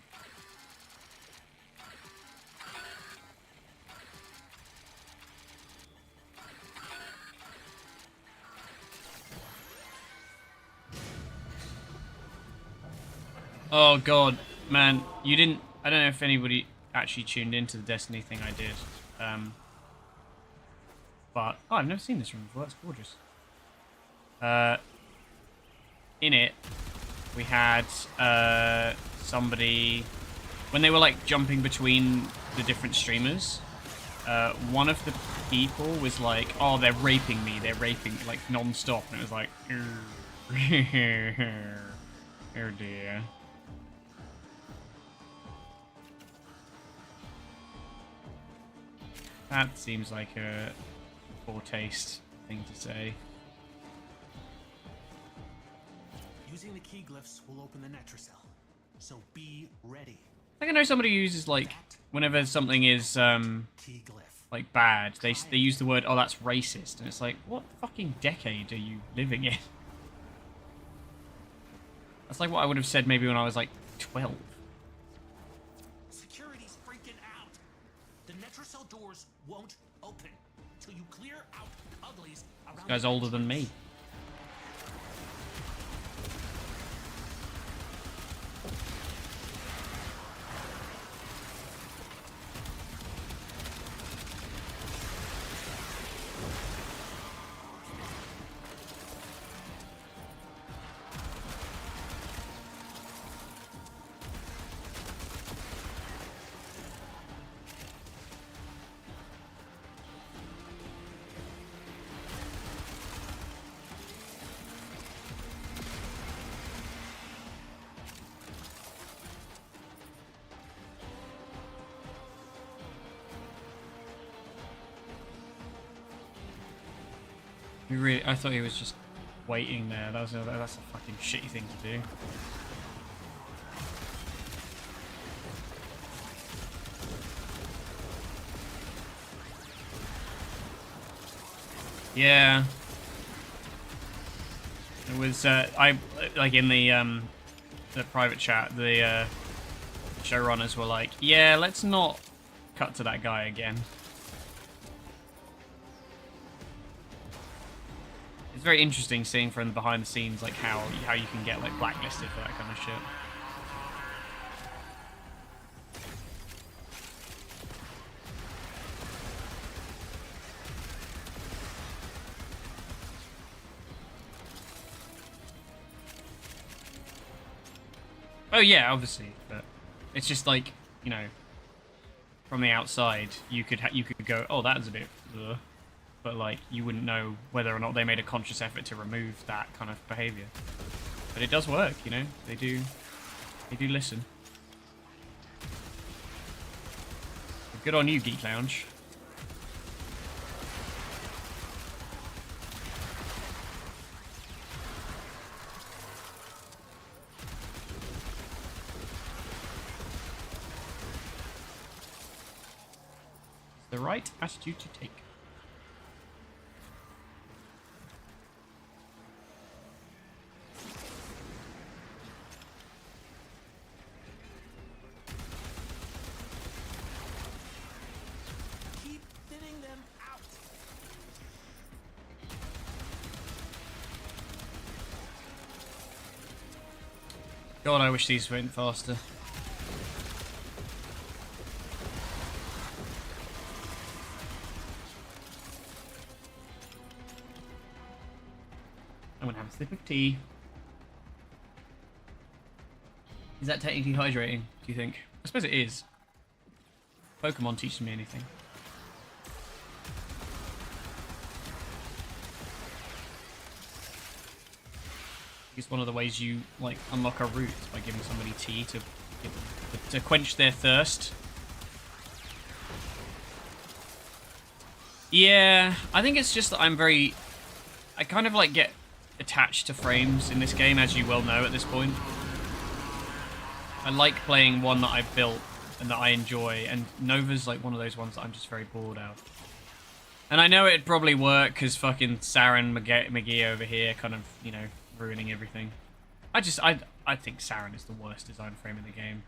Oh god, man, you didn't. I don't know if anybody actually tuned into the Destiny thing I did. But oh, I've never seen this room before. That's gorgeous. In it, we had somebody when they were like jumping between the different streamers. one of the people was like, "Oh, they're raping me. They're raping," like non-stop, and it was like, oh dear. That seems like a poor taste thing to say. Using the key glyphs will open the Netracell, so be ready. I think I know somebody who uses, like, whenever something is like bad, they use the word, "Oh, that's racist," and it's like, what fucking decade are you living in? That's like what I would have said maybe when I was like 12. Security's freaking out. The Netracell doors won't open till you clear out uglies around. This guy's older than me. I thought he was just waiting there. That's a fucking shitty thing to do. Yeah. It was I like in the private chat, the showrunners were like, "Yeah, let's not cut to that guy again." It's very interesting seeing from behind the scenes like how you can get like blacklisted for that kind of shit. Oh yeah, obviously, but it's just like, you know, from the outside, you could go, "Oh, that was a bit," ugh. But like you wouldn't know whether or not they made a conscious effort to remove that kind of behavior. But it does work, you know. They do listen. Good on you, Geek Lounge. It's the right attitude to take. God, I wish these went faster. I'm gonna have a sip of tea. Is that technically hydrating, do you think? I suppose it is. Pokemon teaches me anything. It's one of the ways you like unlock a route by giving somebody tea to quench their thirst. Yeah, I think it's just that I kind of like get attached to frames in this game, as you well know at this point. I like playing one that I've built and that I enjoy, and Nova's like one of those ones that I'm just very bored of. And I know it'd probably work because fucking Saren McGee over here kind of, you know, ruining everything. I think Saren is the worst design frame in the game.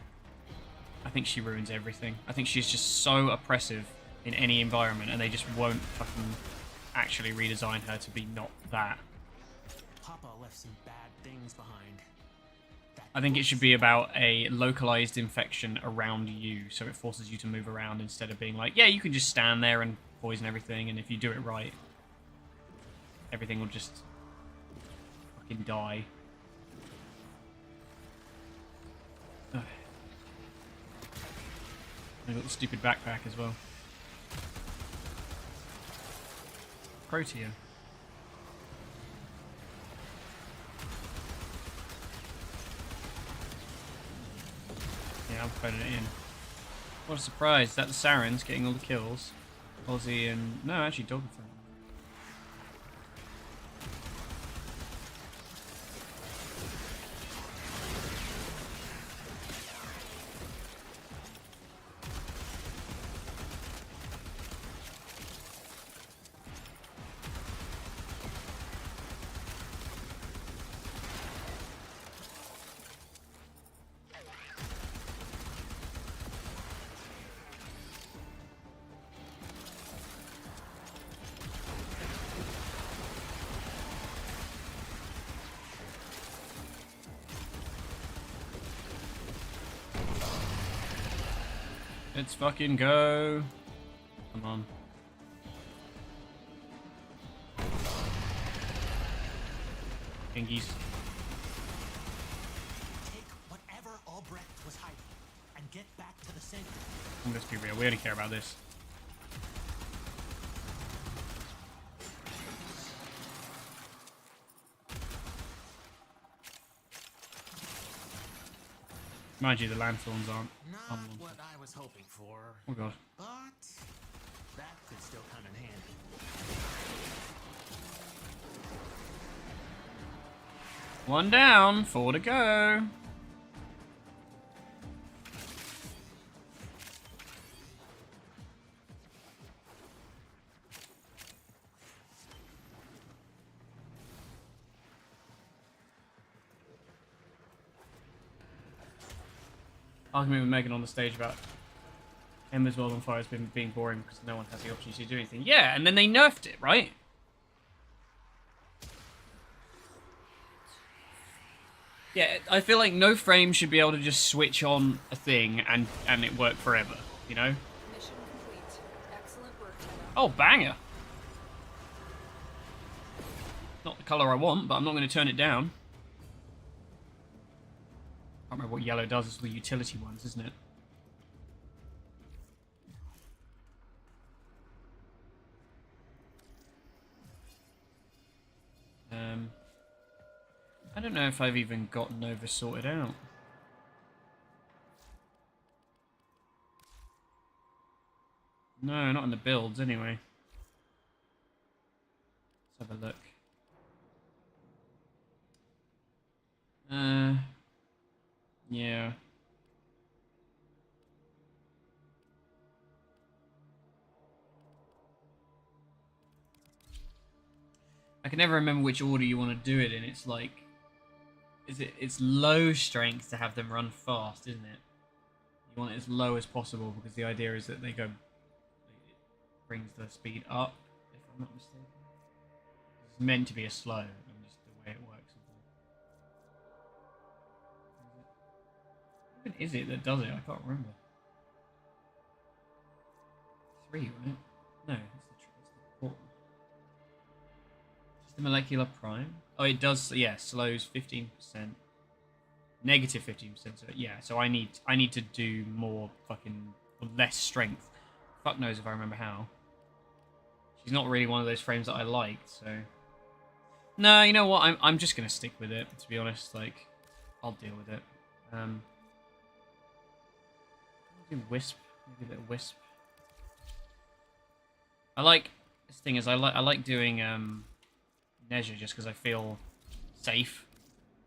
I think she ruins everything. I think she's just so oppressive in any environment, and they just won't fucking actually redesign her to be not that. Papa left some bad things behind. I think it should be about a localized infection around you, so it forces you to move around instead of being like, yeah, you can just stand there and poison everything, and if you do it right, everything will just fucking die. Ugh. I got the stupid backpack as well. Protea. Yeah, I'm putting it in. What a surprise. Is that the Saren's getting all the kills? Aussie and... No, actually, Dogfang. Let's fucking go. Come on. Pingies. Take whatever Albrecht was hiding and get back to the sanctum. Let's be real, we only care about this. Mind you, the Lanthorns aren't. Not what I was hoping for. Oh god. But that could still come in handy. One down, 4 to go. Argument with Megan on the stage about Ember's World on Fire has been being boring because no one has the opportunity to do anything. Yeah, and then they nerfed it, right? Yeah, I feel like no frame should be able to just switch on a thing and it work forever, you know? Mission complete. Excellent work, Tenno. Oh, banger! Not the colour I want, but I'm not going to turn it down. I can't remember what yellow does, it's the utility ones, isn't it? I don't know if I've even got Nova sorted out. No, not in the builds anyway. Let's have a look. Yeah. I can never remember which order you want to do it in. It's like, it's low strength to have them run fast, isn't it? You want it as low as possible because the idea is that it brings the speed up, if I'm not mistaken. It's meant to be a slow, and just the way it works. What is it that does it? I can't remember. 3, right? No, it's the portal. Just the molecular prime. Oh, it does. Yeah, slows 15%, negative 15%. So yeah, so I need to do more fucking less strength. Fuck knows if I remember how. She's not really one of those frames that I liked. So no, you know what? I'm just gonna stick with it. To be honest, like I'll deal with it. Do Wisp, maybe a bit of Wisp. I like this thing is I like doing Neja just because I feel safe,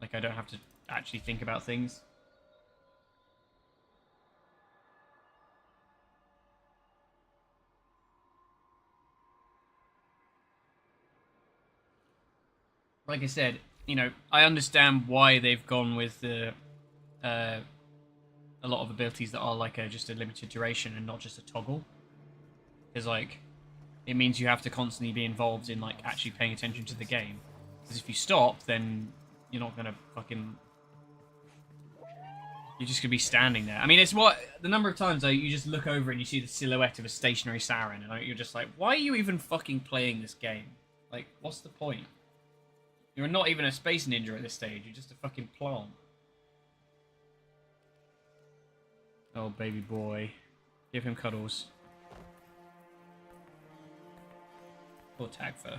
like I don't have to actually think about things. Like I said, you know, I understand why they've gone with the a lot of abilities that are like just a limited duration and not just a toggle, because like it means you have to constantly be involved in like actually paying attention to the game, because if you stop then you're not gonna fucking, you're just gonna be standing there. I mean, it's what the number of times you just look over and you see the silhouette of a stationary Saren and you're just like, why are you even fucking playing this game? Like, what's the point? You're not even a space ninja at this stage, you're just a fucking plant. Oh, baby boy. Give him cuddles. Or tag fur.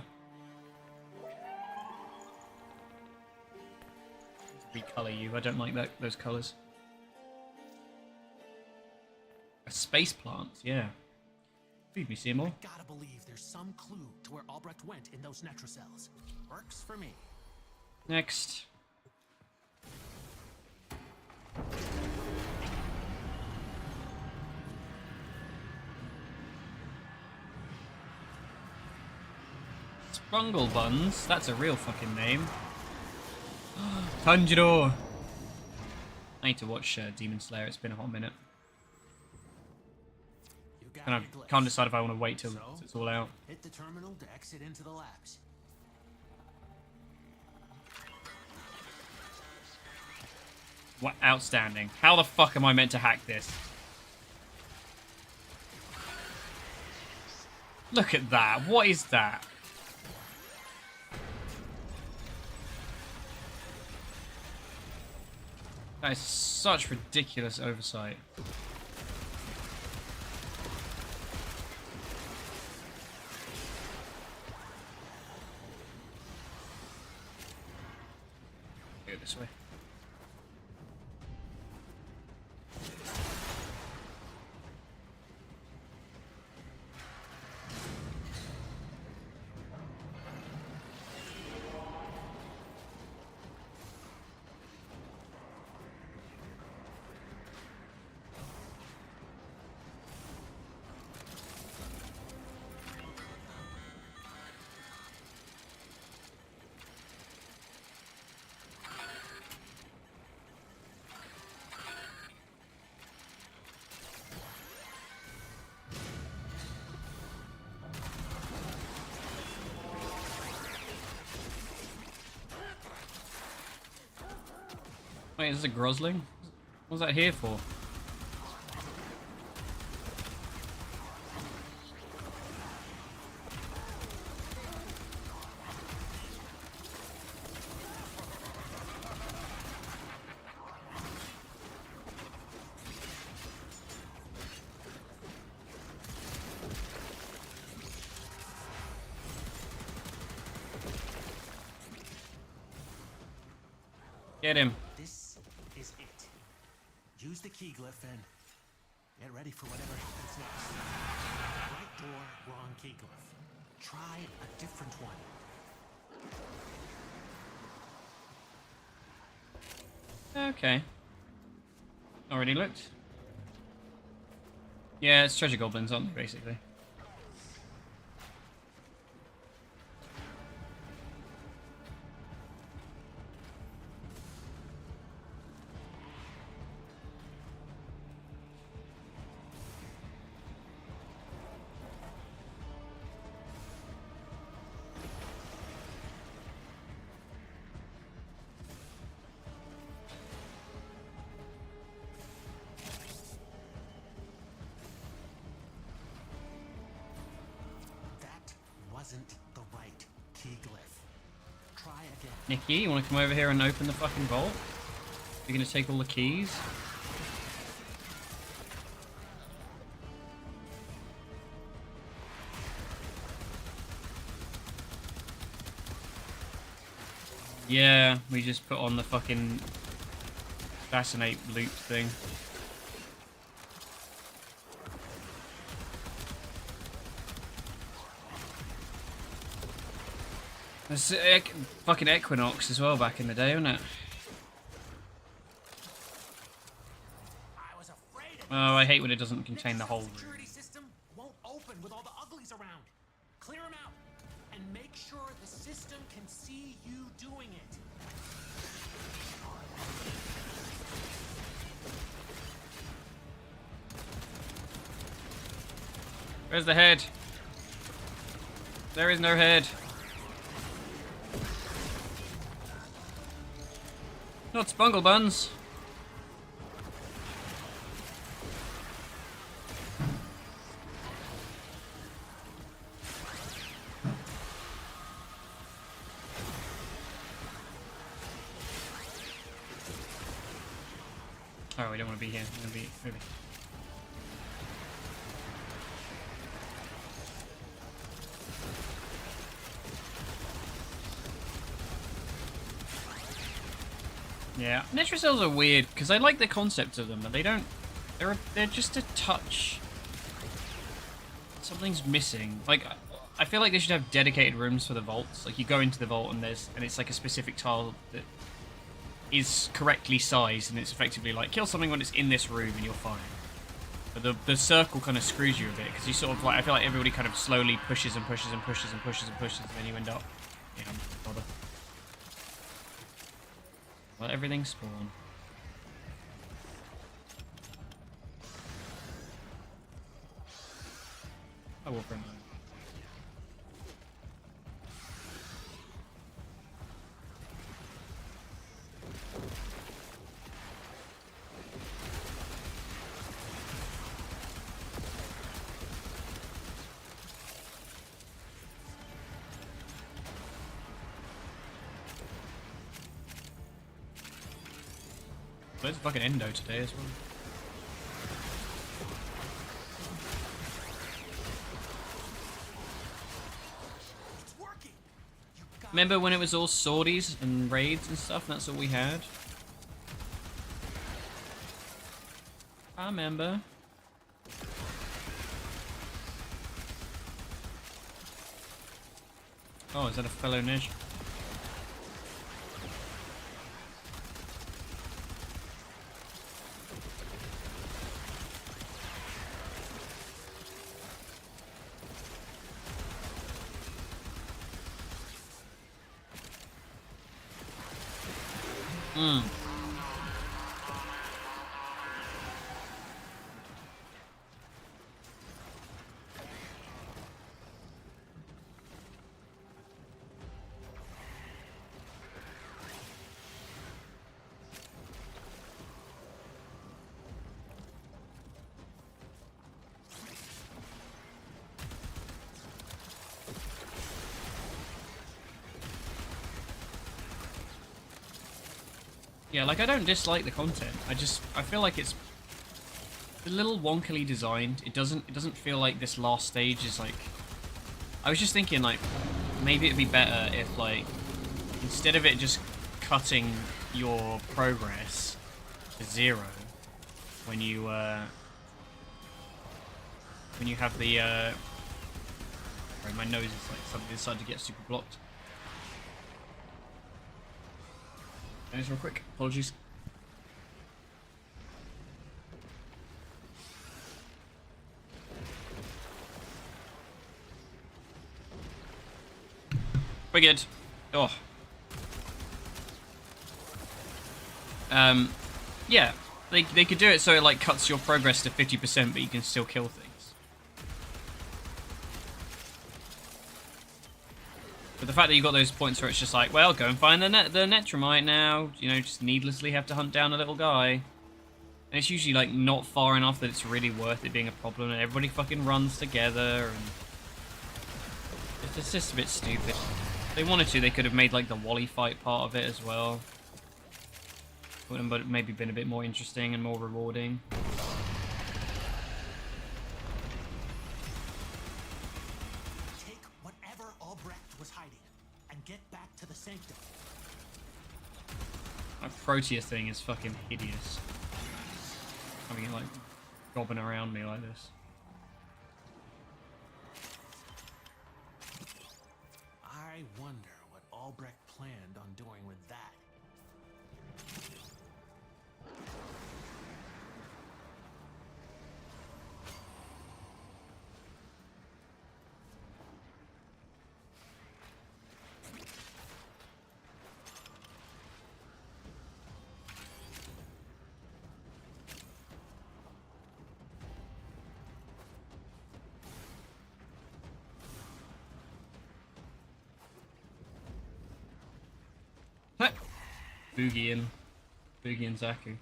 Recolor you. I don't like those colors. A space plant, yeah. Feed me, Seymour. Gotta believe there's some clue to where Albrecht went in those Netrocells. Works for me. Next. Sprungle Buns? That's a real fucking name. Tanjiro! I need to watch Demon Slayer, it's been a hot minute. And I can't decide if I want to wait till it's all out. Hit the terminal to exit into the labs. What? Outstanding. How the fuck am I meant to hack this? Look at that. What is that? That is such ridiculous oversight. Go this way. Wait, is this a Grosling? What's that here for? Get him. This is it. Use the key glyph and get ready for whatever happens next. Right door, wrong key glyph. Try a different one. Okay. Already looked. Yeah, it's treasure goblins, aren't they, basically? Wasn't the right key glyph. Try again. Nikki, you want to come over here and open the fucking vault? You're going to take all the keys? Yeah, we just put on the fucking fascinate loop thing. There's fucking Equinox as well back in the day, wasn't it? Oh, I hate when it doesn't contain the whole room. Security system won't open with all the uglies around. Clear them out and make sure the system can see you doing it. Where's the head? There is no head. Not Spungle Buns. Oh, we don't want to be here. We want to be moving. Yeah, Netrocells are weird because I like the concept of them, but they don't. They're just a touch. Something's missing. Like, I feel like they should have dedicated rooms for the vaults. Like, you go into the vault and it's like a specific tile that is correctly sized, and it's effectively like kill something when it's in this room and you're fine. But the circle kind of screws you a bit because you sort of like, I feel like everybody kind of slowly pushes and pushes and pushes and pushes and pushes, and then you end up. Yeah, bother. Let everything spawn. I will for a moment. There's fucking endo today as well. Remember when it was all sorties and raids and stuff, and that's all we had? I remember. Oh, is that a fellow ninja? Hmm. Yeah, like I don't dislike the content. I feel like it's a little wonkily designed. It doesn't feel like this last stage is like. I was just thinking like maybe it'd be better if like instead of it just cutting your progress to 0 when you have the sorry, my nose is like suddenly decided to get super blocked. Nose real quick. Apologies. We're good. Oh. Yeah. They could do it so it like cuts your progress to 50%, but you can still kill things. But the fact that you got those points where it's just like, well, go and find the Netromite now. You know, just needlessly have to hunt down a little guy. And it's usually like not far enough that it's really worth it being a problem, and everybody fucking runs together, and it's just a bit stupid. If they wanted to, they could have made like the Wally fight part of it as well. Would have maybe been a bit more interesting and more rewarding. Take whatever Albrecht was hiding and get back to the sanctum. My Protea thing is fucking hideous. Having it like gobbing around me like this. I wonder what Albrecht planned on doing with that. Boogie and Zaku.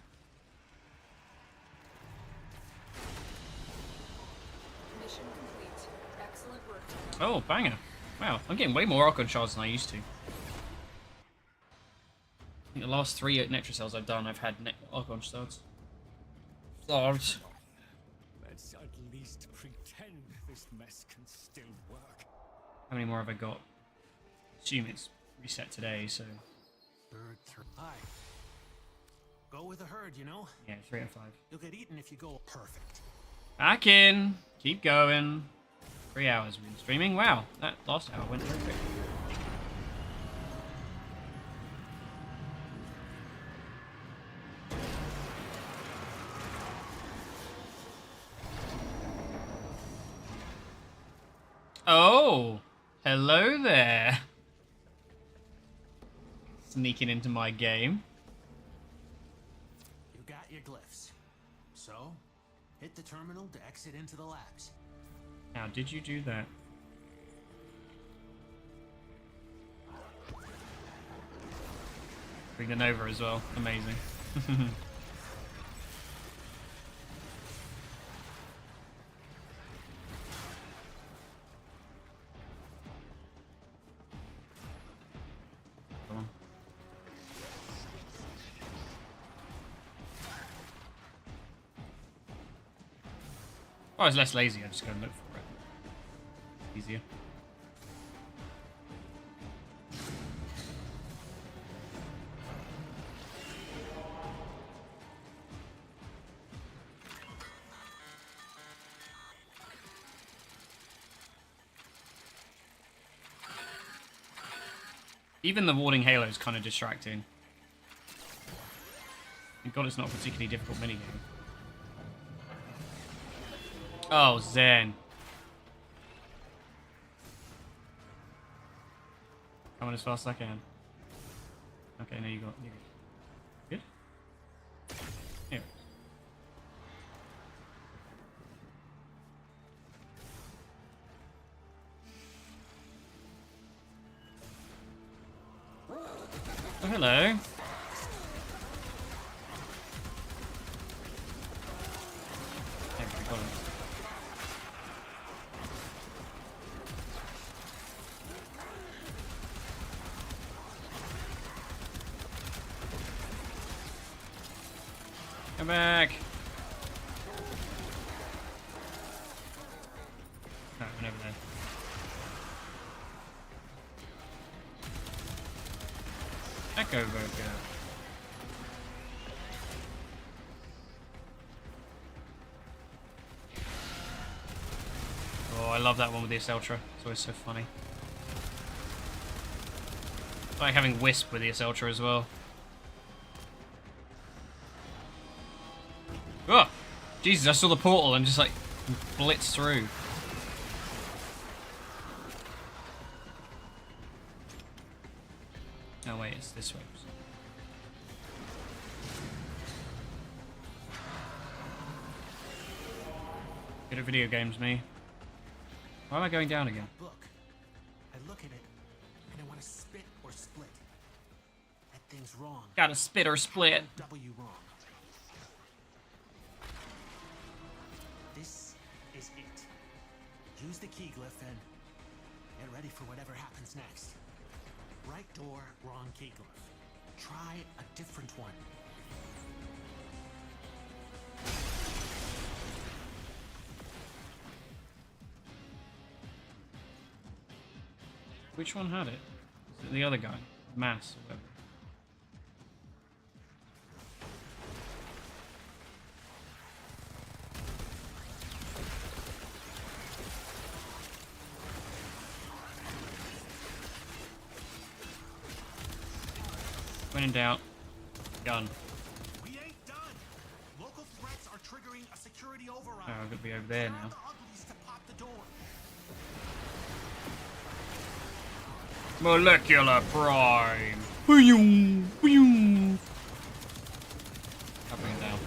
Mission complete. Excellent work. Oh, banger. Wow, I'm getting way more Archon shards than I used to. I think the last 3 Netrocells I've done, I've had Archon shards. Shards. Let's at least pretend this mess can still work. How many more have I got? Assume it's reset today, so... Hi. Go with the herd, you know? Yeah, 3 out of 5. You'll get eaten if you go perfect. Back in. Keep going. 3 hours we've been streaming. Wow, that last hour went very quick. Oh, hello there. Sneaking into my game. You got your glyphs. So, hit the terminal to exit into the labs. How did you do that? Bring the Nova as well. Amazing. Come on. Oh, I was less lazy. I just go and look for it. Easier. Even the warding halo is kind of distracting. Thank God it's not a particularly difficult minigame. Oh, Zen. Coming as fast as I can. Okay, now you're good. Good? Here. Oh, hello. Come back. No, went over there. Echo Voker. Oh, I love that one with the Ultra. It's always so funny. It's like having Wisp with the Ultra as well. Oh! Jesus, I saw the portal and just like blitzed through. Oh wait, it's this way. Good at video games, me. Why am I going down again? Book. I look at it and I want to spit or split. That thing's wrong. Gotta spit or split. W wrong. This is it. Use the key glyph and get ready for whatever happens next. Right door, wrong key glyph. Try a different one. Which one had it? Is it the other guy? Mass or whatever. When in doubt, gun. We ain't done. Local threats are triggering a security override. Oh, I've got to be over there now. The uglies to pop the door. Molecular Prime. Boom, boom. I'll bring it down.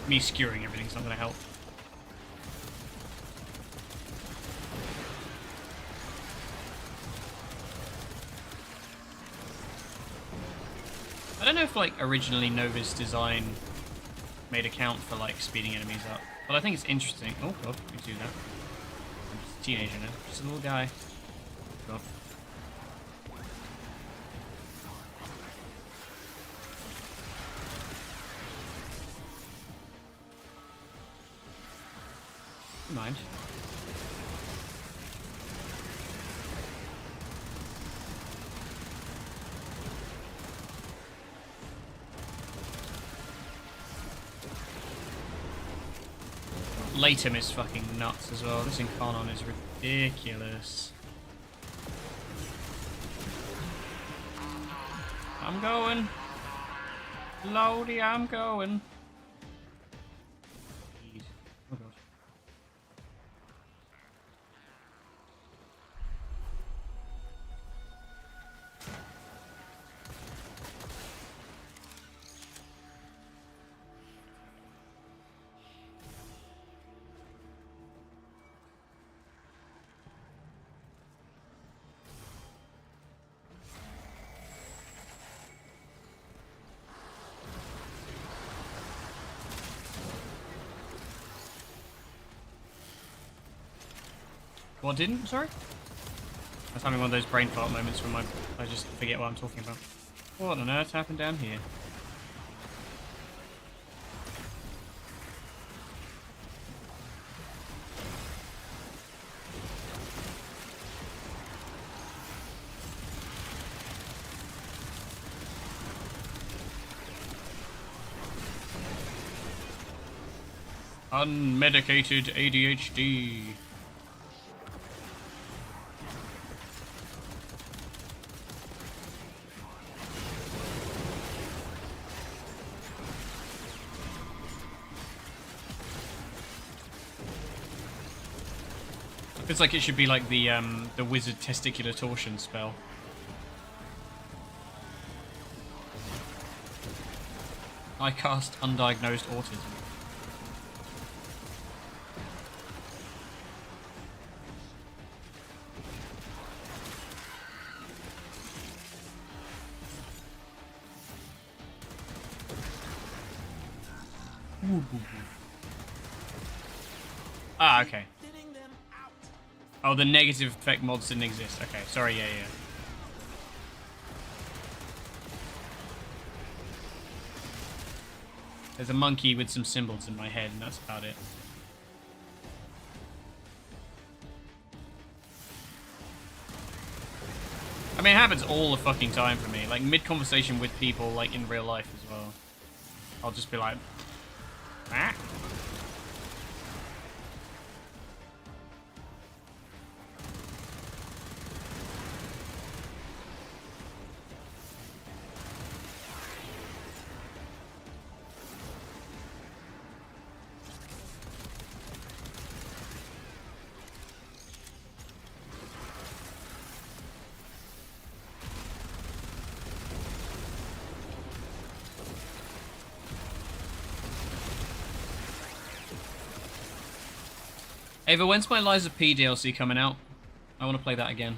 Me skewering everything's not gonna help. I don't know if like originally Nova's design made a count for like speeding enemies up, but I think it's interesting. Oh god, we do that. I'm just a teenager now, just a little guy. God. Never mind. Latem is fucking nuts as well. This Incarnon is ridiculous. I'm going. Lodi, I'm going. Jeez. Oh god. What didn't? Sorry? I was having one of those brain fart moments when I just forget what I'm talking about. What on earth happened down here? Unmedicated ADHD. It's like it should be like the wizard testicular torsion spell. I cast undiagnosed autism. Ah, okay. Oh, the negative effect mods didn't exist. Okay, sorry, yeah. There's a monkey with some symbols in my head, and that's about it. I mean, it happens all the fucking time for me. Like, mid-conversation with people, like, in real life as well. I'll just be like... Ah. Ava, when's my Liza P DLC coming out? I want to play that again.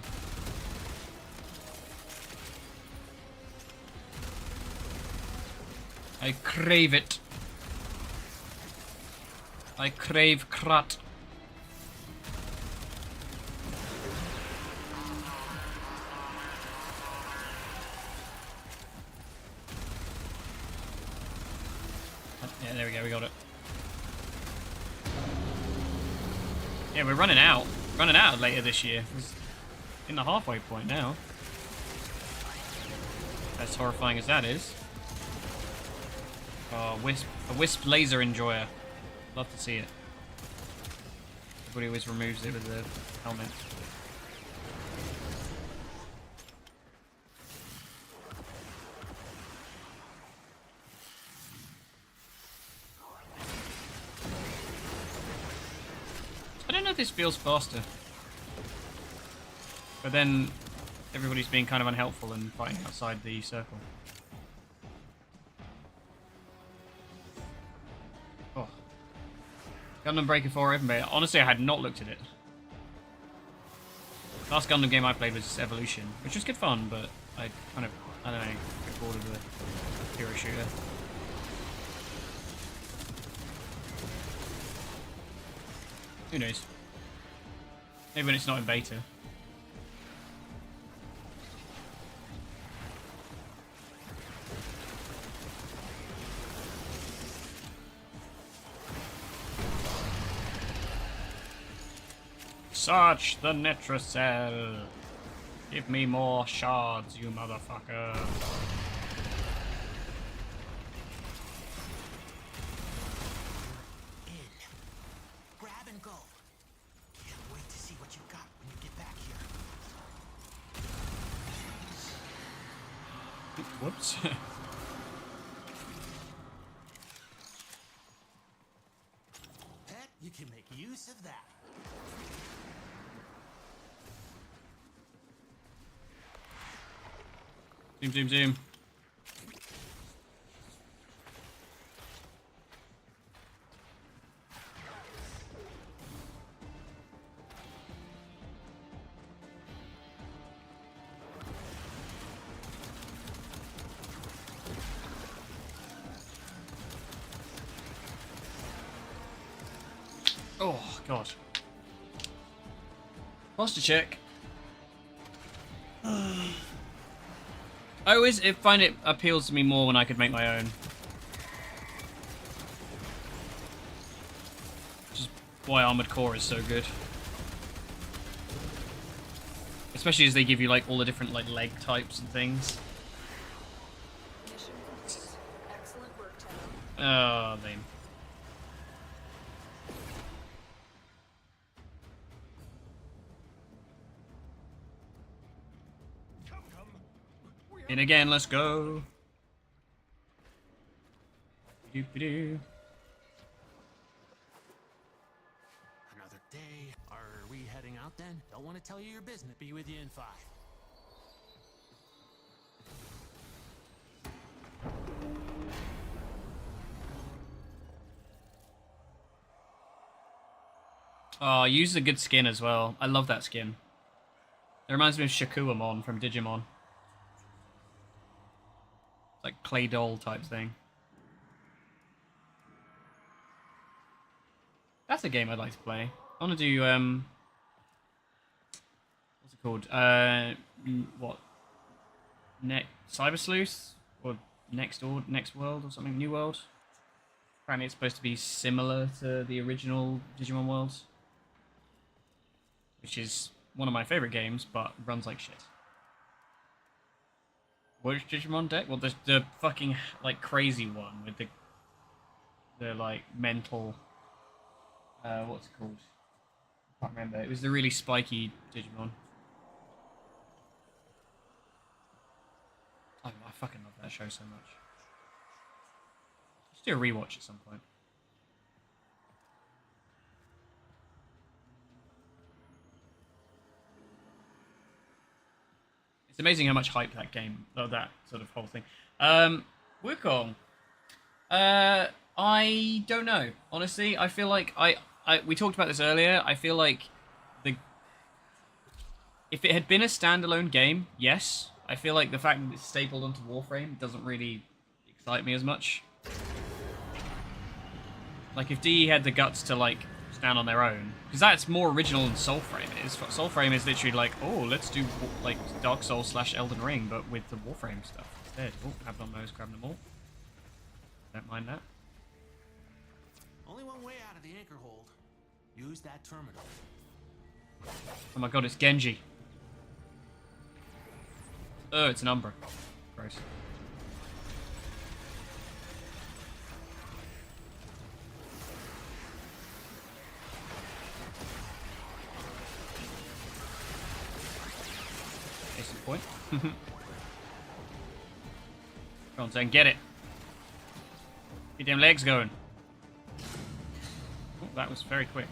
I crave it. I crave Krat. Yeah, there we go, we got it. Yeah, we're running out. Running out later this year. We're in the halfway point now. As horrifying as that is. Oh, a Wisp laser enjoyer. Love to see it. Everybody always removes it with the helmet. I don't know if this feels faster. But then everybody's being kind of unhelpful and fighting outside the circle. Oh. Gundam Breaker 4 Open Beta. Honestly, I had not looked at it. Last Gundam game I played was Evolution, which was good fun, but I kind of, I don't know, get bored of the hero shooter. Who knows? Maybe when it's not in beta. Search the Netracell. Give me more shards, you motherfucker. Whoops. Pet, you can make use of that. Zoom, zoom, zoom. Oh, God. Posture check. I always find it appeals to me more when I could make my own. Which is why Armored Core is so good. Especially as they give you like all the different like leg types and things. Mission complete. Excellent work, Tenno. Oh, lame. In again, let's go. Doop-a-doo. Another day. Are we heading out then? Don't want to tell you your business. Be with you in 5. Oh, use a good skin as well. I love that skin. It reminds me of Shakuamon from Digimon. Like clay doll type thing. That's a game I'd like to play. I want to do what's it called? What? Cyber Sleuth or Next World or something? New World. Apparently, it's supposed to be similar to the original Digimon worlds, which is one of my favorite games, but runs like shit. Which Digimon deck? Well, the fucking like crazy one with the like mental. What's it called? I can't remember. It was the really spiky Digimon. I fucking love that show so much. Let's do a rewatch at some point. It's amazing how much hype that game, or that sort of whole thing. Wukong. I don't know. Honestly, I feel like we talked about this earlier. I feel like if it had been a standalone game, yes. I feel like the fact that it's stapled onto Warframe doesn't really excite me as much. Like if DE had the guts to like stand on their own, because that's more original than Soulframe is. Soulframe is literally like, oh, let's do like Dark Souls / Elden Ring, but with the Warframe stuff instead. Oh, have it on those, grab them all. Don't mind that. Only one way out of the anchor hold. Use that terminal. Oh my god, it's Genji. Oh, it's an Umbra. Gross. Case in point. Come on, Zen, get it. Get them legs going. Oh, that was very quick.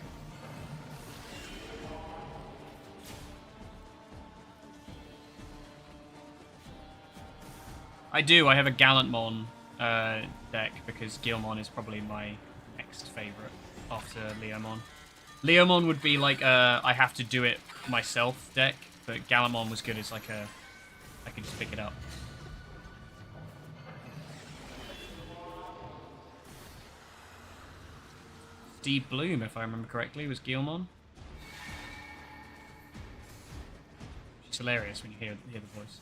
I do. I have a Gallantmon deck because Guilmon is probably my next favorite after Leomon. Leomon would be like I have to do it myself deck, but Gallantmon was good as like a I could just pick it up. Steve Bloom, if I remember correctly, was Guilmon. It's hilarious when you hear the voice.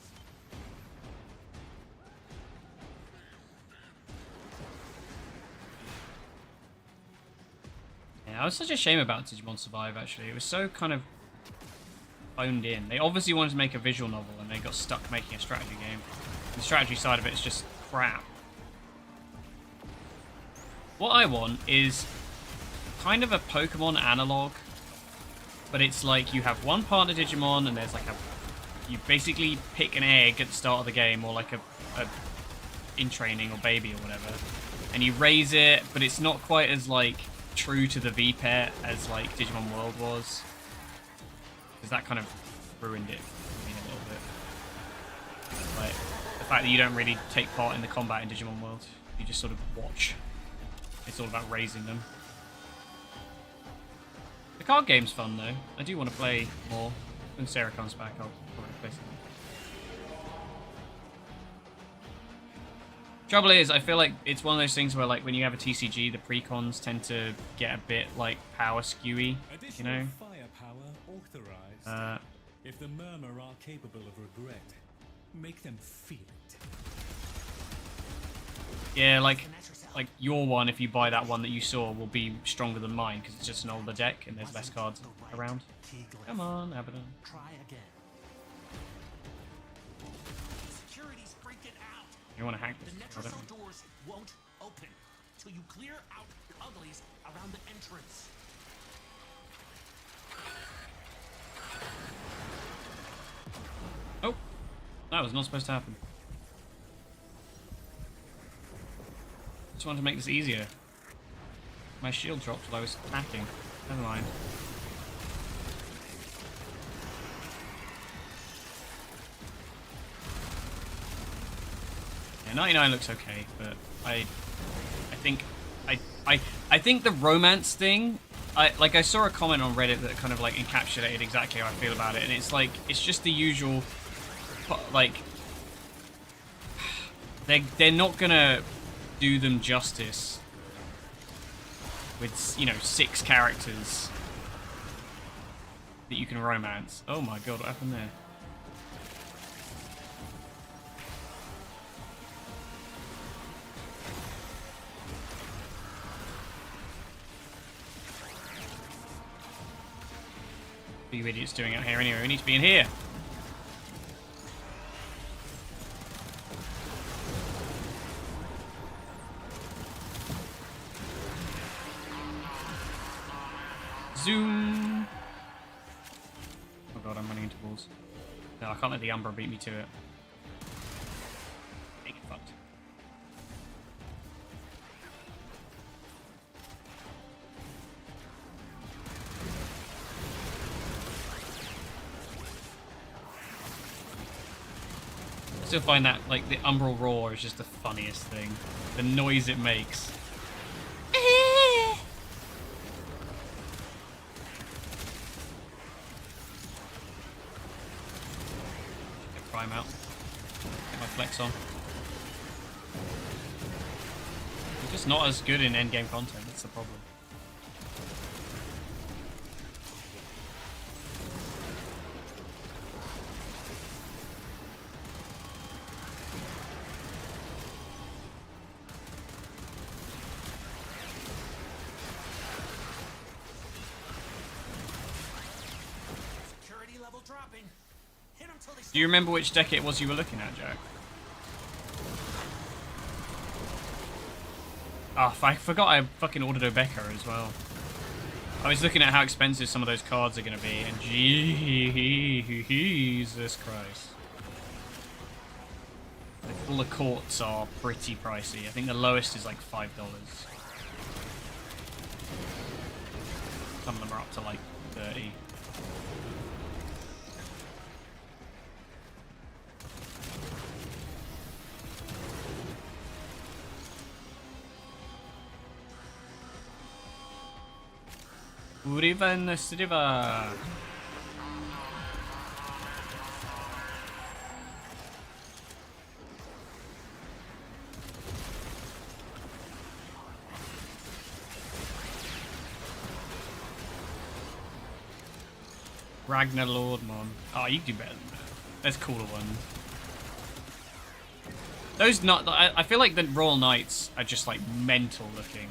Yeah, it was such a shame about Digimon Survive, actually. It was so kind of phoned in. They obviously wanted to make a visual novel, and they got stuck making a strategy game. The strategy side of it is just crap. What I want is kind of a Pokemon analog, but it's like you have one partner Digimon, and there's like you basically pick an egg at the start of the game, or like a in training or baby or whatever, and you raise it, but it's not quite as like true to the V-Pet as like Digimon World was, because that kind of ruined it for me a little bit. Like the fact that you don't really take part in the combat in Digimon World, you just sort of watch. It's all about raising them. The card game's fun though. I do want to play more. When Sarah comes back, I'll probably play some. Trouble is, I feel like it's one of those things where, like, when you have a TCG, the precons tend to get a bit like power skewy, you know. Firepower authorized. If the Murmur are capable of regret, make them feel it. Yeah, like your one, if you buy that one that you saw, will be stronger than mine because it's just an older deck and there's less cards around. Come on, Abaddon. Try again. Security's freaking out. You want to hack this? The Netrosol doors won't open till you clear out uglies around the entrance. Oh, that was not supposed to happen. Just wanted to make this easier. My shield dropped while I was attacking. Never mind. Yeah, 99 looks okay, but I think the romance thing. I saw a comment on Reddit that kind of like encapsulated exactly how I feel about it, and it's like it's just the usual, like they're not gonna do them justice with, you know, 6 characters that you can romance. Oh my god, what happened there? What are you idiots doing out here anyway? We need to be in here. Zoom. Oh god, I'm running into walls. No, I can't let the Umbra beat me to it. Make it fucked. I still find that, like, the Umbral roar is just the funniest thing. The noise it makes. Prime out. Get my flex on. It's just not as good in endgame content, that's the problem. Security level dropping. Hit 'em till they Do you remember which deck it was you were looking at, Jack? Oh, I forgot I fucking ordered Obeka as well. I was looking at how expensive some of those cards are going to be, and Jesus Christ. The fuller courts are pretty pricey. I think the lowest is like $5. Some of them are up to like 30. Uriva in the River. Ragnar Lordmon. Oh, you can do better than that. There's cooler ones. Those not. I feel like the Royal Knights are just like mental looking.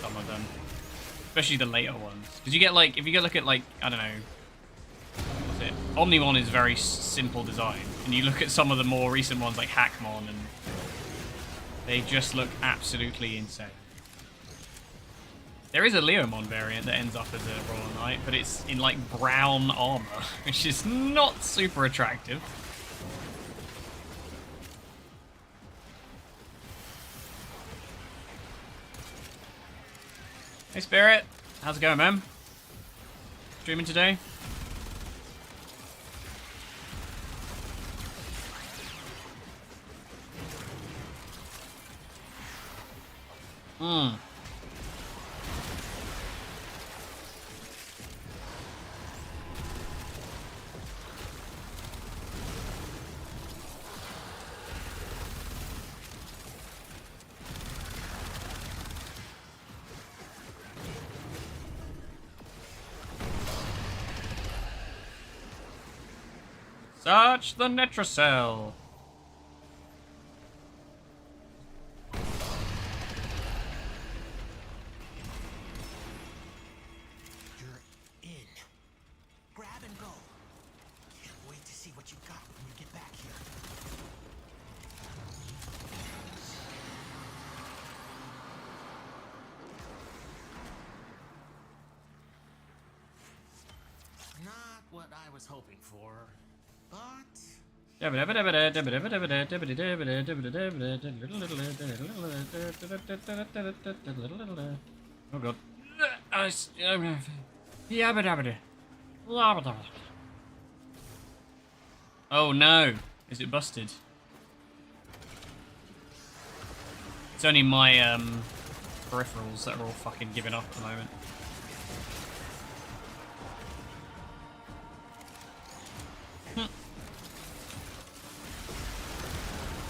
Some of them. Especially the later ones. Because you get like, if you go look at like, I don't know, what's it? Omnimon is very simple design. And you look at some of the more recent ones like Hackmon and they just look absolutely insane. There is a Leomon variant that ends up as a Royal Knight, but it's in like brown armor, which is not super attractive. Hey Spirit, how's it going, man? Streaming today? Hmm. Search the Netrocell. You're in. Grab and go. Can't wait to see what you got when you get back here. Not what I was hoping for, but... Oh god. Oh no. Is it busted? It's only my peripherals that are all fucking giving up at the moment.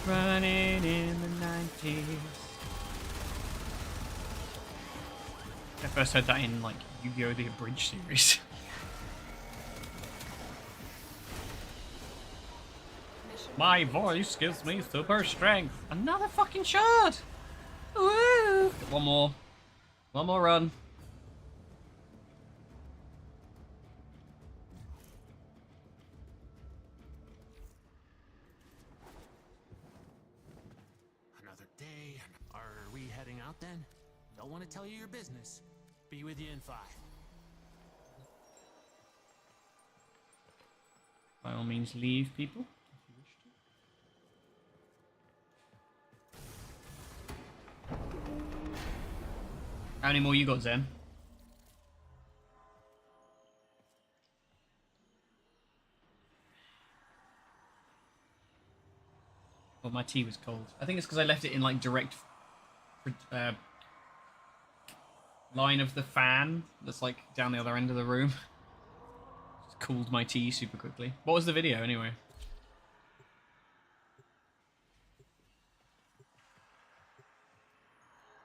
Running in the 90s. I first heard that in like Yu-Gi-Oh! The Abridged series. My voice gives me super strength. Another fucking shard! Woo! One more. One more run. Another day. Are we heading out then? Don't want to tell you your business. Be with you in 5. By all means, leave, people. How many more you got, Zen? Well, my tea was cold. I think it's because I left it in like direct line of the fan that's like down the other end of the room. Just cooled my tea super quickly. What was the video anyway?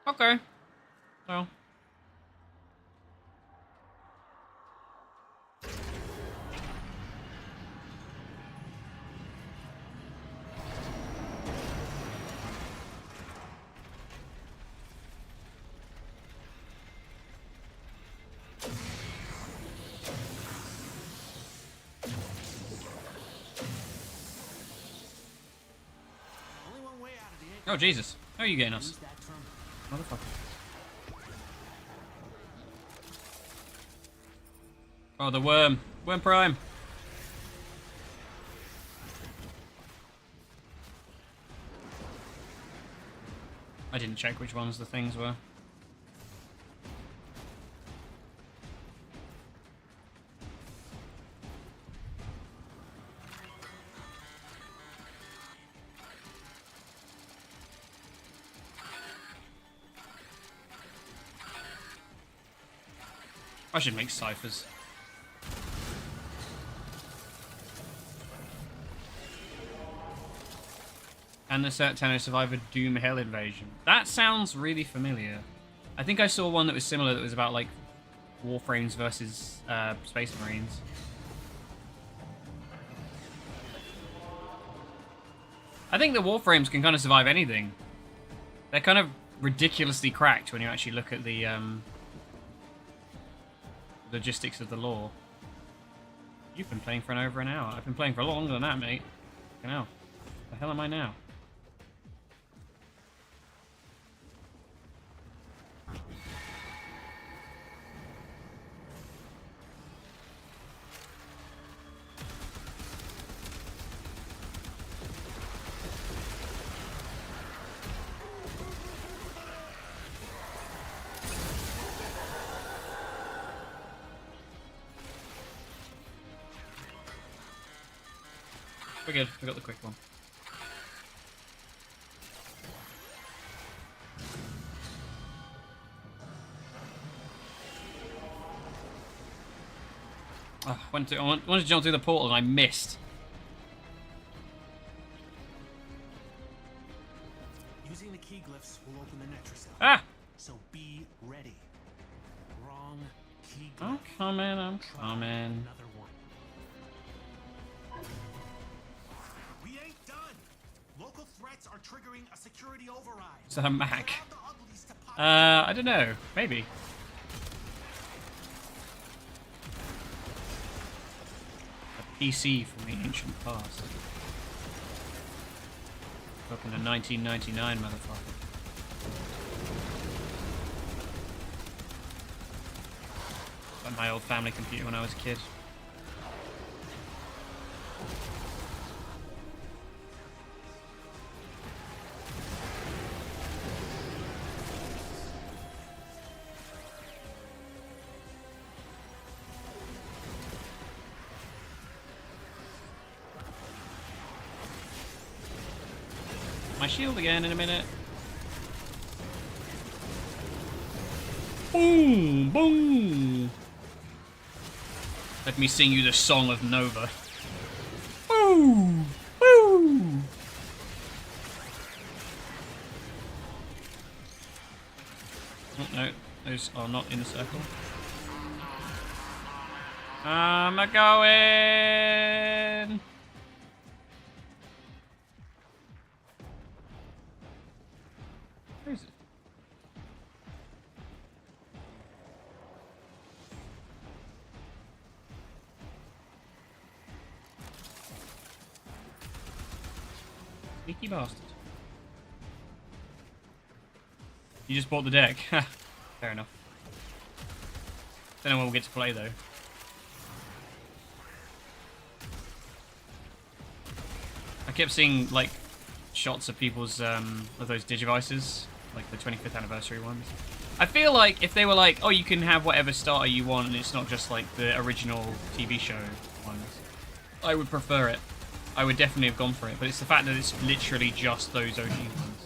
Okay. Well. Only one way out of the Oh Jesus! How are you getting us, Use that terminal. motherfucker? Oh, the worm. Worm Prime. I didn't check which ones the things were. I should make ciphers. And the Tenno survivor Doom Hell invasion. That sounds really familiar. I think I saw one that was similar that was about like Warframes versus Space Marines. I think the Warframes can kind of survive anything. They're kind of ridiculously cracked when you actually look at the logistics of the lore. You've been playing for over an hour. I've been playing for a lot longer than that, mate. Fucking hell. The hell am I now? We're good. We got the quick one. Oh, I wanted to jump through the portal and I missed. Using the key glyphs will open the Netra cell. Ah! So be ready. Wrong key glyph. I'm coming, I'm coming. Another one. We ain't done. Local threats are triggering a security override. Is that a Mac? Allow the uglies to pop I don't know. Maybe. A PC from the ancient past. Fucking a 1999 motherfucker. Like my old family computer when I was a kid. My shield again in a minute. Boom! Boom! Let me sing you the song of Nova. Boom! Boom! Oh, no, those are not in the circle. I'm a going! Where is it? Sneaky bastard. You just bought the deck. Fair enough. Don't know when we'll get to play though. I kept seeing like shots of people's of those Digivices, like the 25th anniversary ones. I feel like if they were like, oh, you can have whatever starter you want and it's not just like the original TV show ones, I would prefer it. I would definitely have gone for it, but it's the fact that it's literally just those OG ones.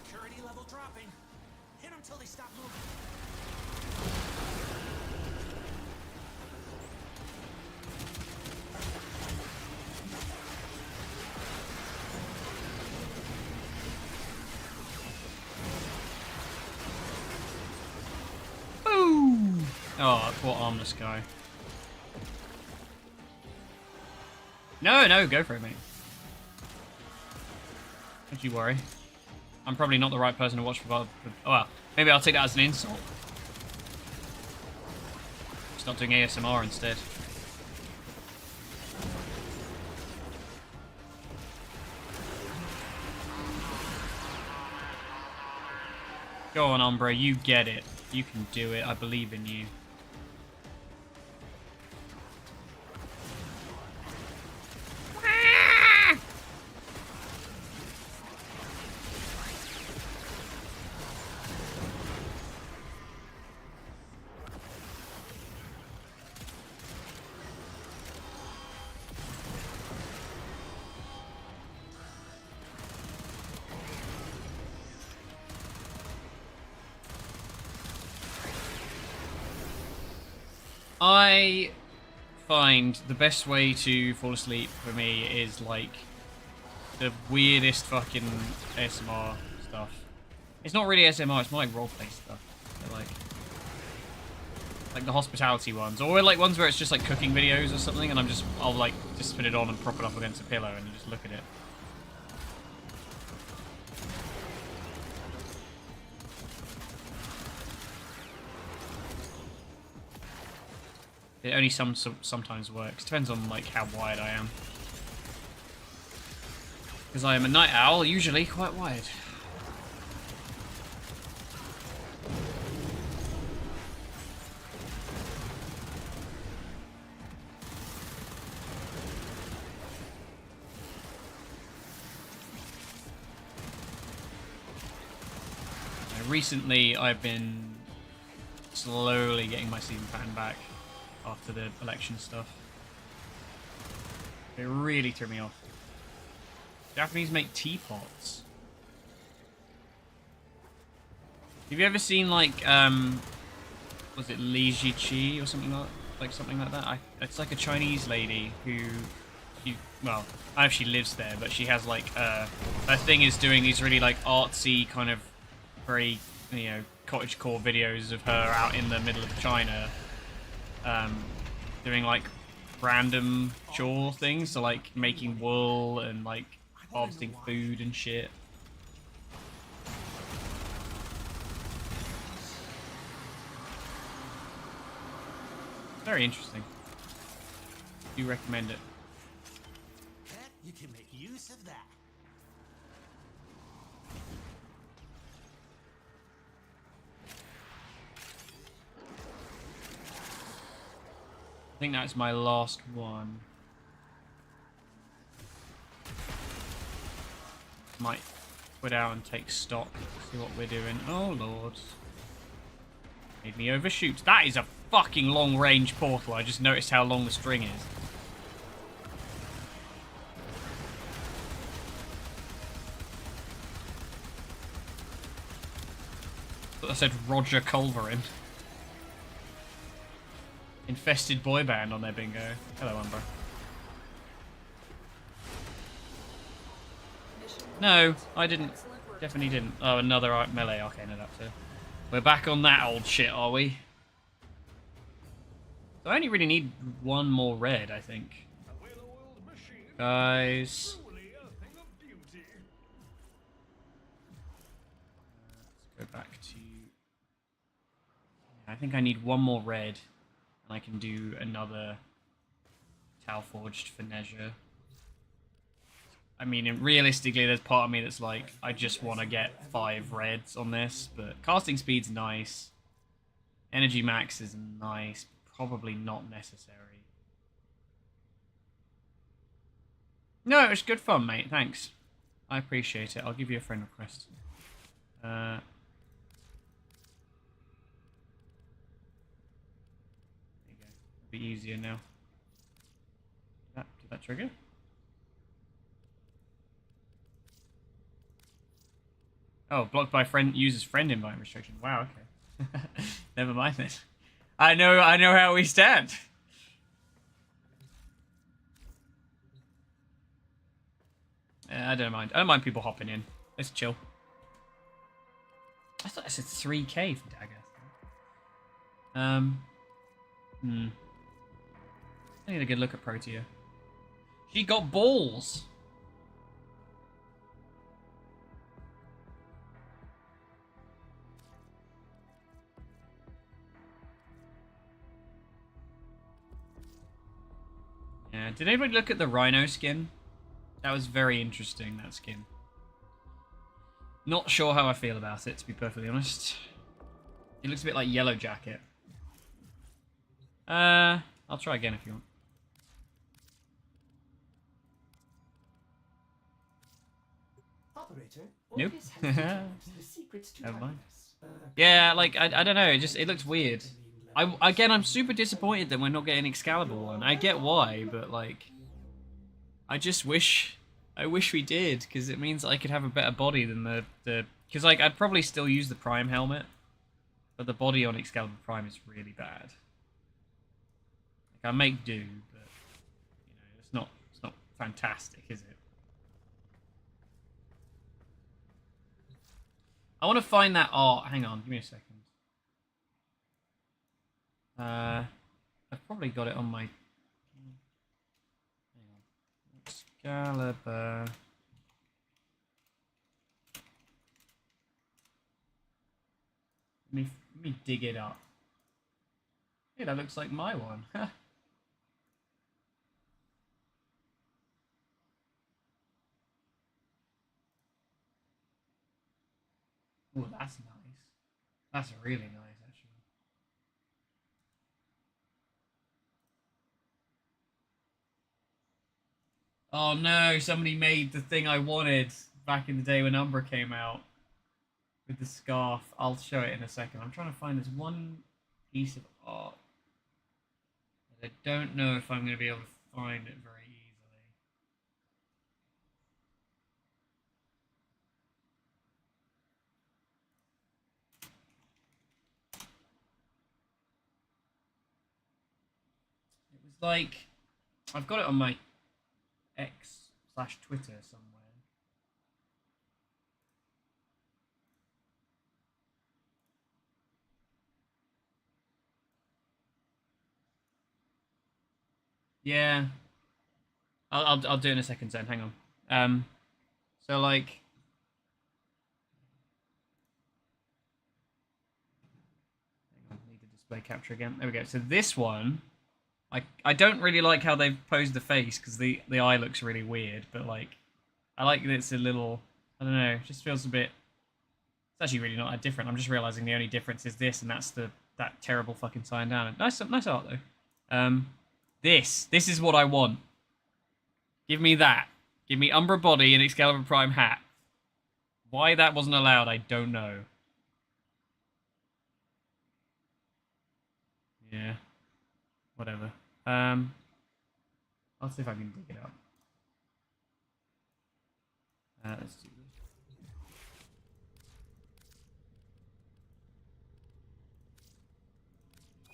security level dropping. Hit them till they stop moving. Boom! Oh, poor armless guy. No, go for it, mate. Don't you worry. I'm probably not the right person to watch for. Oh, well, maybe I'll take that as an insult. Just not doing ASMR instead. Go on, Umbra, you get it. You can do it. I believe in you. I find the best way to fall asleep for me is like the weirdest fucking ASMR stuff. It's not really ASMR, it's more like roleplay stuff. So like the hospitality ones, or like ones where it's just like cooking videos or something, and I'll like just put it on and prop it up against a pillow and just look at it. It only sometimes works. Depends on like how wired I am. Because I am a night owl, usually quite wired. Recently, I've been slowly getting my season pattern back after the election stuff. It really threw me off. Japanese make teapots. Have you ever seen like was it Li Jiqi or something like that? It's like a Chinese lady who well, I don't know if she lives there, but she has like her thing is doing these really like artsy kind of very, you know, cottagecore videos of her out in the middle of China, doing like random chore things, so like making wool and like harvesting food and shit. Very interesting. Do you recommend it? Bet you can make use of that. I think that's my last one. Might put out and take stock, see what we're doing. Oh lord. Made me overshoot. That is a fucking long range portal. I just noticed how long the string is. I said Roger Culverin. Infested boy band on their bingo. Hello, Umbra. No, I didn't. Definitely didn't. Oh, another melee arcane adapter. We're back on that old shit, are we? So I only really need one more red, I think. Guys. Let's go back to... I think I need one more red. And I can do another Tau Forged for Nezha. I mean, realistically, there's part of me that's like, I just want to get 5 reds on this, but casting speed's nice. Energy max is nice, probably not necessary. No, it was good fun, mate, thanks. I appreciate it. I'll give you a friend request. There you go. It'll be easier now. Did that trigger? Oh, blocked by friend user's friend invite restriction. Wow, okay. Never mind then. I know how we stand. I don't mind. I don't mind people hopping in. Let's chill. I thought I said 3k for Dagger. I need a good look at Protea. She got balls. Yeah, did anybody look at the Rhino skin? That was very interesting, that skin. Not sure how I feel about it, to be perfectly honest. It looks a bit like Yellow Jacket. I'll try again if you want. Operator, Nope. the secrets to Never mind. darkness. Yeah, like, I don't know, it looks weird. Again, I'm super disappointed that we're not getting Excalibur one. I get why, but like... I wish we did, because it means I could have a better body than the... Because, like, I'd probably still use the Prime helmet, but the body on Excalibur Prime is really bad. Like, I make do, but, you know, it's not fantastic, is it? I want to find that art. Hang on, give me a second. I've probably got it on my... Hang on. Excalibur... Let me dig it up. Hey, that looks like my one. Oh, that's nice. That's really nice, actually. Oh no, somebody made the thing I wanted back in the day when Umbra came out with the scarf. I'll show it in a second. I'm trying to find this one piece of art. I don't know if I'm going to be able to find it very easily. It was like, I've got it on my X/Twitter somewhere. Yeah, I'll do it in a second, Zen. Hang on. So like, hang on, need to display capture again. There we go. So this one, I don't really like how they've posed the face because the eye looks really weird. But like, I like that it's a little. I don't know. It just feels a bit. It's actually really not that different. I'm just realizing the only difference is this, and that's that terrible fucking sign down. Nice art though. This is what I want. Give me that. Give me Umbra body and Excalibur Prime hat. Why that wasn't allowed, I don't know. Yeah. Whatever. I'll see if I can dig it up. Let's do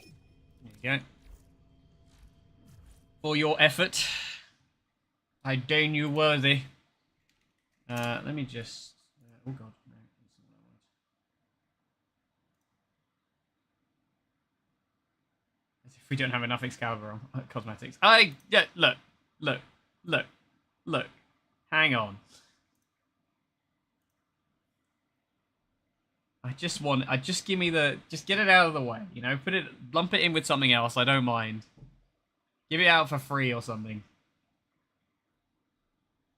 this. There you go. For your effort, I deign you worthy. Let me just. Oh god, no, that's not what I want. As if we don't have enough Excalibur on cosmetics. Yeah, look. Hang on. Just give me just get it out of the way, you know, lump it in with something else, I don't mind. Give it out for free or something.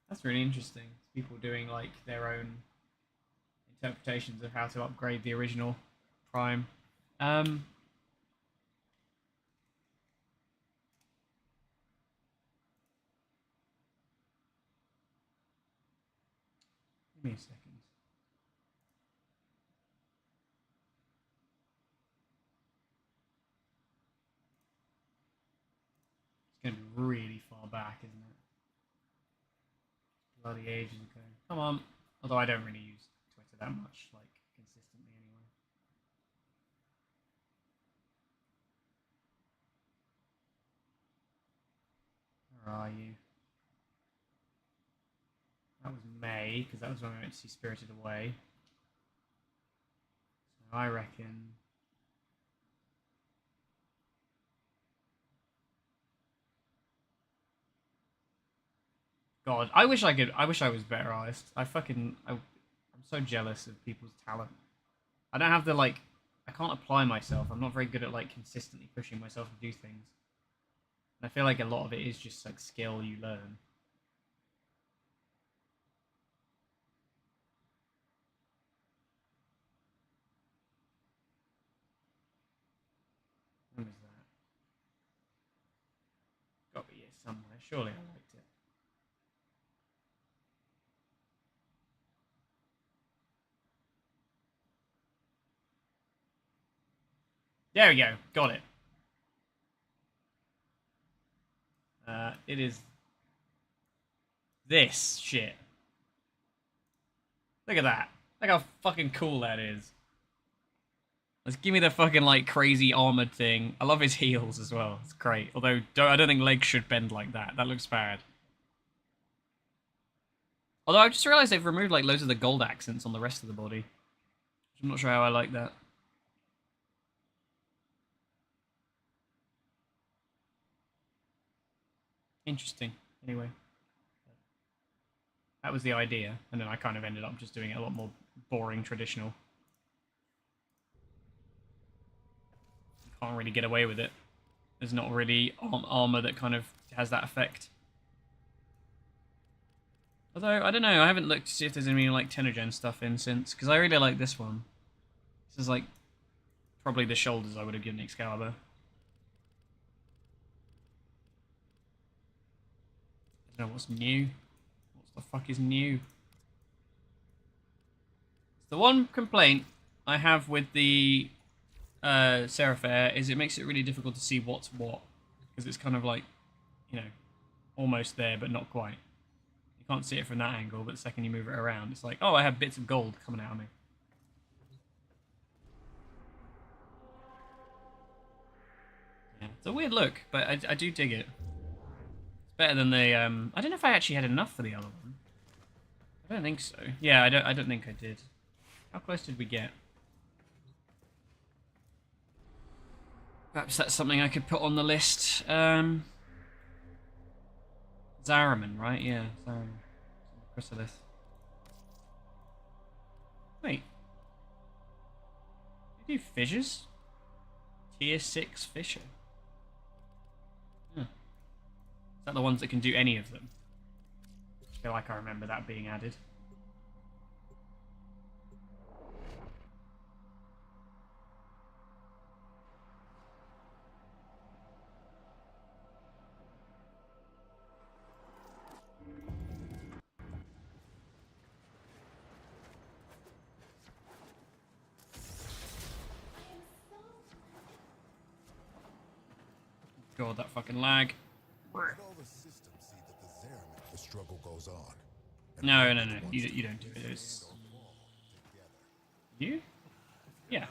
That's really interesting. People doing like their own interpretations of how to upgrade the original Prime. Give me a second. It's going to be really far back, isn't it? Bloody ages ago. Come on. Although I don't really use Twitter that much, like, consistently anyway. Where are you? That was May, because that was when we went to see Spirited Away. So I reckon... God, I wish I was better artist. I'm so jealous of people's talent. I don't have the, like, I can't apply myself. I'm not very good at, like, consistently pushing myself to do things. And I feel like a lot of it is just, like, skill you learn. When was that? Got to be here somewhere. Surely I liked it. There we go. Got it. It is this shit. Look at that. Look how fucking cool that is. Let's give me the fucking, like, crazy armored thing. I love his heels as well. It's great. Although, I don't think legs should bend like that. That looks bad. Although, I've just realized they've removed, like, loads of the gold accents on the rest of the body. I'm not sure how I like that. Interesting. Anyway. That was the idea. And then I kind of ended up just doing it a lot more boring, traditional. can't really get away with it. There's not really armor that kind of has that effect. Although, I don't know, I haven't looked to see if there's any like Tennocon stuff in since, because I really like this one. This is like probably the shoulders I would have given Excalibur. I don't know what's new. What the fuck is new? The one complaint I have with the Seraphair is it makes it really difficult to see what's what, because it's kind of like, you know, almost there but not quite. You can't see it from that angle, but the second you move it around, it's like, oh, I have bits of gold coming out of me. Yeah, it's a weird look, but I do dig it. It's better than the I don't know if I actually had enough for the other one. I don't think so. Yeah, I don't think I did. How close did we get? Perhaps that's something I could put on the list. Zaraman, right? Yeah, Zaraman. Chrysalis. Wait. You do fissures? Tier 6 fissure. Huh. Is that the ones that can do any of them? I feel like I remember that being added. God, that fucking lag. Let all the systems see that the struggle goes on. No. You don't do it. It's... You? Yeah.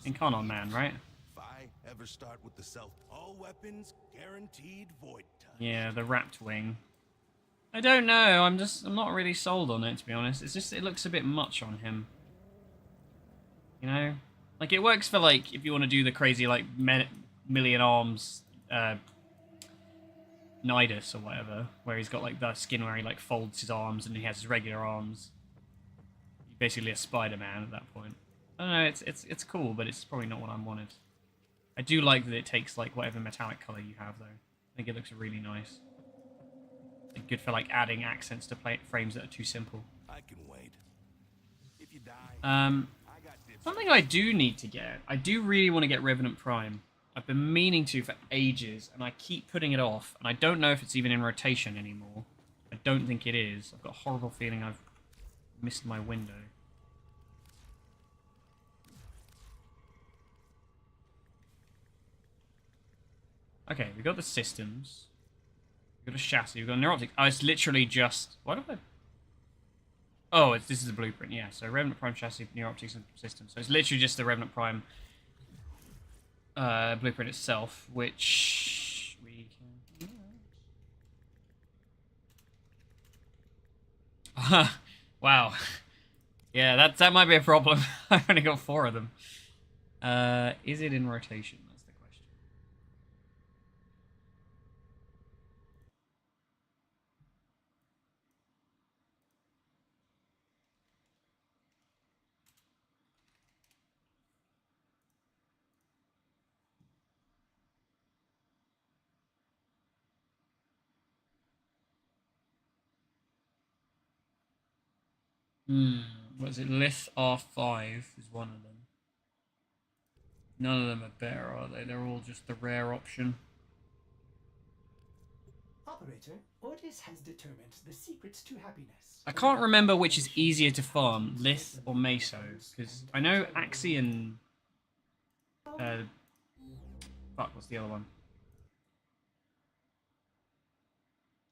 Incarnon Man, right? If I ever start with the self, all weapons guaranteed void touch. Yeah, the wrapped wing. I don't know. I'm not really sold on it, to be honest. It's just it looks a bit much on him. You know, like it works for like if you want to do the crazy like million arms Nidus or whatever, where he's got like the skin where he like folds his arms and he has his regular arms. He's basically a Spider-Man at that point. I don't know. It's cool, but it's probably not what I wanted. I do like that it takes like whatever metallic color you have though. I think it looks really nice. Like, good for like adding accents to frames that are too simple. I can wait. If you die, something I do need to get. I do really want to get Revenant Prime. I've been meaning to for ages, and I keep putting it off, and I don't know if it's even in rotation anymore. I don't think it is. I've got a horrible feeling I've missed my window. Okay, we got the systems. We got a chassis. We got a neuroptic. Oh, it's literally just. What have I? Oh, this is a blueprint. Yeah, so Revenant Prime chassis, neuroptics and system. So it's literally just the Revenant Prime blueprint itself, which we can. Wow. Yeah, that might be a problem. I've only got 4 of them. Is it in rotation? That's the question. What is it? Lith R5 is one of them. None of them are better, are they? They're all just the rare option. Operator, Ordis has determined the secrets to happiness. I can't remember which is easier to farm, Lith or Meso, because I know Axie and fuck, what's the other one?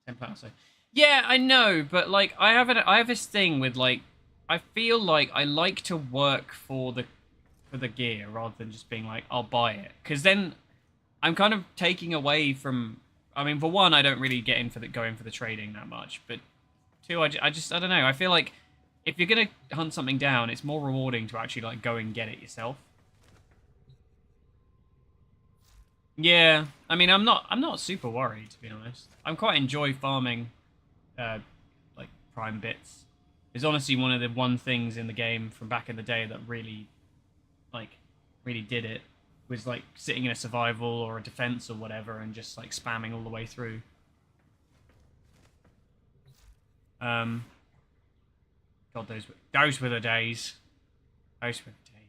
Template. Yeah, I know, but like I have this thing with like I feel like I like to work for the gear rather than just being like I'll buy it, because then I'm kind of taking away from. I mean, for one, I don't really get in for going for the trading that much, but 2, I don't know. I feel like if you're gonna hunt something down, it's more rewarding to actually like go and get it yourself. Yeah, I mean, I'm not super worried, to be honest. I quite enjoy farming, like prime bits. It's honestly one of the things in the game from back in the day that really, like, really did it. was like sitting in a survival or a defense or whatever and just like spamming all the way through. God, those were the days. Those were the days.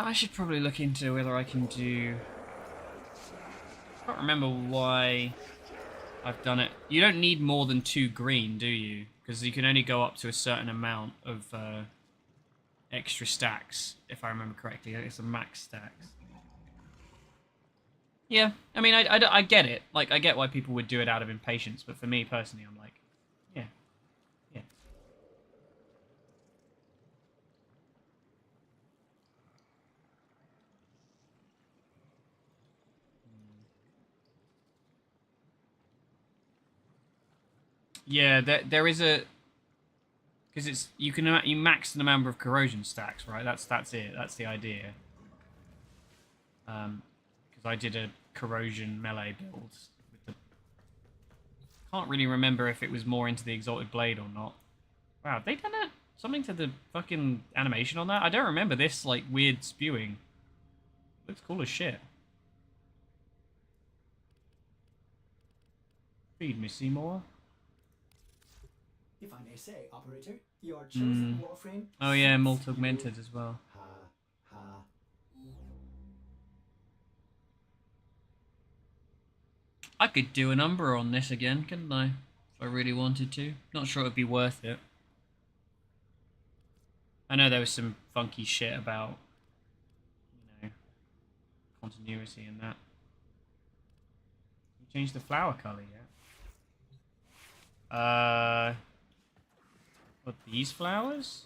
I should probably look into whether I can do. I can't remember why I've done it. You don't need more than 2 green, do you? Because you can only go up to a certain amount of extra stacks, if I remember correctly. It's a max stacks. Yeah, I mean, I get it. Like, I get why people would do it out of impatience, but for me personally, I'm like, yeah, yeah. Yeah, there is a, because it's you max the number of corrosion stacks, right? That's it. That's the idea. Because I did a corrosion melee build with the. Can't really remember if it was more into the exalted blade or not. Wow, have they done it? Something to the fucking animation on that? I don't remember this like weird spewing. Looks cool as shit. Feed me, Seymour. If I may say, operator, your chosen warframe. Oh yeah, Mult Augmented as well. Ha ha. I could do an Umbra on this again, couldn't I? If I really wanted to. Not sure it'd be worth it. I know there was some funky shit about, you know, continuity and that. You changed the flower colour yet? What, these flowers?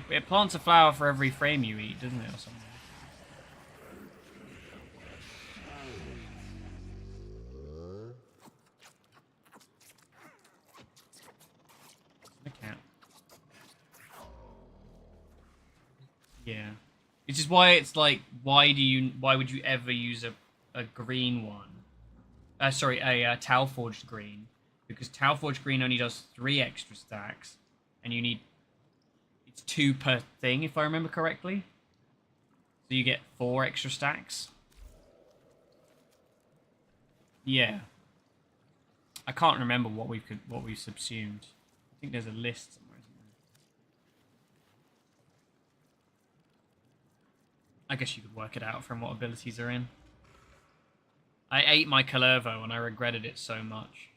It plants a flower for every frame you eat, doesn't it, or something? The cat. Yeah. Which is why it's like, why would you ever use a green one? Sorry, a Tau Forged green. Because Tau Forged green only does 3 extra stacks, and you need, it's 2 per thing, if I remember correctly. So you get 4 extra stacks. Yeah. I can't remember what we subsumed. I think there's a list somewhere, isn't there? I guess you could work it out from what abilities are in. I ate my Calervo and I regretted it so much.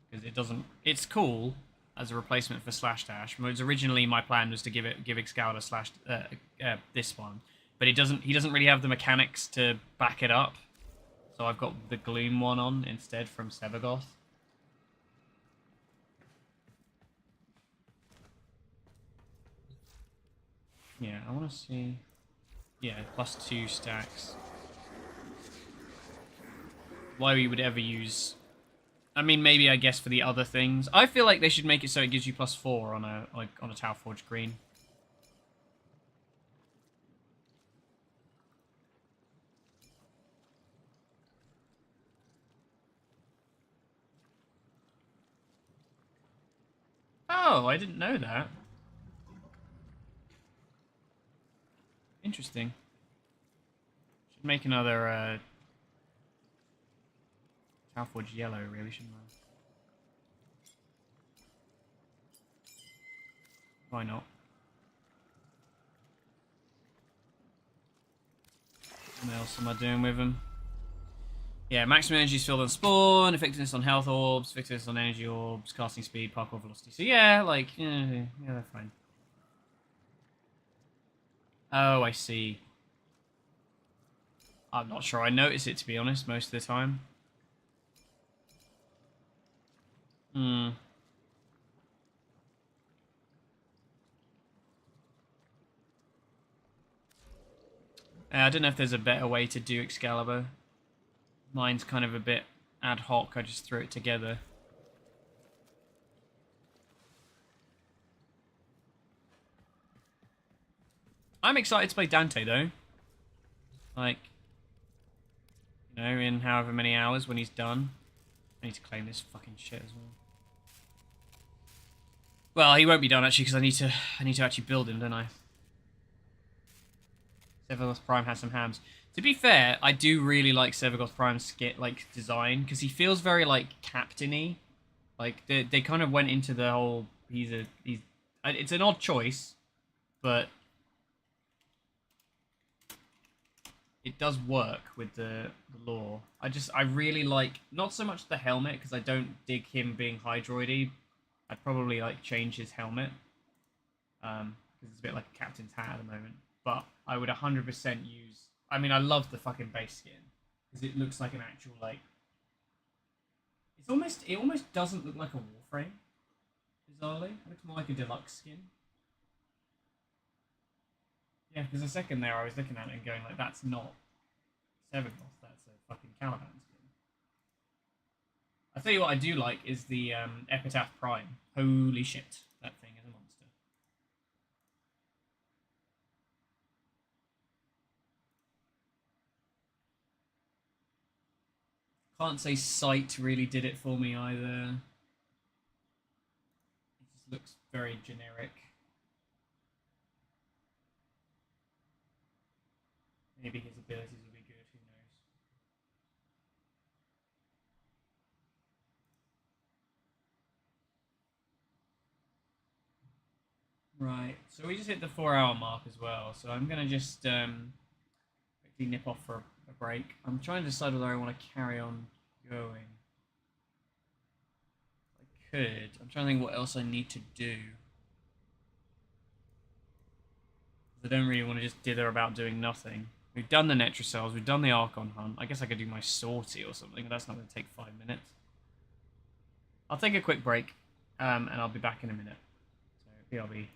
Because it doesn't... It's cool as a replacement for Slash Dash. But originally my plan was to give Excalibur slash this one. But he doesn't really have the mechanics to back it up. So I've got the Gloom one on instead from Sevagoth. Yeah, I want to see... Yeah, plus 2 stacks. Why we would ever use... I mean, maybe I guess for the other things. I feel like they should make it so it gives you plus 4 on a Tau Forged green. Oh, I didn't know that. Interesting. Should make another Tau Forged yellow, really, shouldn't I? Why not? What else am I doing with them? Yeah, maximum energy is filled on spawn, effectiveness on health orbs, effectiveness on energy orbs, casting speed, parkour velocity. So yeah, like, yeah, they're fine. Oh, I see. I'm not sure I notice it, to be honest, most of the time. I don't know if there's a better way to do Excalibur. Mine's kind of a bit ad hoc, I just threw it together. I'm excited to play Dante, though. Like, you know, in however many hours when he's done. I need to claim this fucking shit as well. Well, he won't be done actually because I need to actually build him, don't I? Sevagoth Prime has some hams. To be fair, I do really like Sevagoth Prime's design because he feels very like captainy. Like they kind of went into the whole he's. It's an odd choice, but it does work with the lore. I really like not so much the helmet because I don't dig him being Hydroidy. I'd probably like change his helmet because it's a bit like a captain's hat at the moment. But I would 100% use. I mean, I love the fucking base skin because it looks like an actual like. It almost doesn't look like a warframe. Bizarrely, it looks more like a deluxe skin. Yeah, because a second there I was looking at it and going like, that's not Sevagoth, that's a fucking Caliban skin. I tell you what I do like is the Epitaph Prime. Holy shit, that thing is a monster. Can't say Sight really did it for me either. It just looks very generic. Maybe his abilities will be good, who knows. Right, so we just hit the 4 hour mark as well, so I'm going to just quickly nip off for a break. I'm trying to decide whether I want to carry on going. I could. I'm trying to think what else I need to do. I don't really want to just dither about doing nothing. We've done the Netrocells, we've done the Archon hunt. I guess I could do my sortie or something. That's not going to take 5 minutes. I'll take a quick break, and I'll be back in a minute. So, BRB.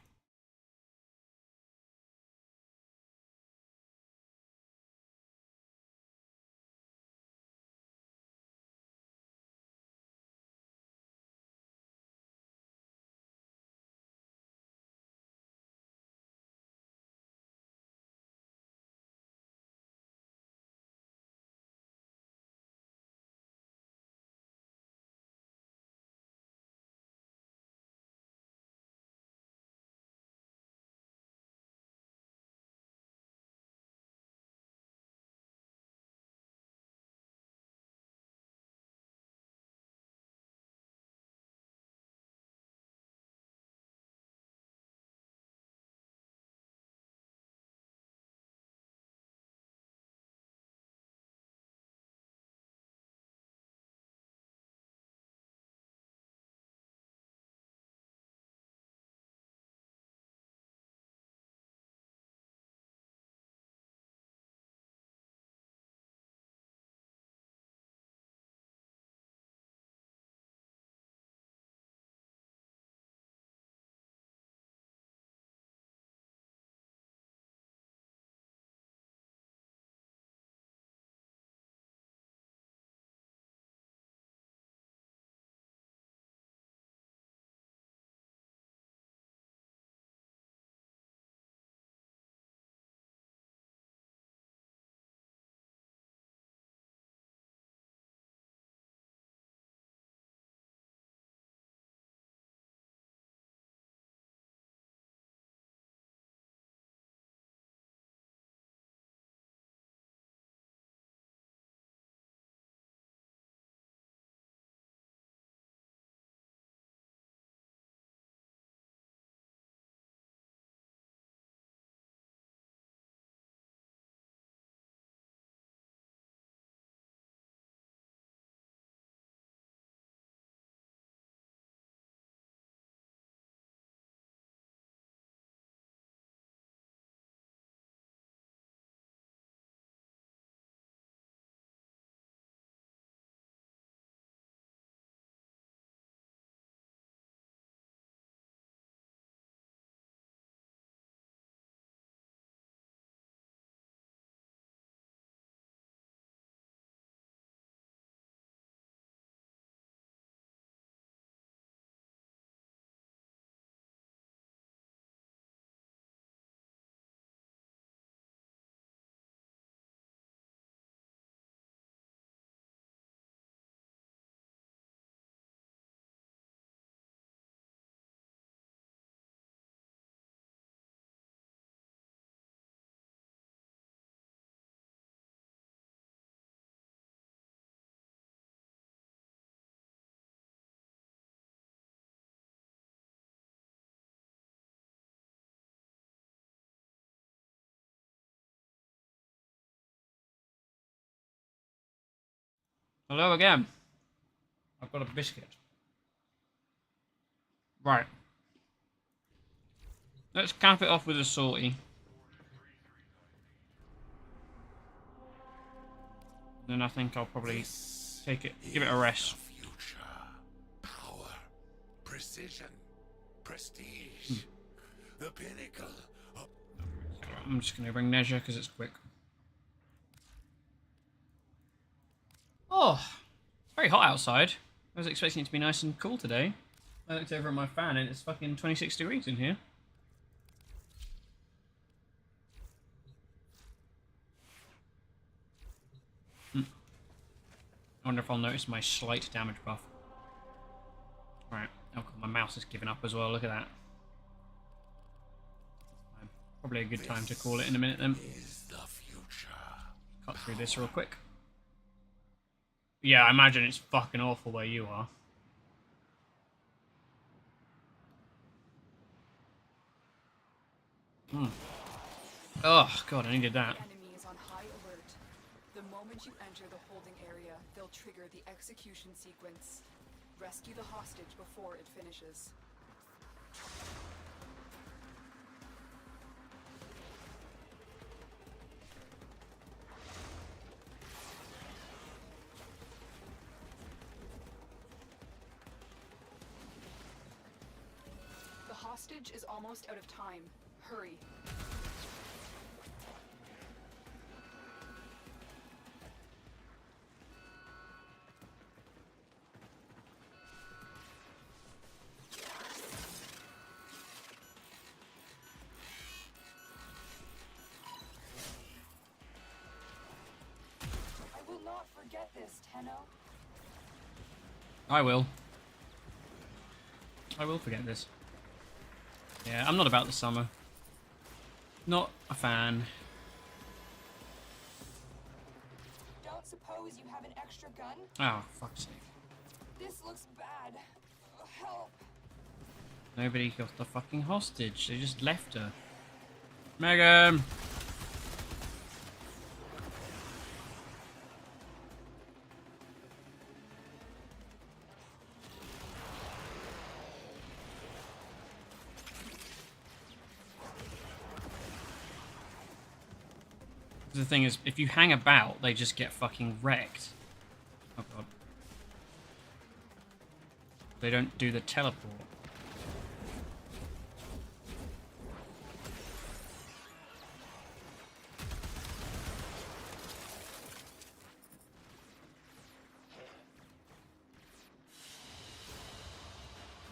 Hello again. I've got a biscuit. Right. Let's cap it off with a salty. Then I think I'll probably take it, give it a rest. Future. Power. Precision. Prestige. The pinnacle of... I'm just going to bring Neja because it's quick. Oh, it's very hot outside. I was expecting it to be nice and cool today. I looked over at my fan and it's fucking 26 degrees in here. I wonder if I'll notice my slight damage buff. Right, oh, my mouse has given up as well, look at that. Probably a good time to call it in a minute then. Cut through this real quick. Yeah, I imagine it's fucking awful where you are. Oh, God, I needed that. Enemy is on high alert. The moment you enter the holding area, they'll trigger the execution sequence. Rescue the hostage before it finishes. The hostage is almost out of time. Hurry. I will not forget this, Tenno. I will. I will forget this. Yeah, I'm not about the summer. Not a fan. Don't suppose you have an extra gun? Oh, fuck's sake. This looks bad. Help. Nobody got the fucking hostage. They just left her. Megan! The thing is, if you hang about, they just get fucking wrecked. Oh god. They don't do the teleport.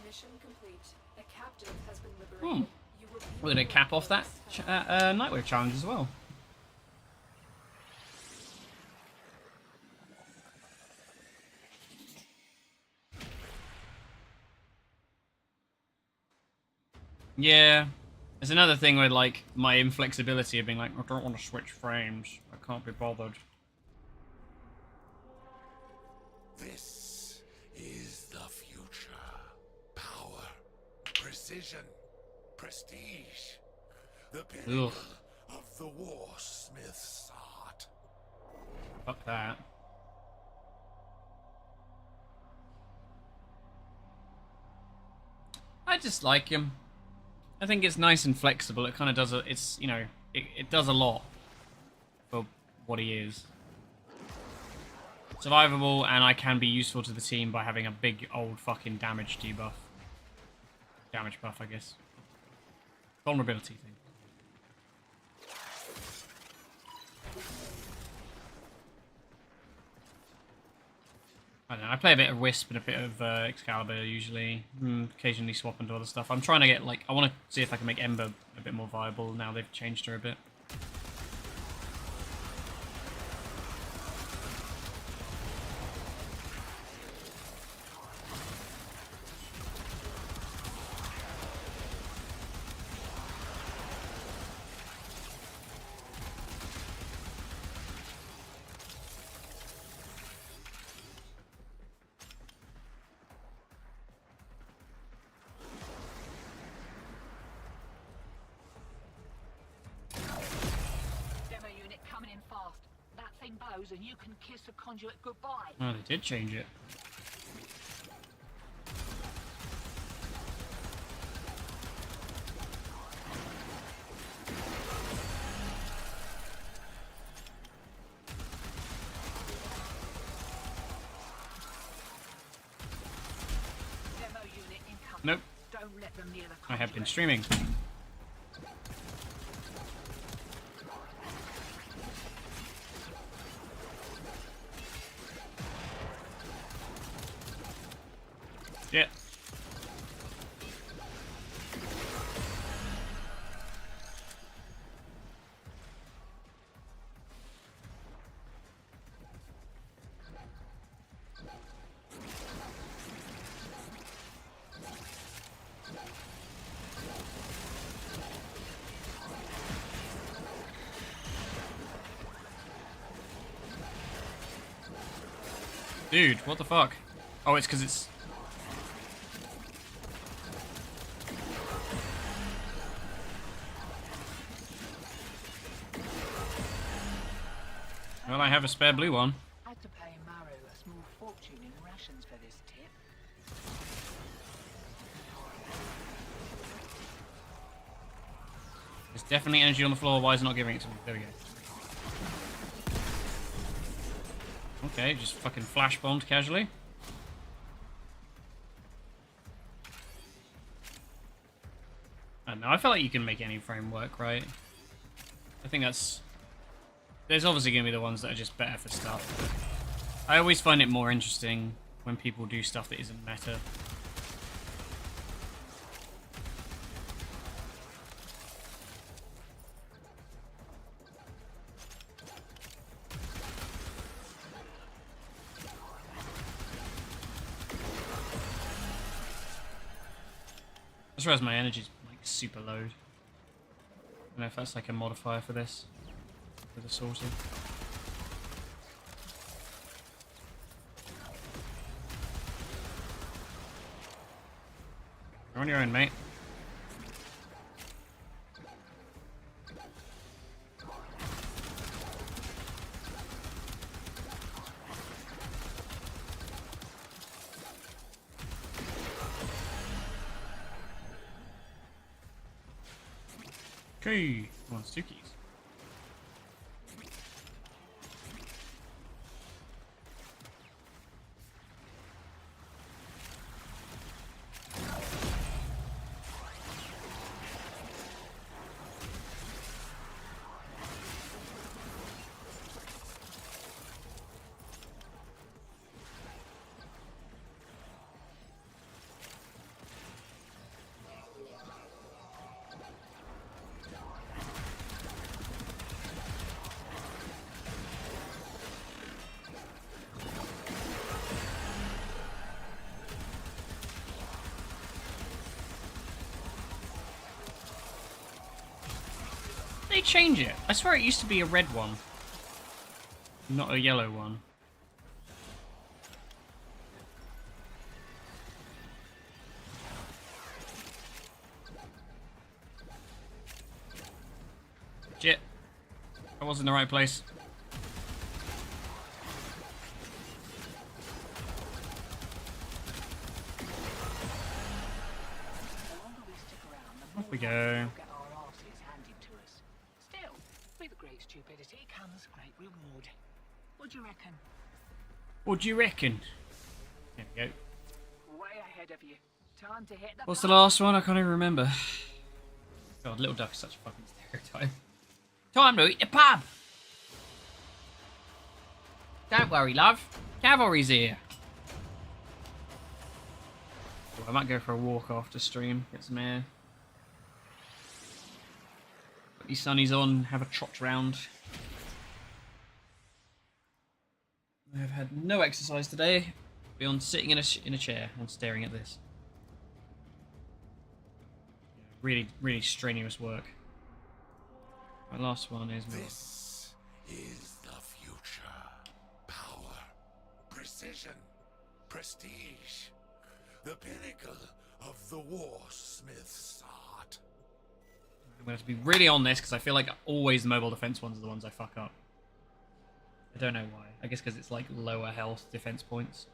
Mission complete. A captive has been liberated. You will be We're going to cap off that Nightwave challenge as well. Yeah, it's another thing where, like, my inflexibility of being like, I don't want to switch frames. I can't be bothered. This is the future. Power. Precision. Prestige. The pinnacle of the warsmith's art. Fuck that. I just like him. I think it's nice and flexible. It kind of does it's, you know, it does a lot for what he is. Survivable, and I can be useful to the team by having a big old fucking damage debuff. Damage buff, I guess. Vulnerability thing. I don't know, I play a bit of Wisp and a bit of Excalibur usually. Occasionally swap into other stuff. I'm trying to get, like, I want to see if I can make Ember a bit more viable now they've changed her a bit. 15 blows and you can kiss the conduit goodbye. Oh, they did change it. Demo unit incoming. Nope. Don't let them near the I have been conduit. streaming. Yeah. Dude, what the fuck? Oh, it's because it's... Well, I have a spare blue one. I had to pay Maru a small fortune in rations for this tip. There's definitely energy on the floor. Why is it not giving it to me? There we go. Okay, just fucking flash bombed casually. I don't know, I feel like you can make any frame work, right? I think that's... There's obviously going to be the ones that are just better for stuff. I always find it more interesting when people do stuff that isn't meta. I just realized my energy's like super low. I don't know if that's like a modifier for this. For the sorting. You're on your own, mate. Okay, well, it's 2 keys. They change it. I swear it used to be a red one, not a yellow one. Shit. I was in the right place. Off we go. With great stupidity comes great reward. What do you reckon? What do you reckon? There we go. Way ahead of you. Time to hit the What's the last one? I can't even remember. God, Little Duck is such a fucking stereotype. Time to eat the pub! Don't worry, love. Cavalry's here. Well, I might go for a walk after stream. Get some air. Put these sunnies on. Have a trot round. I have had no exercise today beyond sitting in a chair and staring at this. Really, really strenuous work. My last one is... This is the future. Power, precision, prestige. The pinnacle of the warsmith's art. I'm going to have to be really on this because I feel like always the mobile defense ones are the ones I fuck up. I don't know why. I guess because it's like lower health defense points.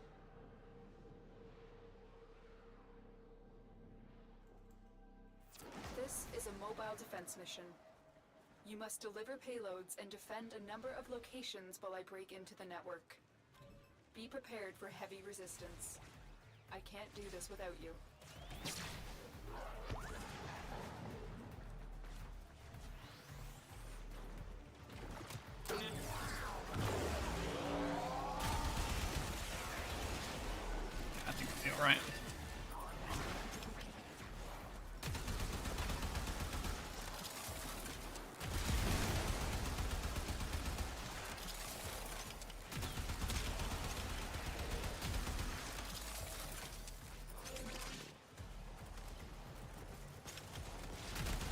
This is a mobile defense mission. You must deliver payloads and defend a number of locations while I break into the network. Be prepared for heavy resistance. I can't do this without you. I think it'll be alright.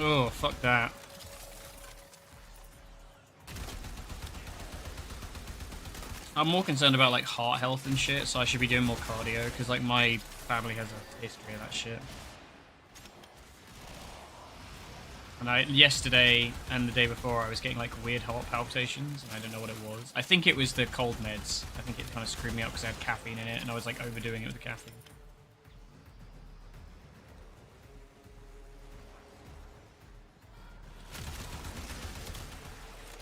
Oh, fuck that. I'm more concerned about like heart health and shit, so I should be doing more cardio, because like my family has a history of that shit. And yesterday and the day before I was getting like weird heart palpitations, and I don't know what it was. I think it was the cold meds. I think it kind of screwed me up because I had caffeine in it, and I was like overdoing it with the caffeine.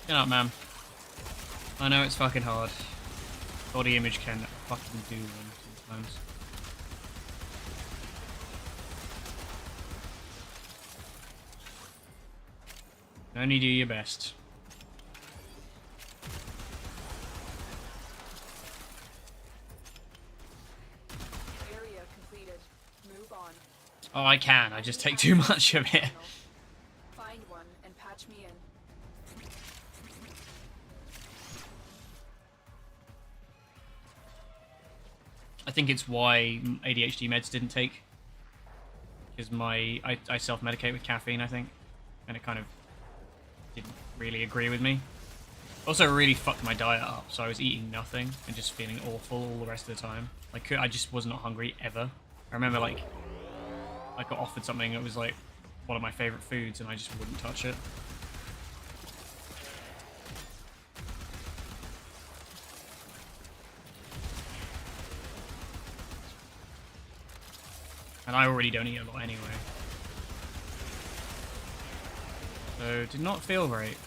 Get up, man. I know it's fucking hard. Body image can fucking do one sometimes. Only do your best. Area completed. Move on. Oh, I can. I just take too much of it. Find one and patch me in. I think it's why ADHD meds didn't take. Because I self-medicate with caffeine, I think. And it kind of didn't really agree with me. Also really fucked my diet up, so I was eating nothing and just feeling awful all the rest of the time. Like, I just was not hungry ever. I remember, like, I got offered something that was, like, one of my favorite foods and I just wouldn't touch it. And I already don't eat a lot anyway. So, did not feel great.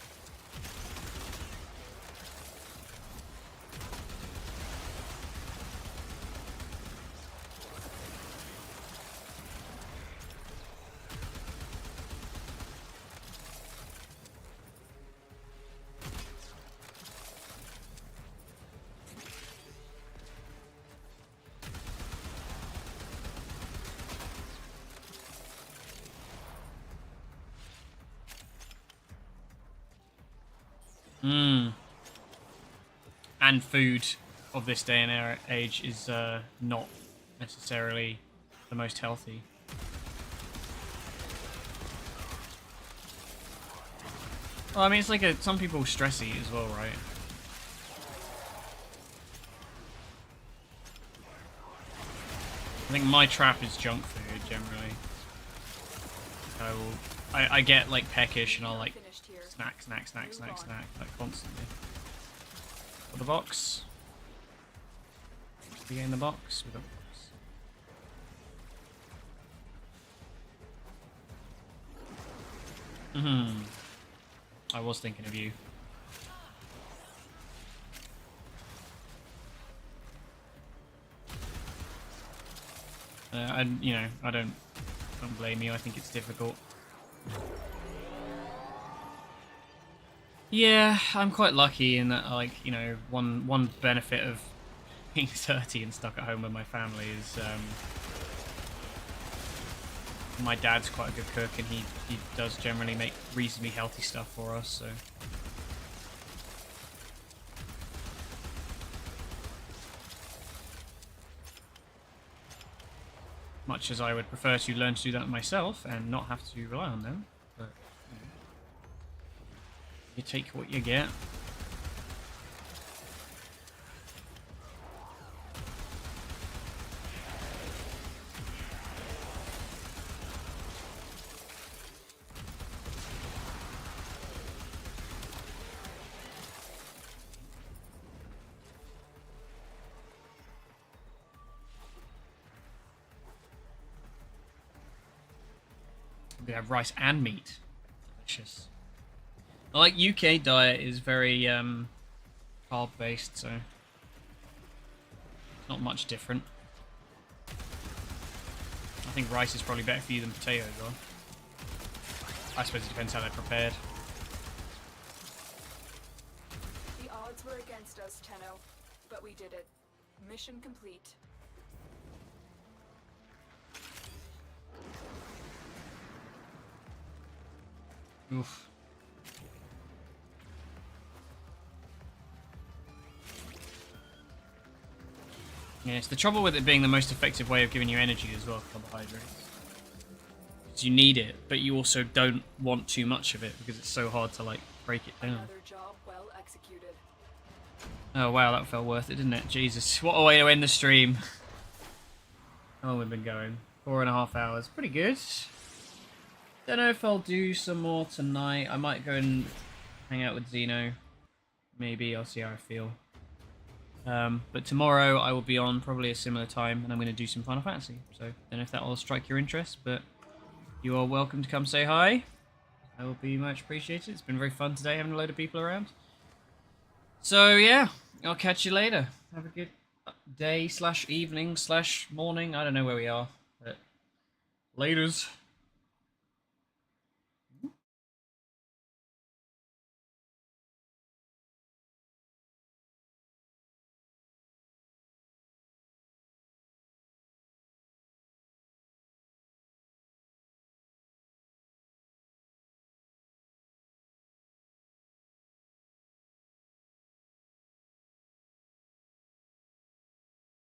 And food of this day and age is not necessarily the most healthy. Well, I mean, it's like some people stress eat as well, right? I think my trap is junk food generally. I get like peckish and I'll like snack like constantly. For the box. Be in the box with a box. I was thinking of you. And you know, I don't blame you. I think it's difficult. Yeah, I'm quite lucky in that, like, you know, one benefit of being 30 and stuck at home with my family is my dad's quite a good cook, and he does generally make reasonably healthy stuff for us, so. Much as I would prefer to learn to do that myself and not have to rely on them, but you know, you take what you get. We have rice and meat. Delicious. I like UK diet is very carb based, so it's not much different. I think rice is probably better for you than potatoes are. I suppose it depends how they're prepared. The odds were against us, Tenno, but we did it. Mission complete. Oof. Yeah, it's the trouble with it being the most effective way of giving you energy as well, carbohydrates. Because you need it, but you also don't want too much of it because it's so hard to like break it down. Another job well executed. Oh wow, that felt worth it, didn't it? Jesus, what a way to end the stream. How long have we been going? 4.5 hours. Pretty good. Don't know if I'll do some more tonight. I might go and hang out with Zeno. Maybe. I'll see how I feel. But tomorrow I will be on probably a similar time, and I'm going to do some Final Fantasy. So don't know if that will strike your interest, but you are welcome to come say hi. I will be much appreciated. It's been very fun today having a load of people around. So yeah, I'll catch you later. Have a good day / evening / morning. I don't know where we are, but laters.